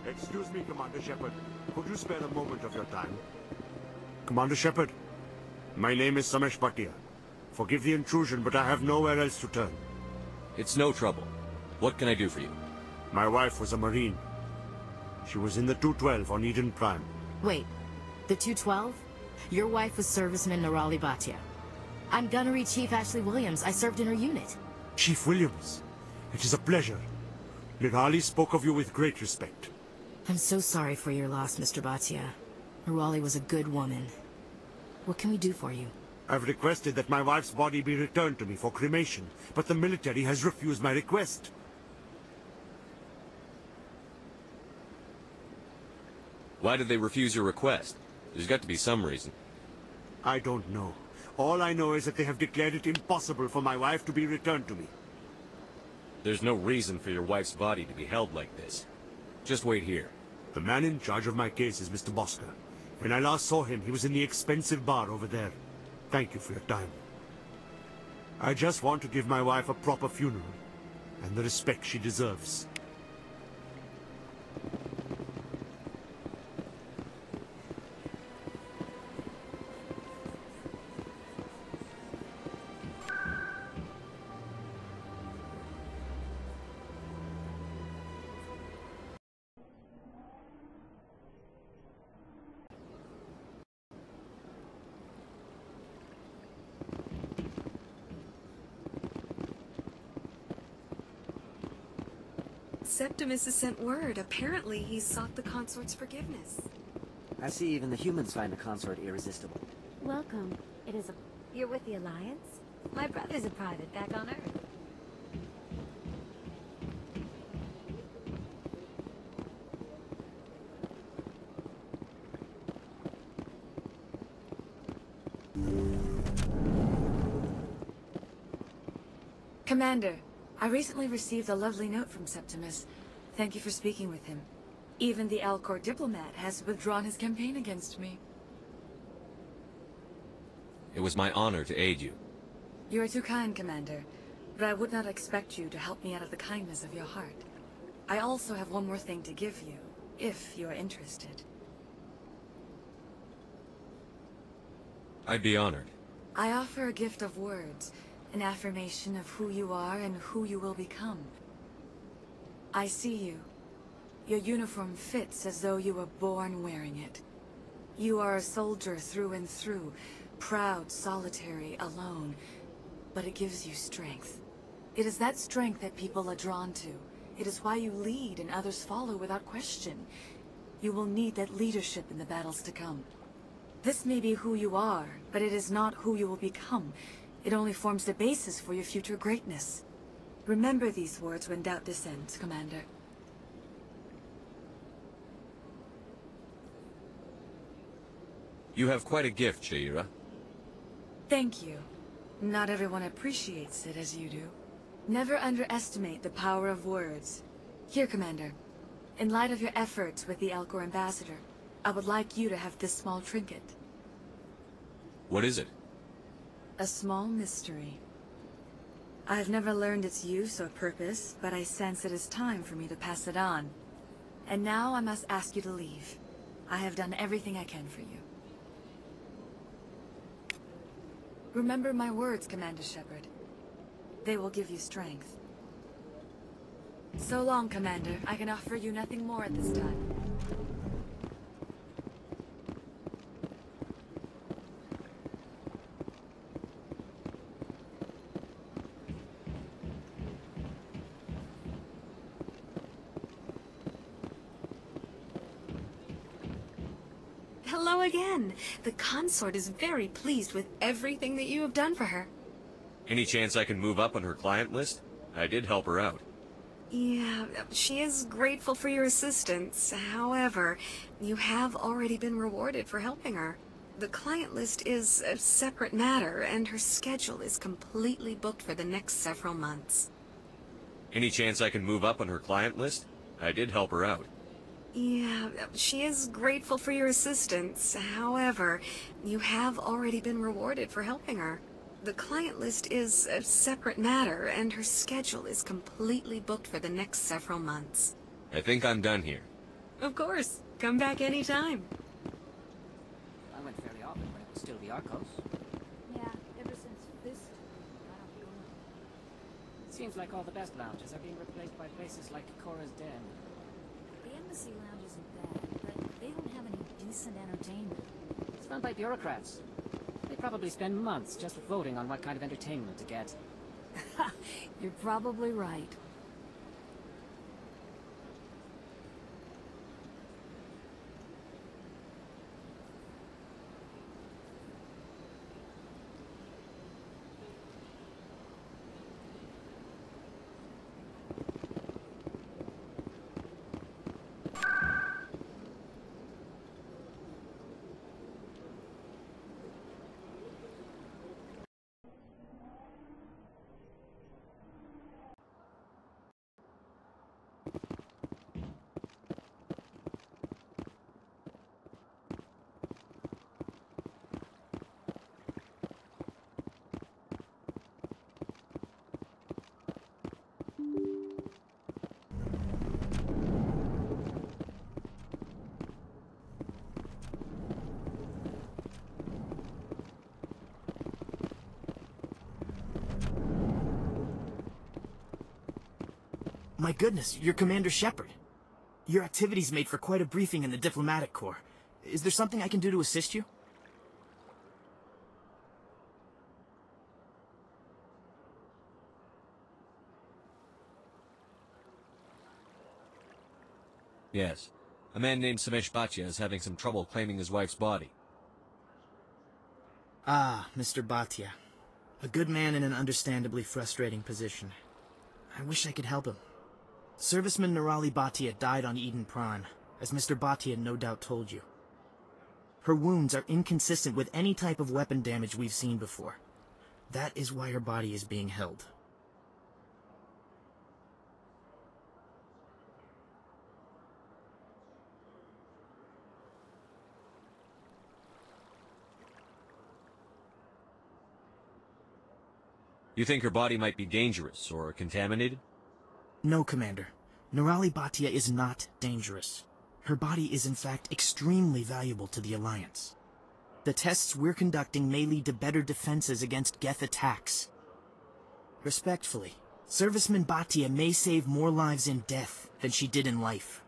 [SPEAKER 8] Excuse me, Commander Shepard. Could you spare a moment of your time? Commander Shepard, my name is Samesh Bhatia. Forgive the intrusion, but I have nowhere else to turn.
[SPEAKER 15] It's no trouble. What can I do for you?
[SPEAKER 8] My wife was a Marine. She was in the 212 on Eden Prime.
[SPEAKER 1] Wait, the 212? Your wife was serviceman Nirali Bhatia. I'm Gunnery Chief Ashley Williams. I served in her unit.
[SPEAKER 8] Chief Williams, it is a pleasure. Nirali spoke of you with great respect.
[SPEAKER 1] I'm so sorry for your loss, Mr. Bhatia. Nirali was a good woman. What can we do for you?
[SPEAKER 8] I've requested that my wife's body be returned to me for cremation, but the military has refused my request.
[SPEAKER 15] Why did they refuse your request? There's got to be some reason.
[SPEAKER 8] I don't know. All I know is that they have declared it impossible for my wife to be returned to me.
[SPEAKER 15] There's no reason for your wife's body to be held like this. Just wait here.
[SPEAKER 8] The man in charge of my case is Mr. Bosca. When I last saw him, he was in the expensive bar over there. Thank you for your time. I just want to give my wife a proper funeral, and the respect she deserves.
[SPEAKER 3] Septimus has sent word. Apparently, he's sought the consort's forgiveness.
[SPEAKER 5] I see even the humans find the consort irresistible.
[SPEAKER 23] Welcome. It is a...
[SPEAKER 7] You're with the Alliance? My brother's a private back on Earth.
[SPEAKER 3] Commander, I recently received a lovely note from Septimus. Thank you for speaking with him. Even the Alcor diplomat has withdrawn his campaign against me.
[SPEAKER 15] It was my honor to aid you.
[SPEAKER 3] You are too kind, Commander, but I would not expect you to help me out of the kindness of your heart. I also have one more thing to give you, if you are interested.
[SPEAKER 15] I'd be honored.
[SPEAKER 3] I offer a gift of words, an affirmation of who you are and who you will become. I see you. Your uniform fits as though you were born wearing it. You are a soldier through and through, proud, solitary, alone, but it gives you strength. It is that strength that people are drawn to. It is why you lead and others follow without question. You will need that leadership in the battles to come. This may be who you are, but it is not who you will become. It only forms the basis for your future greatness. Remember these words when doubt descends, Commander.
[SPEAKER 15] You have quite a gift, Shaira.
[SPEAKER 3] Thank you. Not everyone appreciates it as you do. Never underestimate the power of words. Here, Commander. In light of your efforts with the Alcor ambassador, I would like you to have this small trinket.
[SPEAKER 15] What is it?
[SPEAKER 3] A small mystery. I've never learned its use or purpose, but I sense it is time for me to pass it on. And now I must ask you to leave. I have done everything I can for you. Remember my words, Commander Shepard. They will give you strength. So long, Commander. I can offer you nothing more at this time.
[SPEAKER 9] Hello again. The consort is very pleased with everything that you have done for her.
[SPEAKER 15] Any chance I can move up on her client list? I did help her out.
[SPEAKER 9] Yeah, she is grateful for your assistance. However, you have already been rewarded for helping her. The client list is a separate matter, and her schedule is completely booked for the next several months.
[SPEAKER 15] Any chance I can move up on her client list? I did help her out.
[SPEAKER 9] Yeah, she is grateful for your assistance. However, you have already been rewarded for helping her. The client list is a separate matter, and her schedule is completely booked for the next several months.
[SPEAKER 15] I think I'm done here.
[SPEAKER 9] Of course. Come back anytime.
[SPEAKER 10] I went fairly often when it was still the Arcos.
[SPEAKER 23] Yeah, ever since this...
[SPEAKER 10] It seems like all the best lounges are being replaced by places like Cora's Den.
[SPEAKER 23] The embassy lounge isn't bad, but they don't have any decent entertainment.
[SPEAKER 10] It's run by bureaucrats. They probably spend months just voting on what kind of entertainment to get.
[SPEAKER 23] You're probably right.
[SPEAKER 12] My goodness, you're Commander Shepard. Your activities made for quite a briefing in the Diplomatic Corps. Is there something I can do to assist you?
[SPEAKER 15] Yes. A man named Samesh Bhatia is having some trouble claiming his wife's body.
[SPEAKER 12] Ah, Mr. Bhatia. A good man in an understandably frustrating position. I wish I could help him. Serviceman Nirali Bhatia died on Eden Prime, as Mr. Bhatia no doubt told you. Her wounds are inconsistent with any type of weapon damage we've seen before. That is why her body is being held.
[SPEAKER 15] You think her body might be dangerous or contaminated?
[SPEAKER 12] No, Commander. Nirali Bhatia is not dangerous. Her body is in fact extremely valuable to the Alliance. The tests we're conducting may lead to better defenses against Geth attacks. Respectfully, Serviceman Bhatia may save more lives in death than she did in life.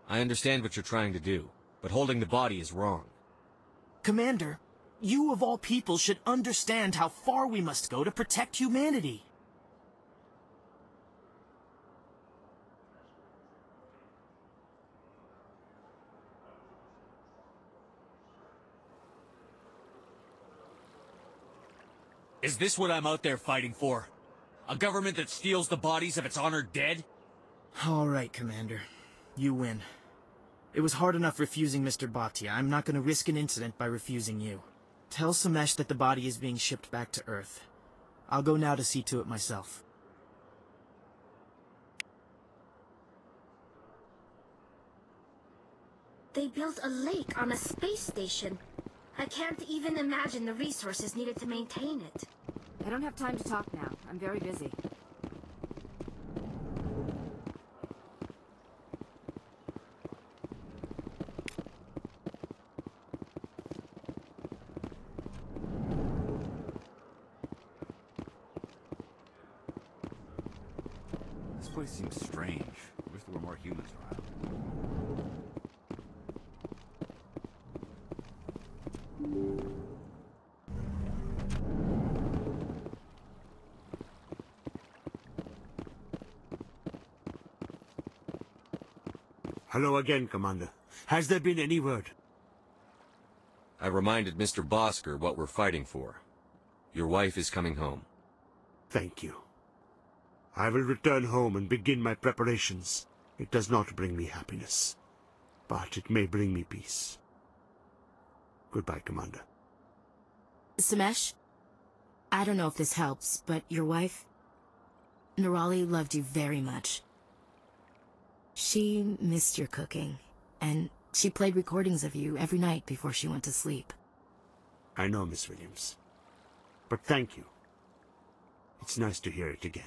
[SPEAKER 15] I understand what you're trying to do, but holding the body is wrong.
[SPEAKER 12] Commander, you of all people should understand how far we must go to protect humanity.
[SPEAKER 20] Is this what I'm out there fighting for? A government that steals the bodies of its honored dead?
[SPEAKER 12] All right, Commander. You win. It was hard enough refusing Mr. Bhatia. I'm not going to risk an incident by refusing you. Tell Samesh that the body is being shipped back to Earth. I'll go now to see to it myself.
[SPEAKER 23] They built a lake on a space station. I can't even imagine the resources needed to maintain it.
[SPEAKER 14] I don't have time to talk now. I'm very busy.
[SPEAKER 6] place seems strange. I wish there were more humans around.
[SPEAKER 8] Hello again, Commander. Has there been any word?
[SPEAKER 15] I reminded Mr. Bosker what we're fighting for. Your wife is coming home.
[SPEAKER 8] Thank you. I will return home and begin my preparations. It does not bring me happiness, but it may bring me peace. Goodbye, Commander.
[SPEAKER 1] Samesh, I don't know if this helps, but your wife, Nerali, loved you very much. She missed your cooking, and she played recordings of you every night before she went to sleep.
[SPEAKER 8] I know, Miss Williams. But thank you. It's nice to hear it again.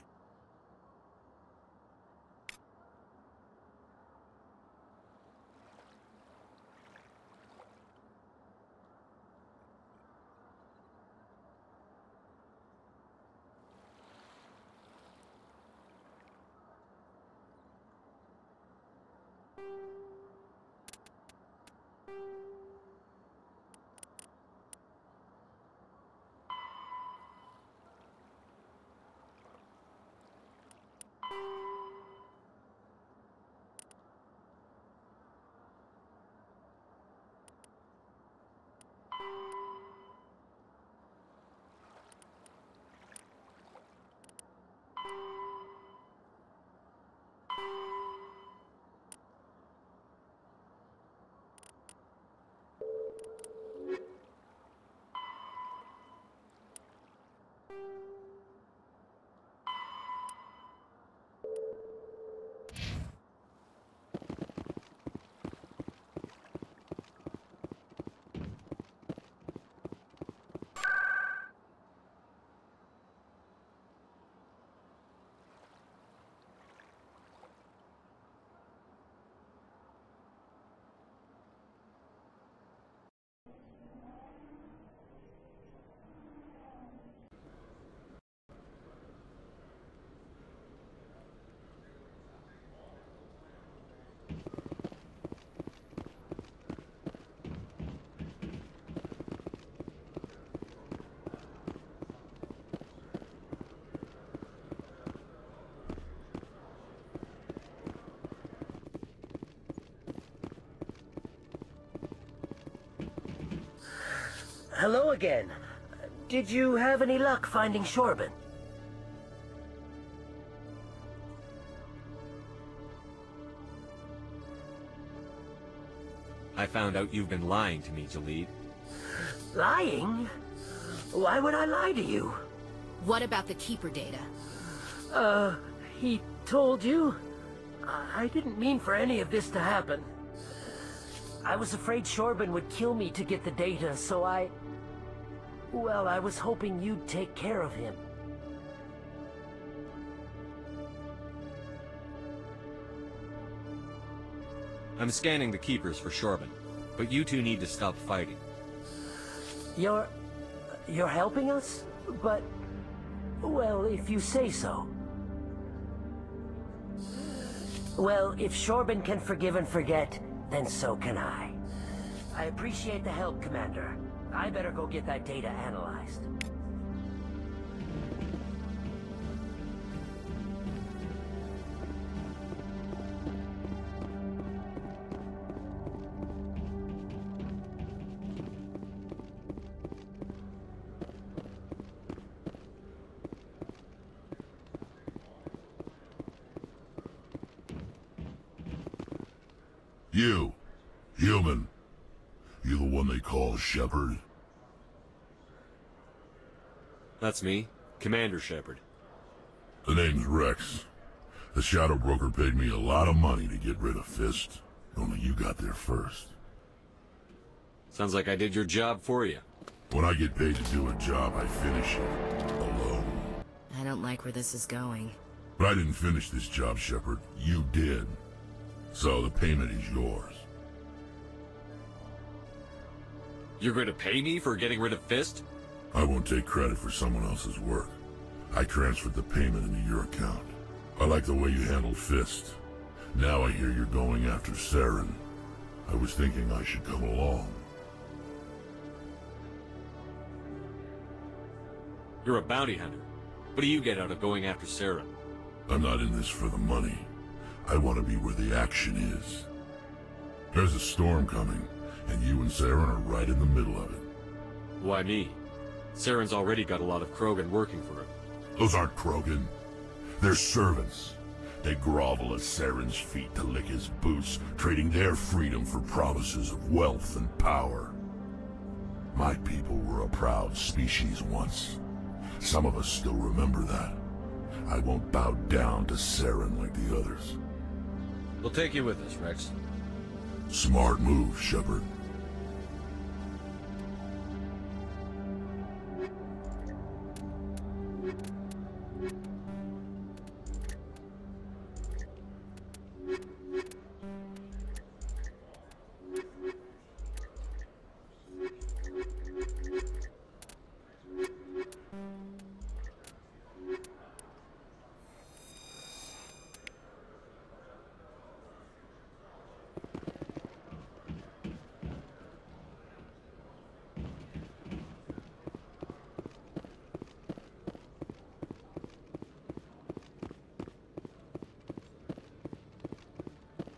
[SPEAKER 11] Hello again. Did you have any luck finding Shorban?
[SPEAKER 15] I found out you've been lying to me, Jalid.
[SPEAKER 11] Lying? Why would I lie to you?
[SPEAKER 1] What about the Keeper data?
[SPEAKER 11] He told you? I didn't mean for any of this to happen. I was afraid Shorban would kill me to get the data, so well, I was hoping you'd take care of him.
[SPEAKER 15] I'm scanning the Keepers for Shorban, but you two need to stop fighting.
[SPEAKER 11] You're helping us? But, well, if you say so. Well, if Shorban can forgive and forget, then so can I. I appreciate the help, Commander. I better go get that data analyzed.
[SPEAKER 4] You, human. You the one they call Shepard?
[SPEAKER 15] That's me, Commander Shepard.
[SPEAKER 4] The name's Rex. The Shadow Broker paid me a lot of money to get rid of Fist. Only you got there first.
[SPEAKER 15] Sounds like I did your job for you.
[SPEAKER 4] When I get paid to do a job, I finish it. Alone.
[SPEAKER 1] I don't like where this is going.
[SPEAKER 4] But I didn't finish this job, Shepard. You did. So the payment is yours.
[SPEAKER 15] You're going to pay me for getting rid of Fist?
[SPEAKER 4] I won't take credit for someone else's work. I transferred the payment into your account. I like the way you handled Fist. Now I hear you're going after Saren. I was thinking I should come along.
[SPEAKER 21] You're a bounty hunter. What do you get out of going after Saren?
[SPEAKER 4] I'm not in this for the money. I want to be where the action is. There's a storm coming, and you and Saren are right in the middle of it.
[SPEAKER 21] Why me? Saren's already got a lot of Krogan working for him.
[SPEAKER 4] Those aren't Krogan. They're servants. They grovel at Saren's feet to lick his boots, trading their freedom for promises of wealth and power. My people were a proud species once. Some of us still remember that. I won't bow down to Saren like the others.
[SPEAKER 21] We'll take you with us, Rex.
[SPEAKER 4] Smart move, Shepard.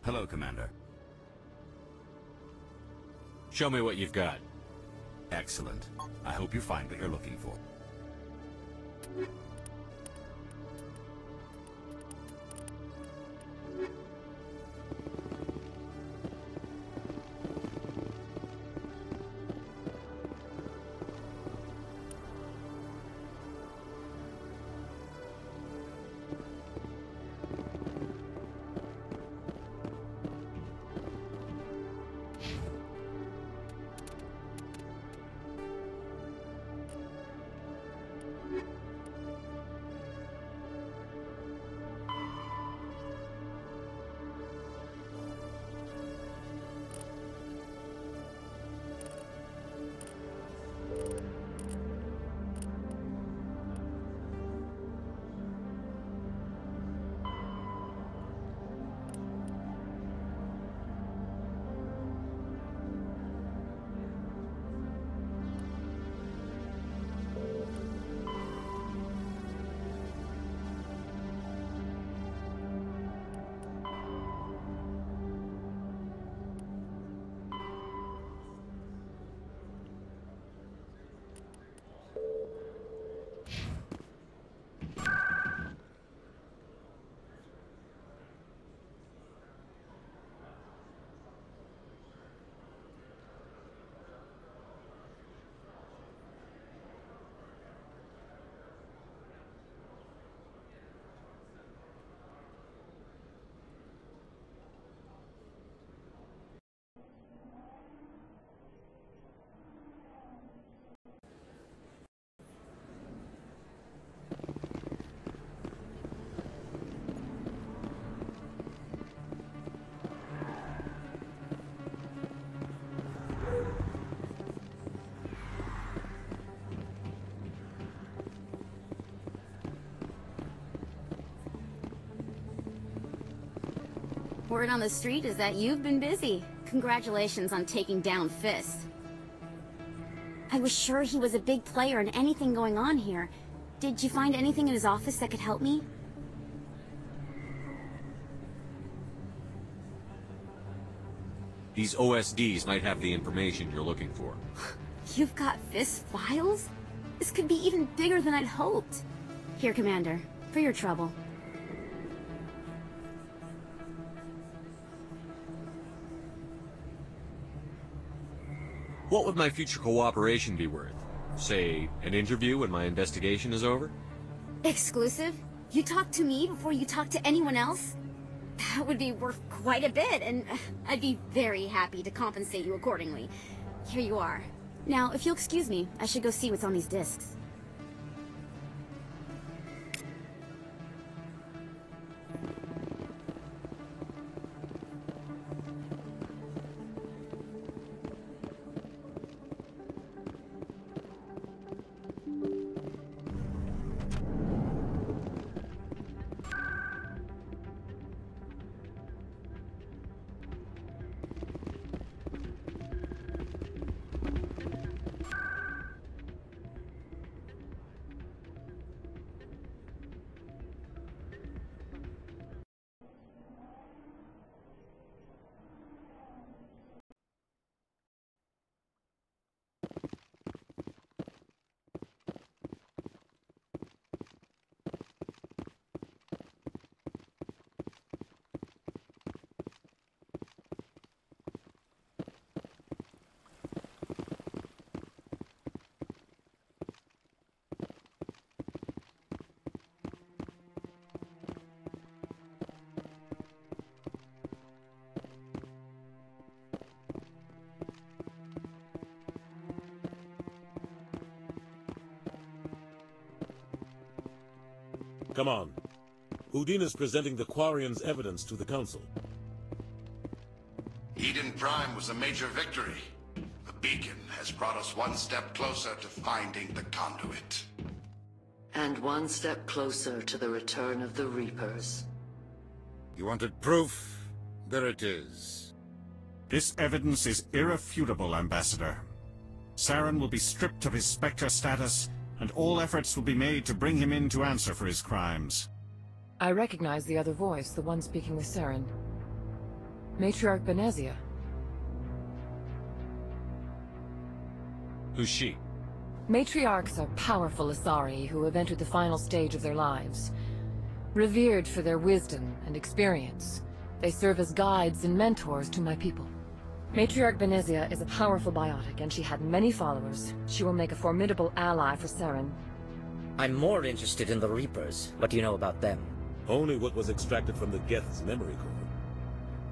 [SPEAKER 20] Hello, Commander.
[SPEAKER 21] Show me what you've got.
[SPEAKER 20] Excellent. I hope you find what you're looking for.
[SPEAKER 23] Word on the street is that you've been busy. Congratulations on taking down Fist. I was sure he was a big player in anything going on here. Did you find anything in his office that could help me?
[SPEAKER 21] These OSDs might have the information you're looking for.
[SPEAKER 23] You've got Fist files? This could be even bigger than I'd hoped. Here, Commander, for your trouble.
[SPEAKER 21] What would my future cooperation be worth? Say, an interview when my investigation is over?
[SPEAKER 23] Exclusive? You talk to me before you talk to anyone else? That would be worth quite a bit, and I'd be very happy to compensate you accordingly. Here you are. Now, if you'll excuse me, I should go see what's on these discs.
[SPEAKER 22] come on. Udina's presenting the Quarians' evidence to the Council.
[SPEAKER 4] Eden Prime was a major victory. The beacon has brought us one step closer to finding the conduit.
[SPEAKER 2] And one step closer to the return of the Reapers.
[SPEAKER 18] You wanted proof? There it is.
[SPEAKER 14] This evidence is irrefutable, Ambassador. Saren will be stripped of his Spectre status, and all efforts will be made to bring him in to answer for his crimes.
[SPEAKER 16] I recognize the other voice, the one speaking with Saren. Matriarch Benezia.
[SPEAKER 20] Who's she?
[SPEAKER 16] Matriarchs are powerful Asari who have entered the final stage of their lives. Revered for their wisdom and experience, they serve as guides and mentors to my people. Matriarch Benezia is a powerful biotic, and she had many followers. She will make a formidable ally for Saren.
[SPEAKER 19] I'm more interested in the Reapers. What do you know about them?
[SPEAKER 22] Only what was extracted from the Geth's memory core.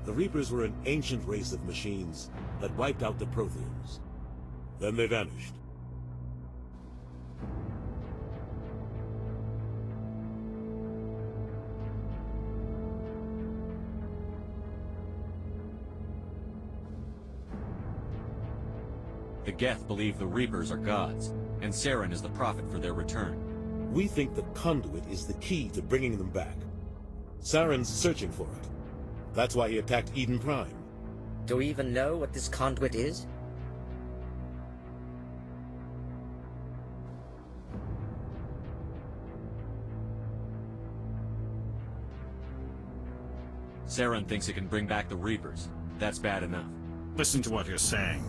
[SPEAKER 22] The Reapers were an ancient race of machines that wiped out the Protheans. Then they vanished.
[SPEAKER 20] The Geth believe the Reapers are gods, and Saren is the prophet for their return.
[SPEAKER 22] We think the conduit is the key to bringing them back. Saren's searching for it. That's why he attacked Eden Prime.
[SPEAKER 19] Do we even know what this conduit is?
[SPEAKER 20] Saren thinks it can bring back the Reapers. That's bad enough.
[SPEAKER 14] Listen to what you're saying.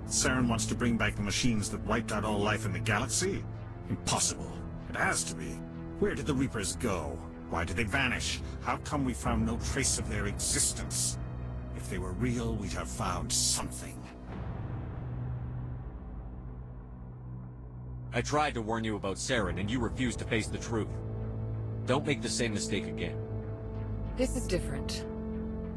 [SPEAKER 14] Saren wants to bring back the machines that wiped out all life in the galaxy? Impossible. It has to be. Where did the Reapers go? Why did they vanish? How come we found no trace of their existence? If they were real, we'd have found something.
[SPEAKER 20] I tried to warn you about Saren, and you refused to face the truth. Don't make the same mistake again.
[SPEAKER 16] This is different.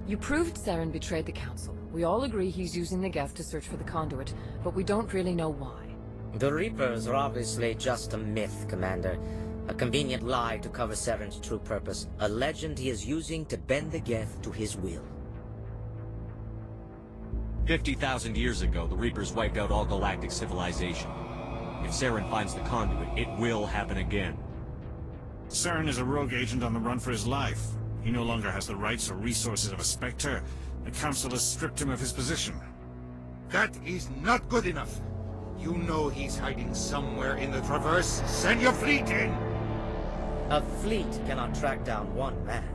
[SPEAKER 16] You proved Saren betrayed the Council. We all agree he's using the Geth to search for the conduit, but we don't really know why.
[SPEAKER 19] The Reapers are obviously just a myth, Commander. A convenient lie to cover Saren's true purpose. A legend he is using to bend the Geth to his will.
[SPEAKER 20] 50,000 years ago, the Reapers wiped out all galactic civilization. If Saren finds the conduit, it will happen again.
[SPEAKER 14] Saren is a rogue agent on the run for his life. He no longer has the rights or resources of a Spectre. The Council has stripped him of his position.
[SPEAKER 18] That is not good enough. You know he's hiding somewhere in the Traverse. Send your fleet in!
[SPEAKER 19] A fleet cannot track down one man.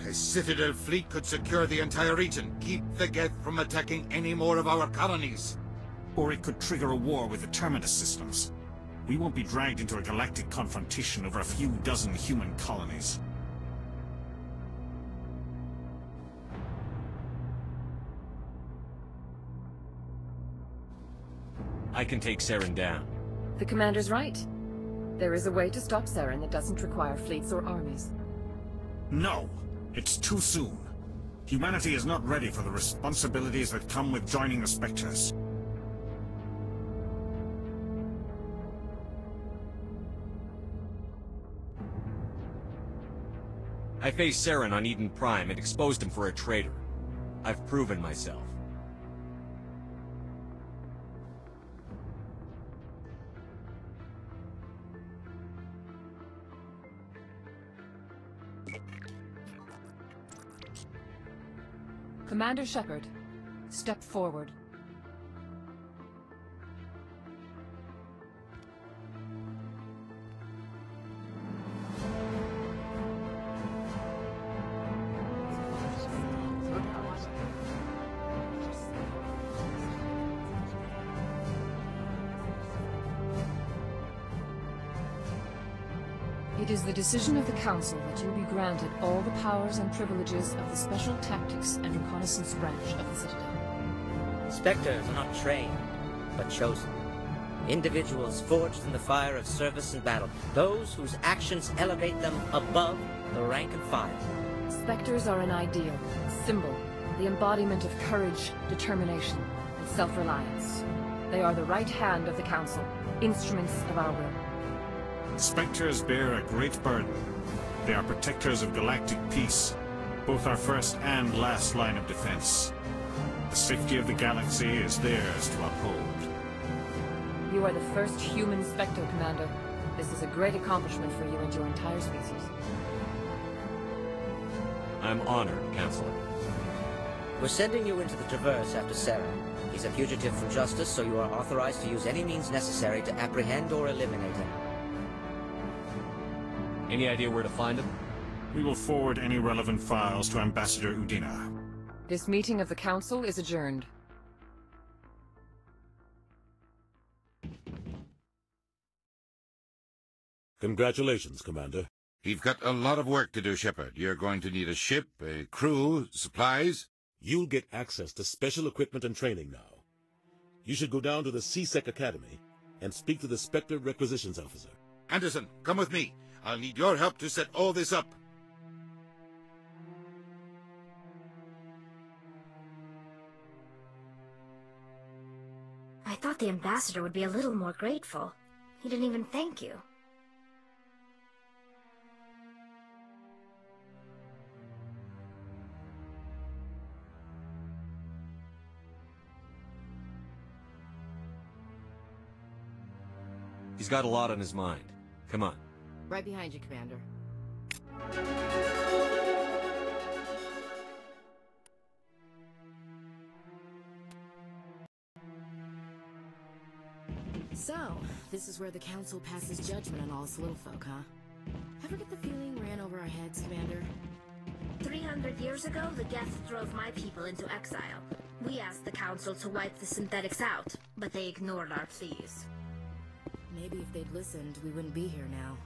[SPEAKER 18] A Citadel fleet could secure the entire region, keep the Geth from attacking any more of our colonies.
[SPEAKER 14] Or it could trigger a war with the Terminus systems. We won't be dragged into a galactic confrontation over a few dozen human colonies.
[SPEAKER 20] I can take Saren down.
[SPEAKER 16] The Commander's right. There is a way to stop Saren that doesn't require fleets or armies.
[SPEAKER 14] No! It's too soon. Humanity is not ready for the responsibilities that come with joining the Spectres.
[SPEAKER 20] I faced Saren on Eden Prime and exposed him for a traitor. I've proven myself.
[SPEAKER 16] Commander Shepard, step forward. It is the decision of the Council that you be granted all the powers and privileges of the Special Tactics and Reconnaissance branch of the Citadel.
[SPEAKER 19] Spectres are not trained, but chosen. Individuals forged in the fire of service and battle. Those whose actions elevate them above the rank and file.
[SPEAKER 16] Spectres are an ideal, a symbol, the embodiment of courage, determination, and self-reliance. They are the right hand of the Council, instruments of our will.
[SPEAKER 14] Spectres bear a great burden. They are protectors of galactic peace, both our first and last line of defense. The safety of the galaxy is theirs to uphold.
[SPEAKER 16] You are the first human Spectre, Commander. This is a great accomplishment for you and your entire species.
[SPEAKER 21] I'm honored, Counselor.
[SPEAKER 19] We're sending you into the Traverse after Sarah. He's a fugitive from justice, so you are authorized to use any means necessary to apprehend or eliminate him.
[SPEAKER 21] Any idea where to find him?
[SPEAKER 14] We will forward any relevant files to Ambassador Udina.
[SPEAKER 16] This meeting of the Council is adjourned.
[SPEAKER 22] Congratulations, Commander.
[SPEAKER 18] You've got a lot of work to do, Shepard. You're going to need a ship, a crew, supplies.
[SPEAKER 22] You'll get access to special equipment and training now. You should go down to the CSEC Academy and speak to the Spectre Requisitions Officer.
[SPEAKER 18] Anderson, come with me. I'll need your help to set all this up.
[SPEAKER 7] I thought the ambassador would be a little more grateful. He didn't even thank you.
[SPEAKER 15] He's got a lot on his mind. Come on.
[SPEAKER 1] Right behind you, Commander. So, this is where the Council passes judgment on all us little folk, huh? Ever get the feeling we ran over our heads, Commander?
[SPEAKER 7] 300 years ago, the Geth drove my people into exile. We asked the Council to wipe the synthetics out, but they ignored our pleas.
[SPEAKER 1] Maybe if they'd listened, we wouldn't be here now.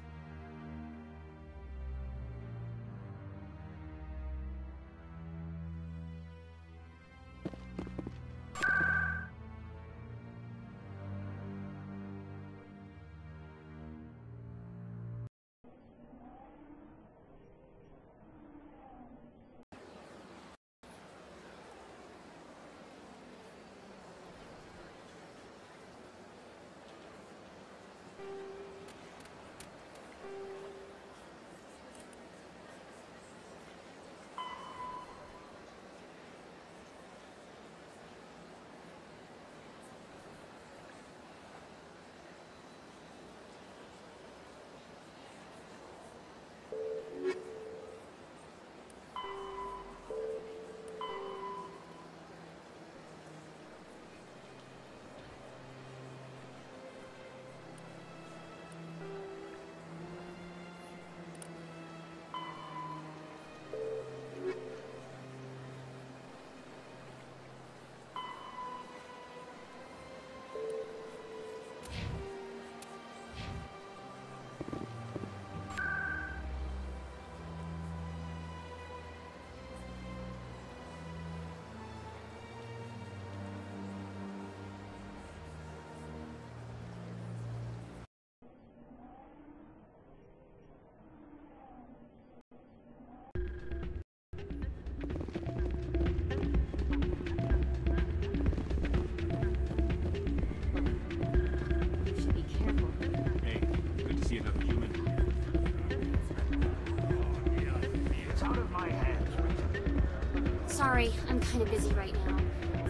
[SPEAKER 23] Sorry, I'm kind of busy right now.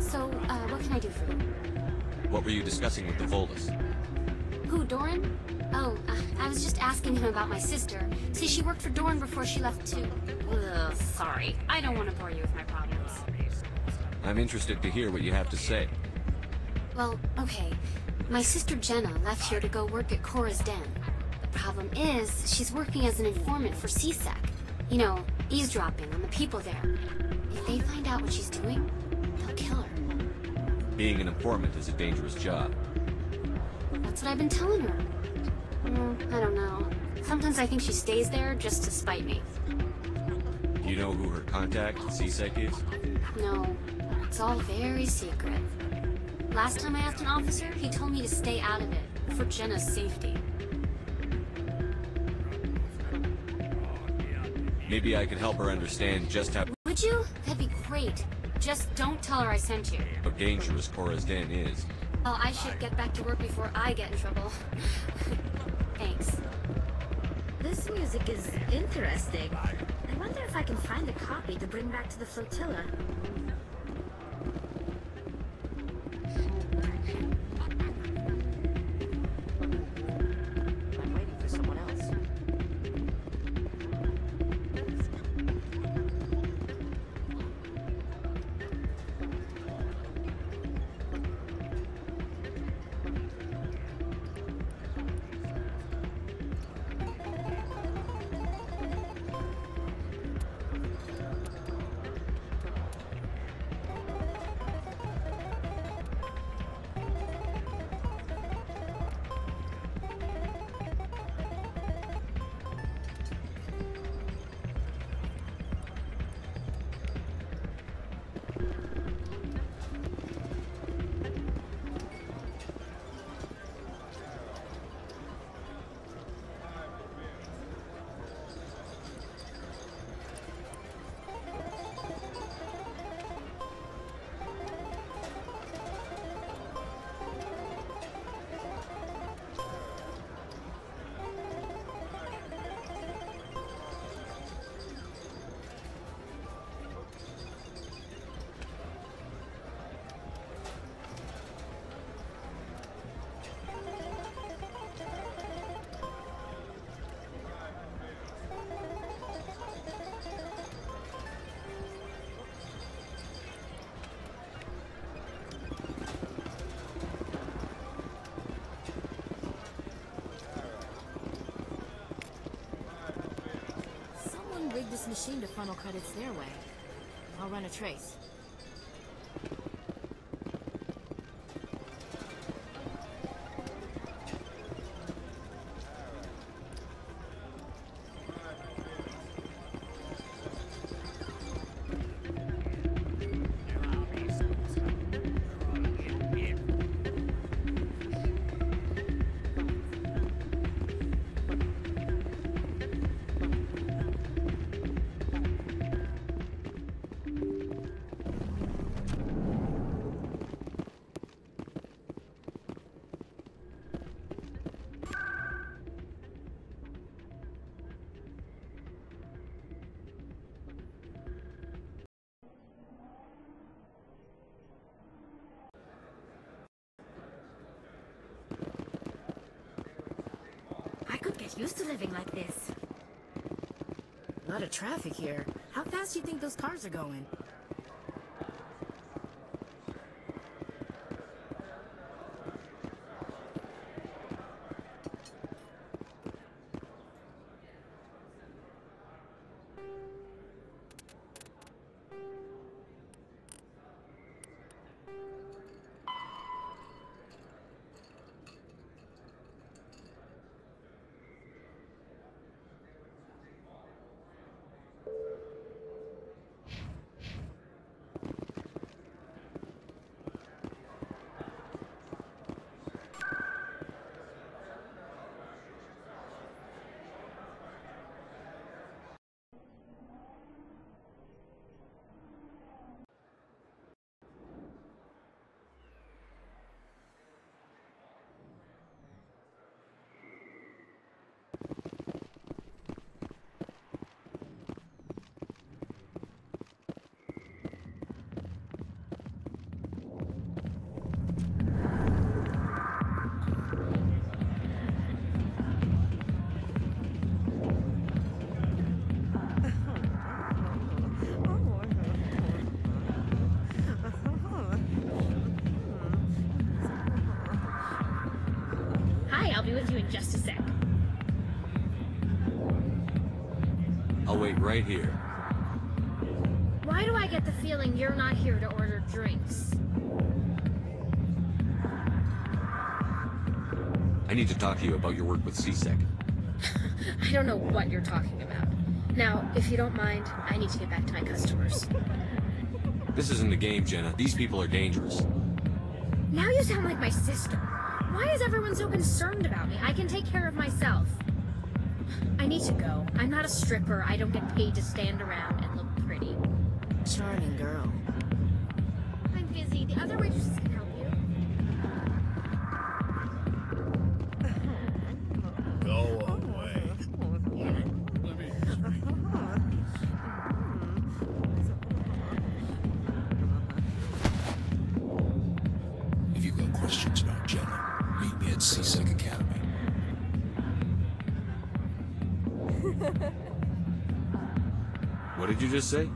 [SPEAKER 23] So, what can I do for you?
[SPEAKER 15] What were you discussing with the Volus?
[SPEAKER 23] Who, Doran? Oh, I was just asking him about my sister. See, she worked for Doran before she left too. Ugh, sorry. I don't want to bore you with my problems.
[SPEAKER 15] I'm interested to hear what you have to say.
[SPEAKER 23] Well, okay. My sister Jenna left here to go work at Korra's Den. The problem is, she's working as an informant for CSEC. You know, eavesdropping on the people there. If they find out what she's doing, they'll kill her.
[SPEAKER 15] Being an informant is a dangerous job.
[SPEAKER 23] That's what I've been telling her. I don't know. Sometimes I think she stays there just to spite me.
[SPEAKER 15] Do you know who her contact at CSEC is?
[SPEAKER 23] No, it's all very secret. Last time I asked an officer, he told me to stay out of it, for Jenna's safety.
[SPEAKER 15] Maybe I could help her understand just how...
[SPEAKER 23] Would you? That'd be great. Just don't tell her I sent you.
[SPEAKER 15] how dangerous Korra's Den is.
[SPEAKER 23] Well, I should get back to work before I get in trouble. Thanks.
[SPEAKER 7] This music is interesting. I wonder if I can find a copy to bring back to the flotilla.
[SPEAKER 10] I'm waiting for someone else.
[SPEAKER 1] Rig this machine to funnel credits their way. I'll run a trace.
[SPEAKER 7] I could get used to living like this.
[SPEAKER 1] A lot of traffic here. How fast do you think those cars are going?
[SPEAKER 7] I'll be with you in just a sec.
[SPEAKER 15] I'll wait right here.
[SPEAKER 7] Why do I get the feeling you're not here to order drinks?
[SPEAKER 15] I need to talk to you about your work with CSEC.
[SPEAKER 7] I don't know what you're talking about. Now, if you don't mind, I need to get back to my customers.
[SPEAKER 15] This isn't a game, Jenna. These people are dangerous.
[SPEAKER 7] Now you sound like my sister. Why is everyone so concerned about me? I can take care of myself. I need to go. I'm not a stripper. I don't get paid to stand around and look pretty.
[SPEAKER 1] Charming girl.
[SPEAKER 7] I'm busy. The other waitresses can help you.
[SPEAKER 21] you just say?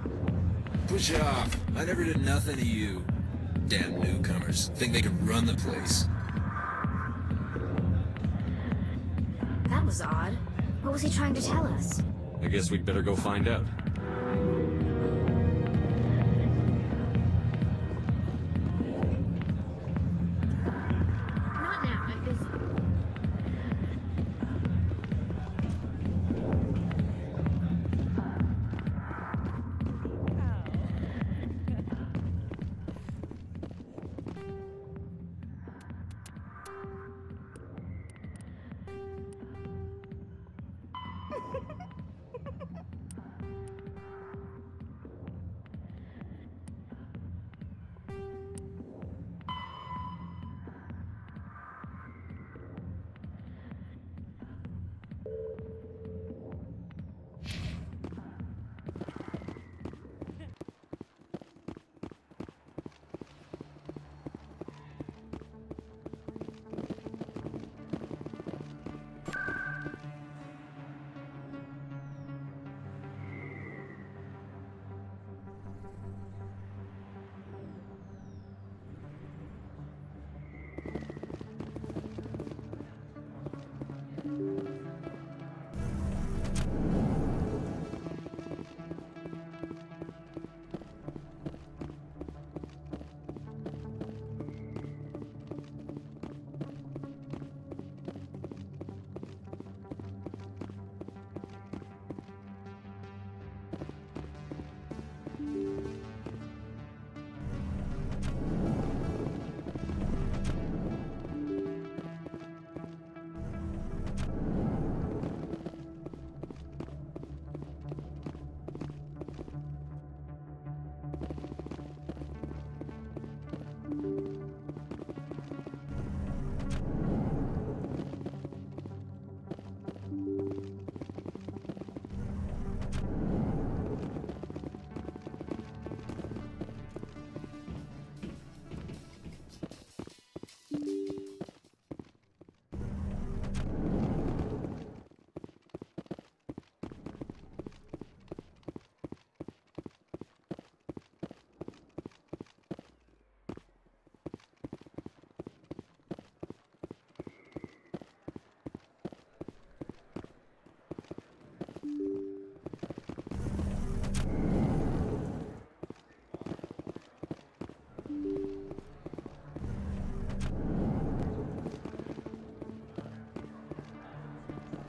[SPEAKER 5] Push off. I never did nothing to you. Damn newcomers. Think they can run the place.
[SPEAKER 23] That was odd. What was he trying to tell us?
[SPEAKER 21] I guess we'd better go find out.
[SPEAKER 7] Not now, I'm busy.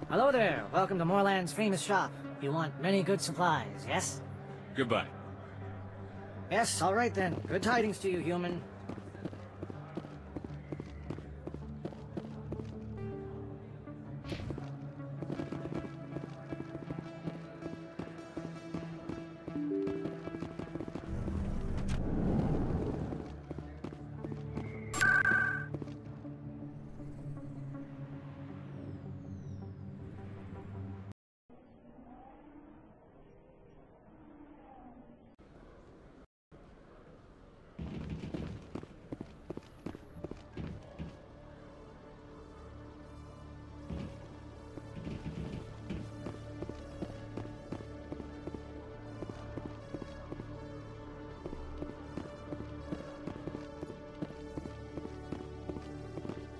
[SPEAKER 13] Hello there. Welcome to Moorland's famous shop. You want many good supplies, yes?
[SPEAKER 21] Goodbye.
[SPEAKER 13] Yes, all right then. Good tidings to you, human.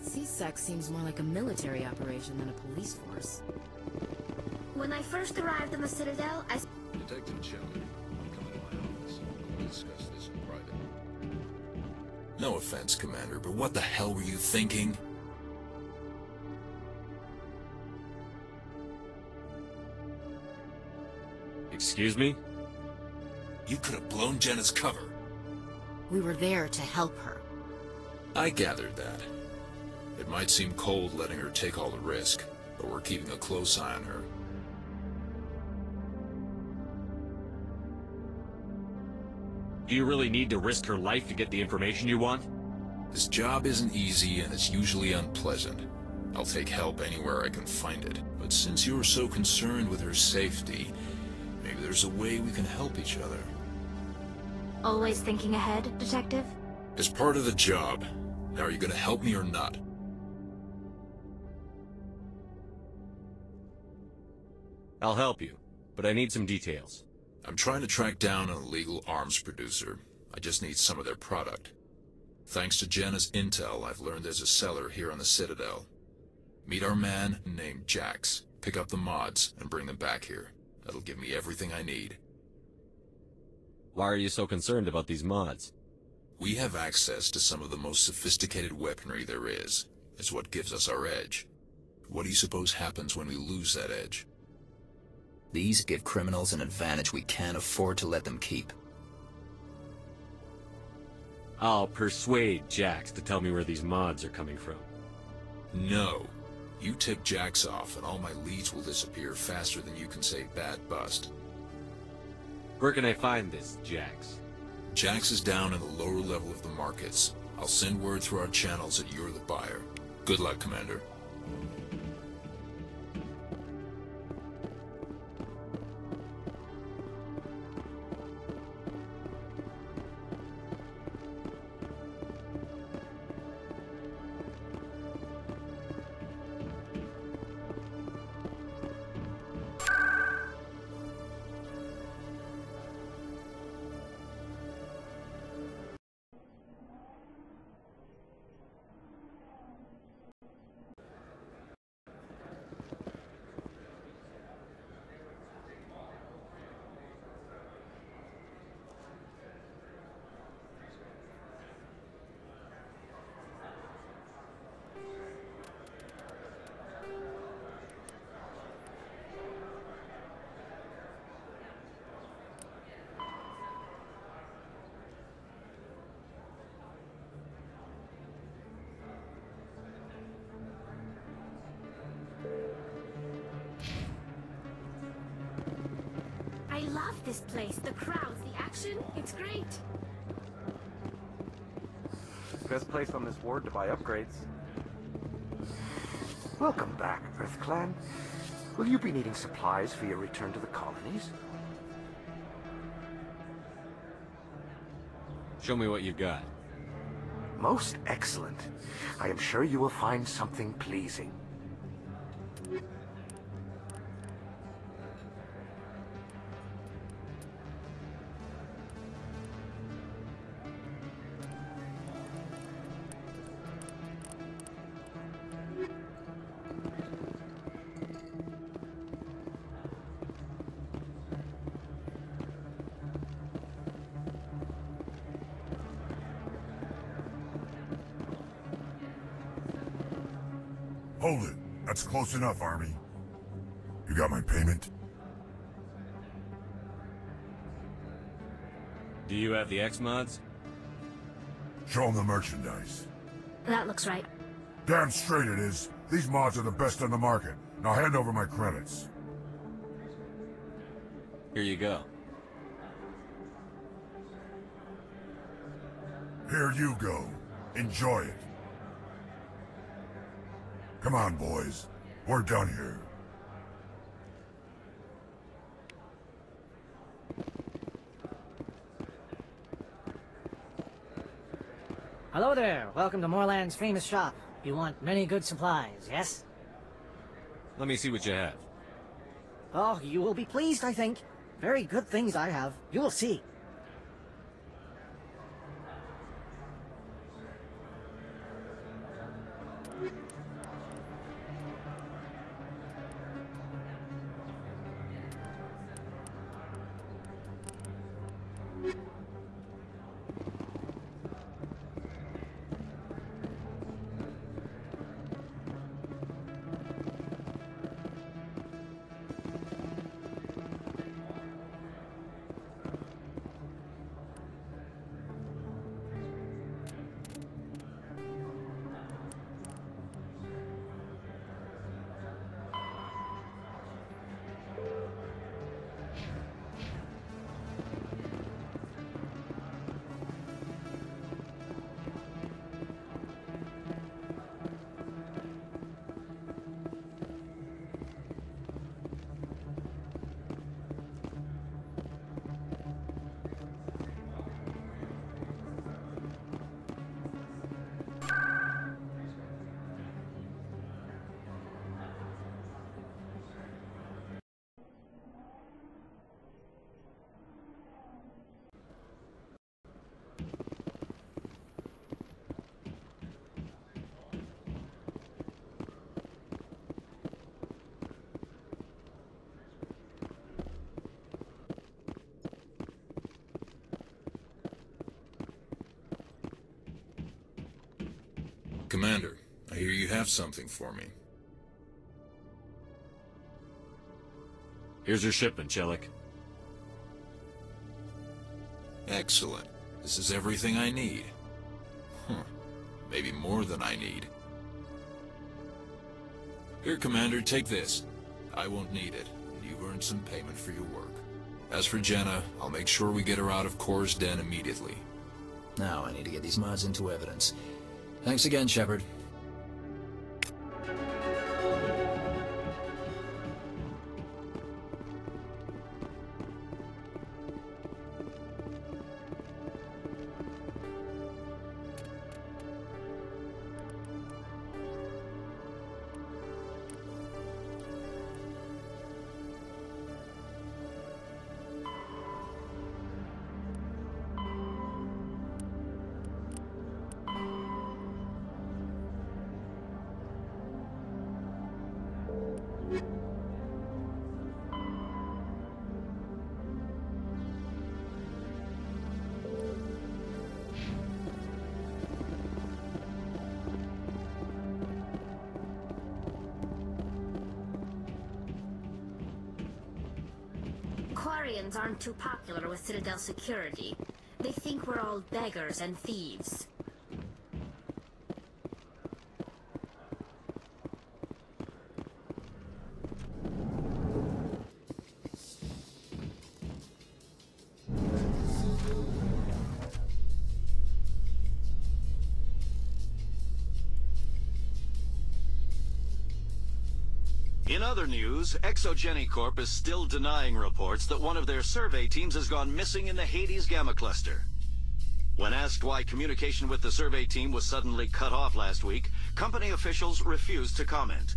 [SPEAKER 1] CSEC seems more like a military operation than a police force.
[SPEAKER 23] When I first arrived in the Citadel, I...
[SPEAKER 5] Detective Chandler, come into my office. We'll discuss this in private. No offense, Commander, but what the hell were you thinking?
[SPEAKER 21] Excuse me?
[SPEAKER 5] You could have blown Jenna's cover.
[SPEAKER 1] We were there to help her.
[SPEAKER 5] I gathered that. It might seem cold letting her take all the risk, but we're keeping a close eye on her.
[SPEAKER 21] Do you really need to risk her life to get the information you want?
[SPEAKER 5] This job isn't easy and it's usually unpleasant. I'll take help anywhere I can find it. But since you're so concerned with her safety, maybe there's a way we can help each other.
[SPEAKER 23] Always thinking ahead, Detective?
[SPEAKER 5] It's part of the job. Now, are you gonna help me or not?
[SPEAKER 21] I'll help you, but I need some details.
[SPEAKER 5] I'm trying to track down an illegal arms producer. I just need some of their product. Thanks to Jenna's intel, I've learned there's a seller here on the Citadel. Meet our man named Jax. Pick up the mods and bring them back here. That'll give me everything I need.
[SPEAKER 15] Why are you so concerned about these mods?
[SPEAKER 5] We have access to some of the most sophisticated weaponry there is. It's what gives us our edge. What do you suppose happens when we lose that edge?
[SPEAKER 3] These give criminals an advantage we can't afford to let them keep.
[SPEAKER 21] I'll persuade Jax to tell me where these mods are coming from.
[SPEAKER 5] No. You tip Jax off and all my leads will disappear faster than you can say bad bust.
[SPEAKER 21] Where can I find this Jax?
[SPEAKER 5] Jax is down in the lower level of the markets. I'll send word through our channels that you're the buyer. Good luck, Commander.
[SPEAKER 7] I love this place. The crowds, the action, it's great.
[SPEAKER 9] Best place on this ward to buy upgrades. Welcome back, Earth Clan. Will you be needing supplies for your return to the colonies?
[SPEAKER 21] Show me what you've got.
[SPEAKER 9] Most excellent. I am sure you will find something pleasing.
[SPEAKER 4] Hold it. That's close enough, Army. You got my payment?
[SPEAKER 21] Do you have the X-mods?
[SPEAKER 4] Show them the merchandise.
[SPEAKER 7] That looks right.
[SPEAKER 4] Damn straight it is. These mods are the best on the market. Now hand over my credits.
[SPEAKER 21] Here you go.
[SPEAKER 4] Here you go. Enjoy it. Come on, boys. We're done here.
[SPEAKER 13] Hello there. Welcome to Moorland's famous shop. You want many good supplies, yes?
[SPEAKER 21] Let me see what you have.
[SPEAKER 13] Oh, you will be pleased, I think. Very good things I have. You will see.
[SPEAKER 5] Commander, I hear you have something for me.
[SPEAKER 20] Here's your shipment, Chelik.
[SPEAKER 5] Excellent. This is everything I need. Maybe more than I need. Here, Commander, take this. I won't need it, and you've earned some payment for your work. As for Jenna, I'll make sure we get her out of Kor's den immediately.
[SPEAKER 3] Now I need to get these mods into evidence. Thanks again, Shepard.
[SPEAKER 7] Quarians aren't too popular with Citadel security. They think we're all beggars and thieves.
[SPEAKER 6] In other news, Exogeny Corp is still denying reports that one of their survey teams has gone missing in the Hades Gamma Cluster. When asked why communication with the survey team was suddenly cut off last week, company officials refused to comment.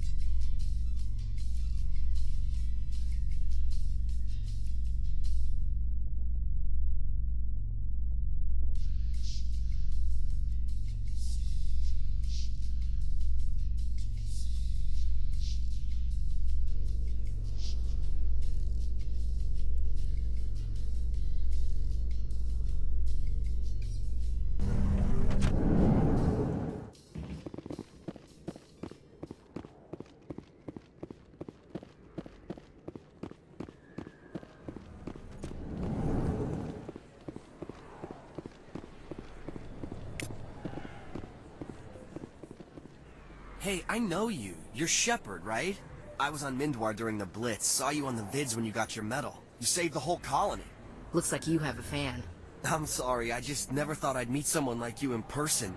[SPEAKER 12] Hey, I know you. You're Shepard, right? I was on Mindwar during the Blitz. Saw you on the vids when you got your medal. You saved the whole colony.
[SPEAKER 1] Looks like you have a fan.
[SPEAKER 12] I'm sorry, I just never thought I'd meet someone like you in person.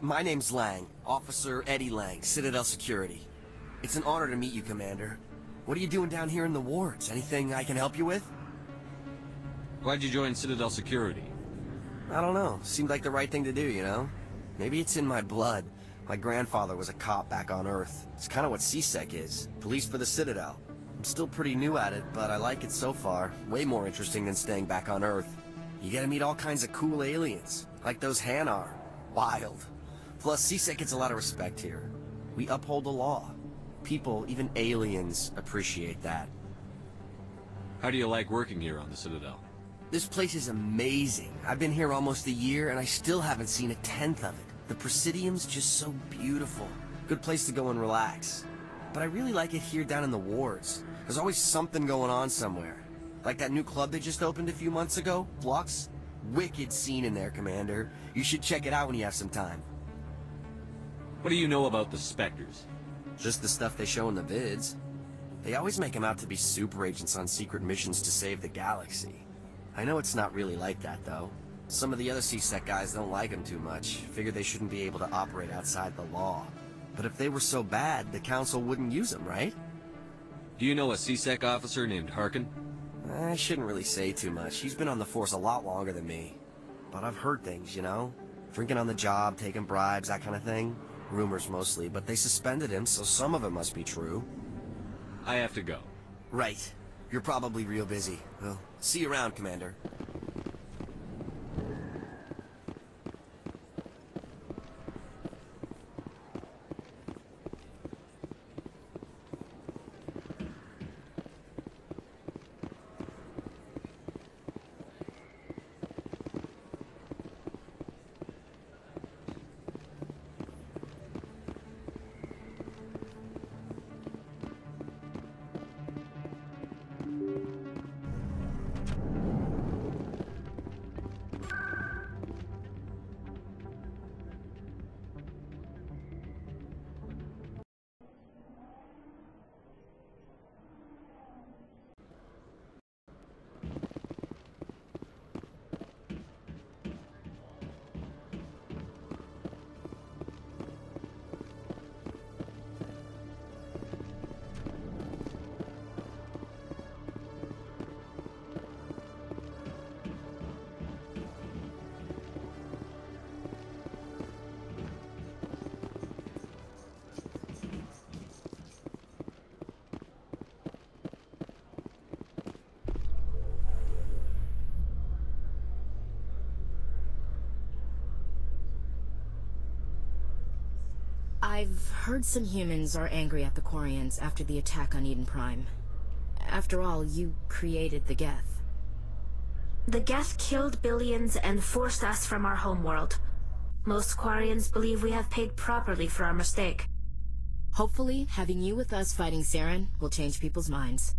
[SPEAKER 12] My name's Lang. Officer Eddie Lang, Citadel Security. It's an honor to meet you, Commander. What are you doing down here in the wards? Anything I can help you with?
[SPEAKER 15] Why'd you join Citadel Security?
[SPEAKER 12] I don't know. Seemed like the right thing to do, you know? Maybe it's in my blood. My grandfather was a cop back on Earth. It's kind of what CSEC is. Police for the Citadel. I'm still pretty new at it, but I like it so far. Way more interesting than staying back on Earth. You get to meet all kinds of cool aliens, like those Hanar. Wild. Plus, CSEC gets a lot of respect here. We uphold the law. People, even aliens, appreciate that.
[SPEAKER 15] How do you like working here on the Citadel?
[SPEAKER 12] This place is amazing. I've been here almost a year, and I still haven't seen a tenth of it. The Presidium's just so beautiful. Good place to go and relax. But I really like it here down in the wards. There's always something going on somewhere. Like that new club they just opened a few months ago, Flux. Wicked scene in there, Commander. You should check it out when you have some time.
[SPEAKER 15] What do you know about the Spectres?
[SPEAKER 12] Just the stuff they show in the vids. They always make them out to be super agents on secret missions to save the galaxy. I know it's not really like that, though. Some of the other CSEC guys don't like them too much. Figure they shouldn't be able to operate outside the law. But if they were so bad, the Council wouldn't use them, right?
[SPEAKER 15] Do you know a CSEC officer named Harkin?
[SPEAKER 12] I shouldn't really say too much. He's been on the force a lot longer than me. But I've heard things, you know? Drinking on the job, taking bribes, that kind of thing. Rumors mostly, but they suspended him, so some of it must be true.
[SPEAKER 15] I have to go.
[SPEAKER 12] Right. You're probably real busy. Well, see you around, Commander.
[SPEAKER 1] I've heard some humans are angry at the Quarians after the attack on Eden Prime. After all, you created the Geth.
[SPEAKER 8] The Geth killed billions and forced us from our homeworld. Most Quarians believe we have paid properly for our mistake.
[SPEAKER 1] Hopefully, having you with us fighting Saren will change people's minds.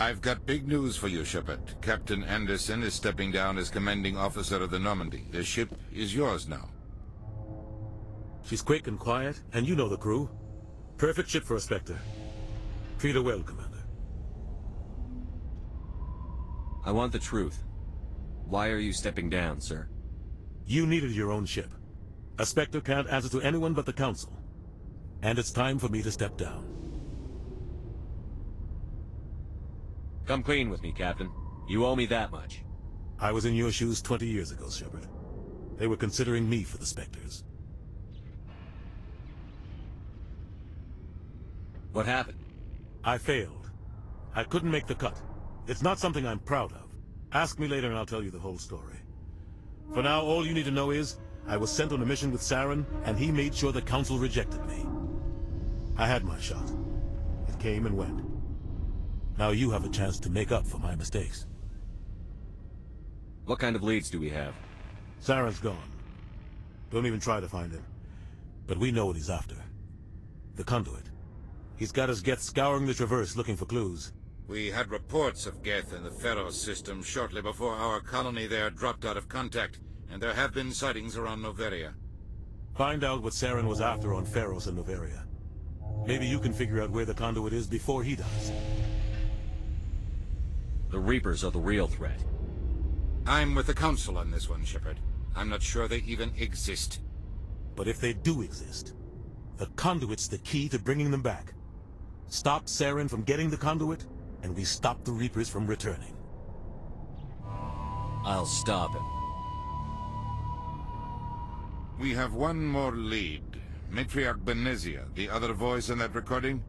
[SPEAKER 18] I've got big news for you, Shepard. Captain Anderson is stepping down as commanding officer of the Normandy. The ship is yours now.
[SPEAKER 22] She's quick and quiet, and you know the crew. Perfect ship for a Spectre. Treat her well, Commander.
[SPEAKER 15] I want the truth. Why are you stepping down, sir?
[SPEAKER 22] You needed your own ship. A Spectre can't answer to anyone but the Council. And it's time for me to step down.
[SPEAKER 15] Come clean with me, Captain. You owe me that much.
[SPEAKER 22] I was in your shoes 20 years ago, Shepard. They were considering me for the Spectres.
[SPEAKER 15] What happened?
[SPEAKER 22] I failed. I couldn't make the cut. It's not something I'm proud of. Ask me later and I'll tell you the whole story. For now, all you need to know is, I was sent on a mission with Saren, and he made sure the Council rejected me. I had my shot. It came and went. Now you have a chance to make up for my mistakes.
[SPEAKER 15] What kind of leads do we have?
[SPEAKER 22] Saren's gone. Don't even try to find him. But we know what he's after. The conduit. He's got his Geth scouring the Traverse looking for clues.
[SPEAKER 18] We had reports of Geth in the Pharos system shortly before our colony there dropped out of contact, and there have been sightings around Noveria.
[SPEAKER 22] Find out what Saren was after on Pharos and Noveria. Maybe you can figure out where the conduit is before he does.
[SPEAKER 15] The Reapers are the real threat.
[SPEAKER 18] I'm with the Council on this one, Shepard. I'm not sure they even exist.
[SPEAKER 22] But if they do exist, the conduit's the key to bringing them back. Stop Saren from getting the conduit, and we stop the Reapers from returning.
[SPEAKER 15] I'll stop him.
[SPEAKER 18] We have one more lead. Matriarch Benezia, the other voice in that recording.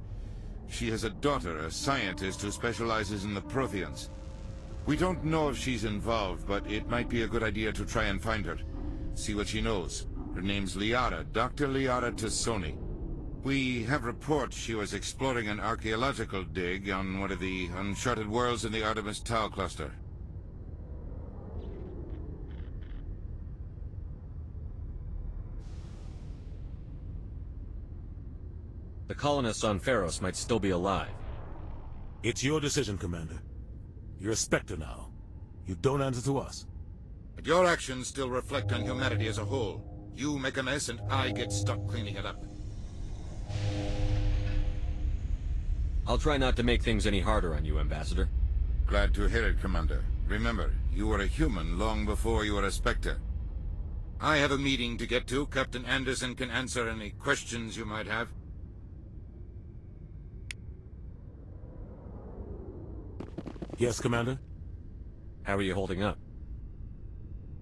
[SPEAKER 18] She has a daughter, a scientist who specializes in the Protheans. We don't know if she's involved, but it might be a good idea to try and find her. See what she knows. Her name's Liara, Dr. Liara Tassoni. We have reports she was exploring an archaeological dig on one of the uncharted worlds in the Artemis Tau cluster.
[SPEAKER 15] The colonists on Pharos might still be alive.
[SPEAKER 22] It's your decision, Commander. You're a Spectre now. You don't answer to us.
[SPEAKER 18] But your actions still reflect on humanity as a whole. You make a mess and I get stuck cleaning it up.
[SPEAKER 15] I'll try not to make things any harder on you, Ambassador.
[SPEAKER 18] Glad to hear it, Commander. Remember, you were a human long before you were a Spectre. I have a meeting to get to. Captain Anderson can answer any questions you might have.
[SPEAKER 22] Yes, Commander?
[SPEAKER 15] How are you holding up?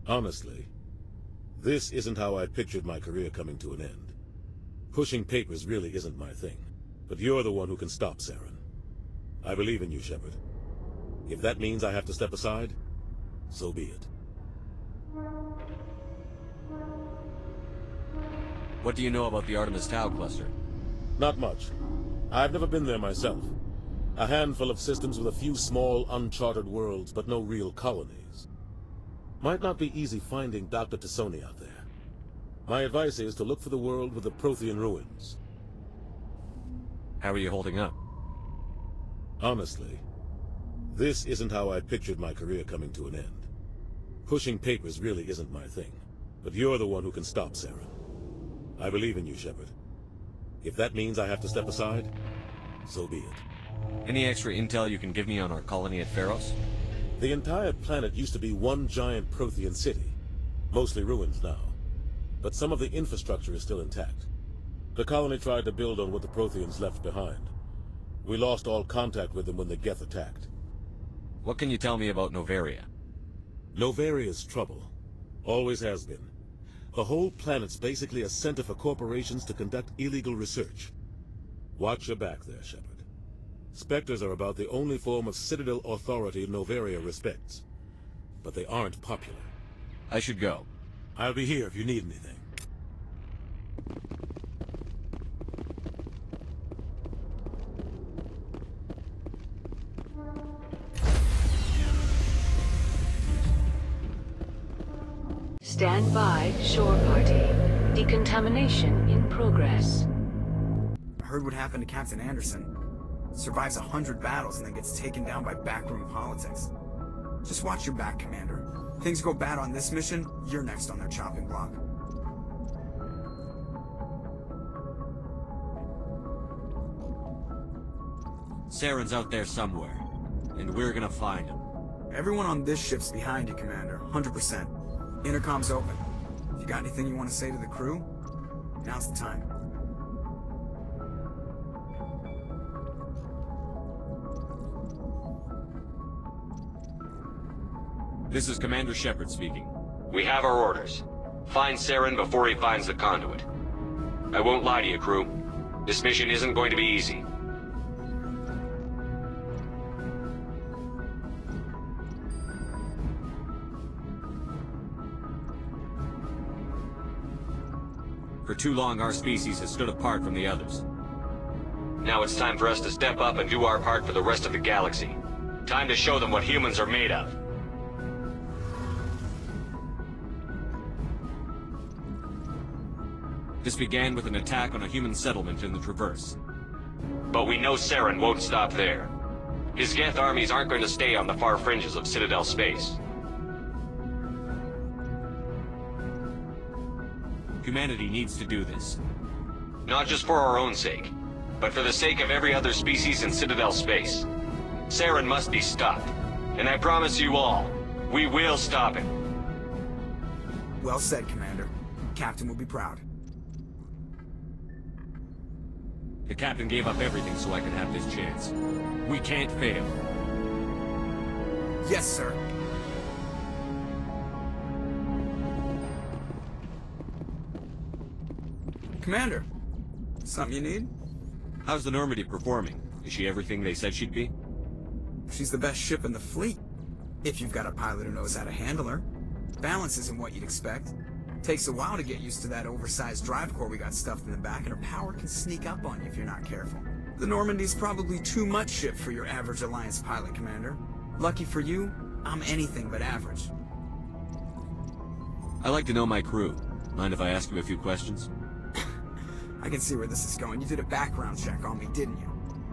[SPEAKER 22] Honestly, this isn't how I pictured my career coming to an end. Pushing papers really isn't my thing, but you're the one who can stop Saren. I believe in you, Shepard. If that means I have to step aside, so be it.
[SPEAKER 15] What do you know about the Artemis Tau cluster?
[SPEAKER 22] Not much. I've never been there myself. A handful of systems with a few small, uncharted worlds, but no real colonies. Might not be easy finding Dr. Tassoni out there. My advice is to look for the world with the Prothean ruins.
[SPEAKER 15] How are you holding up?
[SPEAKER 22] Honestly, this isn't how I pictured my career coming to an end. Pushing papers really isn't my thing, but you're the one who can stop Saren. I believe in you, Shepard. If that means I have to step aside, so be it.
[SPEAKER 15] Any extra intel you can give me on our colony at Pharos?
[SPEAKER 22] The entire planet used to be one giant Prothean city. Mostly ruins now. But some of the infrastructure is still intact. The colony tried to build on what the Protheans left behind. We lost all contact with them when the Geth attacked.
[SPEAKER 15] What can you tell me about Novaria?
[SPEAKER 22] Novaria's trouble. Always has been. The whole planet's basically a center for corporations to conduct illegal research. Watch your back there, Shepard. Spectres are about the only form of Citadel authority Novaria respects. But they aren't popular.
[SPEAKER 15] I should go.
[SPEAKER 22] I'll be here if you need anything.
[SPEAKER 2] Stand by, shore party. Decontamination in progress.
[SPEAKER 11] I heard what happened to Captain Anderson. Survives 100 battles and then gets taken down by backroom politics. Just watch your back, Commander. Things go bad on this mission, you're next on their chopping block.
[SPEAKER 15] Saren's out there somewhere, and we're gonna find him.
[SPEAKER 11] Everyone on this ship's behind you, Commander. 100%. Intercom's open. If you got anything you want to say to the crew, now's the time.
[SPEAKER 15] This is Commander Shepard speaking. We have our orders. Find Saren before he finds the conduit. I won't lie to you, crew. This mission isn't going to be easy. For too long, our species has stood apart from the others. Now it's time for us to step up and do our part for the rest of the galaxy. Time to show them what humans are made of. This began with an attack on a human settlement in the Traverse. But we know Saren won't stop there. His Geth armies aren't going to stay on the far fringes of Citadel space. Humanity needs to do this. Not just for our own sake, but for the sake of every other species in Citadel space. Saren must be stopped. And I promise you all, we will stop him.
[SPEAKER 11] Well said, Commander. Captain will be proud.
[SPEAKER 15] The captain gave up everything so I could have this chance. We can't fail.
[SPEAKER 11] Yes, sir. Commander, something you need?
[SPEAKER 15] How's the Normandy performing? Is she everything they said she'd be?
[SPEAKER 11] She's the best ship in the fleet. If you've got a pilot who knows how to handle her. Balance isn't what you'd expect. Takes a while to get used to that oversized drive core we got stuffed in the back, and her power can sneak up on you if you're not careful. The Normandy's probably too much ship for your average Alliance pilot, Commander. Lucky for you, I'm anything but average.
[SPEAKER 15] I like to know my crew. Mind if I ask you a few questions?
[SPEAKER 11] I can see where this is going. You did a background check on me, didn't you?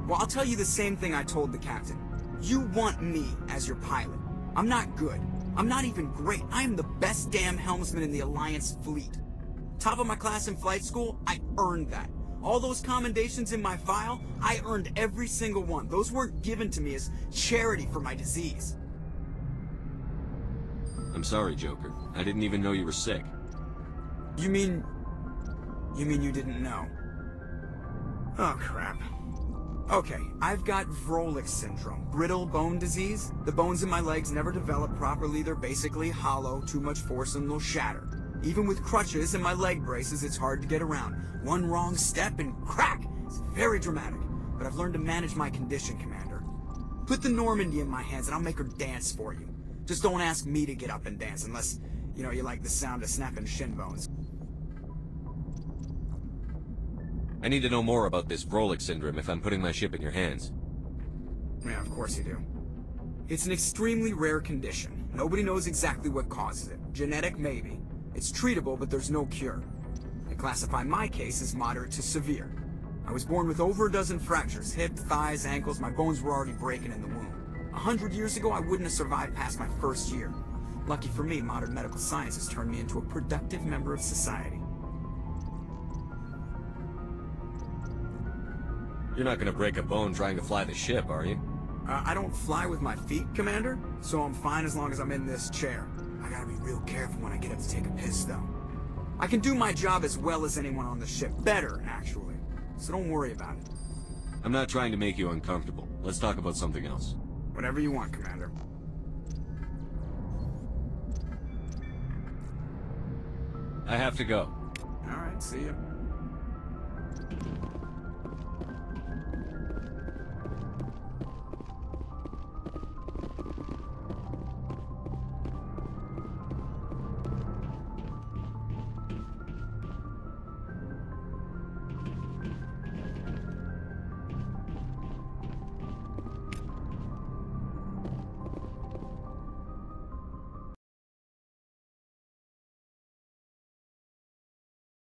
[SPEAKER 11] Well, I'll tell you the same thing I told the captain. You want me as your pilot. I'm not good. I'm not even great. I am the best damn helmsman in the Alliance fleet. Top of my class in flight school, I earned that. All those commendations in my file, I earned every single one. Those weren't given to me as charity for my disease.
[SPEAKER 15] I'm sorry, Joker. I didn't even know you were sick.
[SPEAKER 11] You mean you didn't know? Oh, crap. Okay, I've got Vrolik syndrome, brittle bone disease. The bones in my legs never develop properly. They're basically hollow, too much force and they'll shatter. Even with crutches and my leg braces, it's hard to get around. One wrong step and crack! It's very dramatic. But I've learned to manage my condition, Commander. Put the Normandy in my hands and I'll make her dance for you. Just don't ask me to get up and dance unless, you know, you like the sound of snapping shin bones.
[SPEAKER 15] I need to know more about this Vrolik syndrome if I'm putting my ship in your hands.
[SPEAKER 11] Yeah, of course you do. It's an extremely rare condition. Nobody knows exactly what causes it. Genetic, maybe. It's treatable, but there's no cure. They classify my case as moderate to severe. I was born with over a dozen fractures. Hip, thighs, ankles. My bones were already breaking in the womb. 100 years ago, I wouldn't have survived past my first year. Lucky for me, modern medical science has turned me into a productive member of society.
[SPEAKER 15] You're not gonna break a bone trying to fly the ship, are you?
[SPEAKER 11] I don't fly with my feet, Commander, so I'm fine as long as I'm in this chair. I gotta be real careful when I get up to take a piss, though. I can do my job as well as anyone on the ship. Better, actually. So don't worry about it.
[SPEAKER 15] I'm not trying to make you uncomfortable. Let's talk about something else.
[SPEAKER 11] Whatever you want, Commander.
[SPEAKER 15] I have to go.
[SPEAKER 11] Alright, see ya.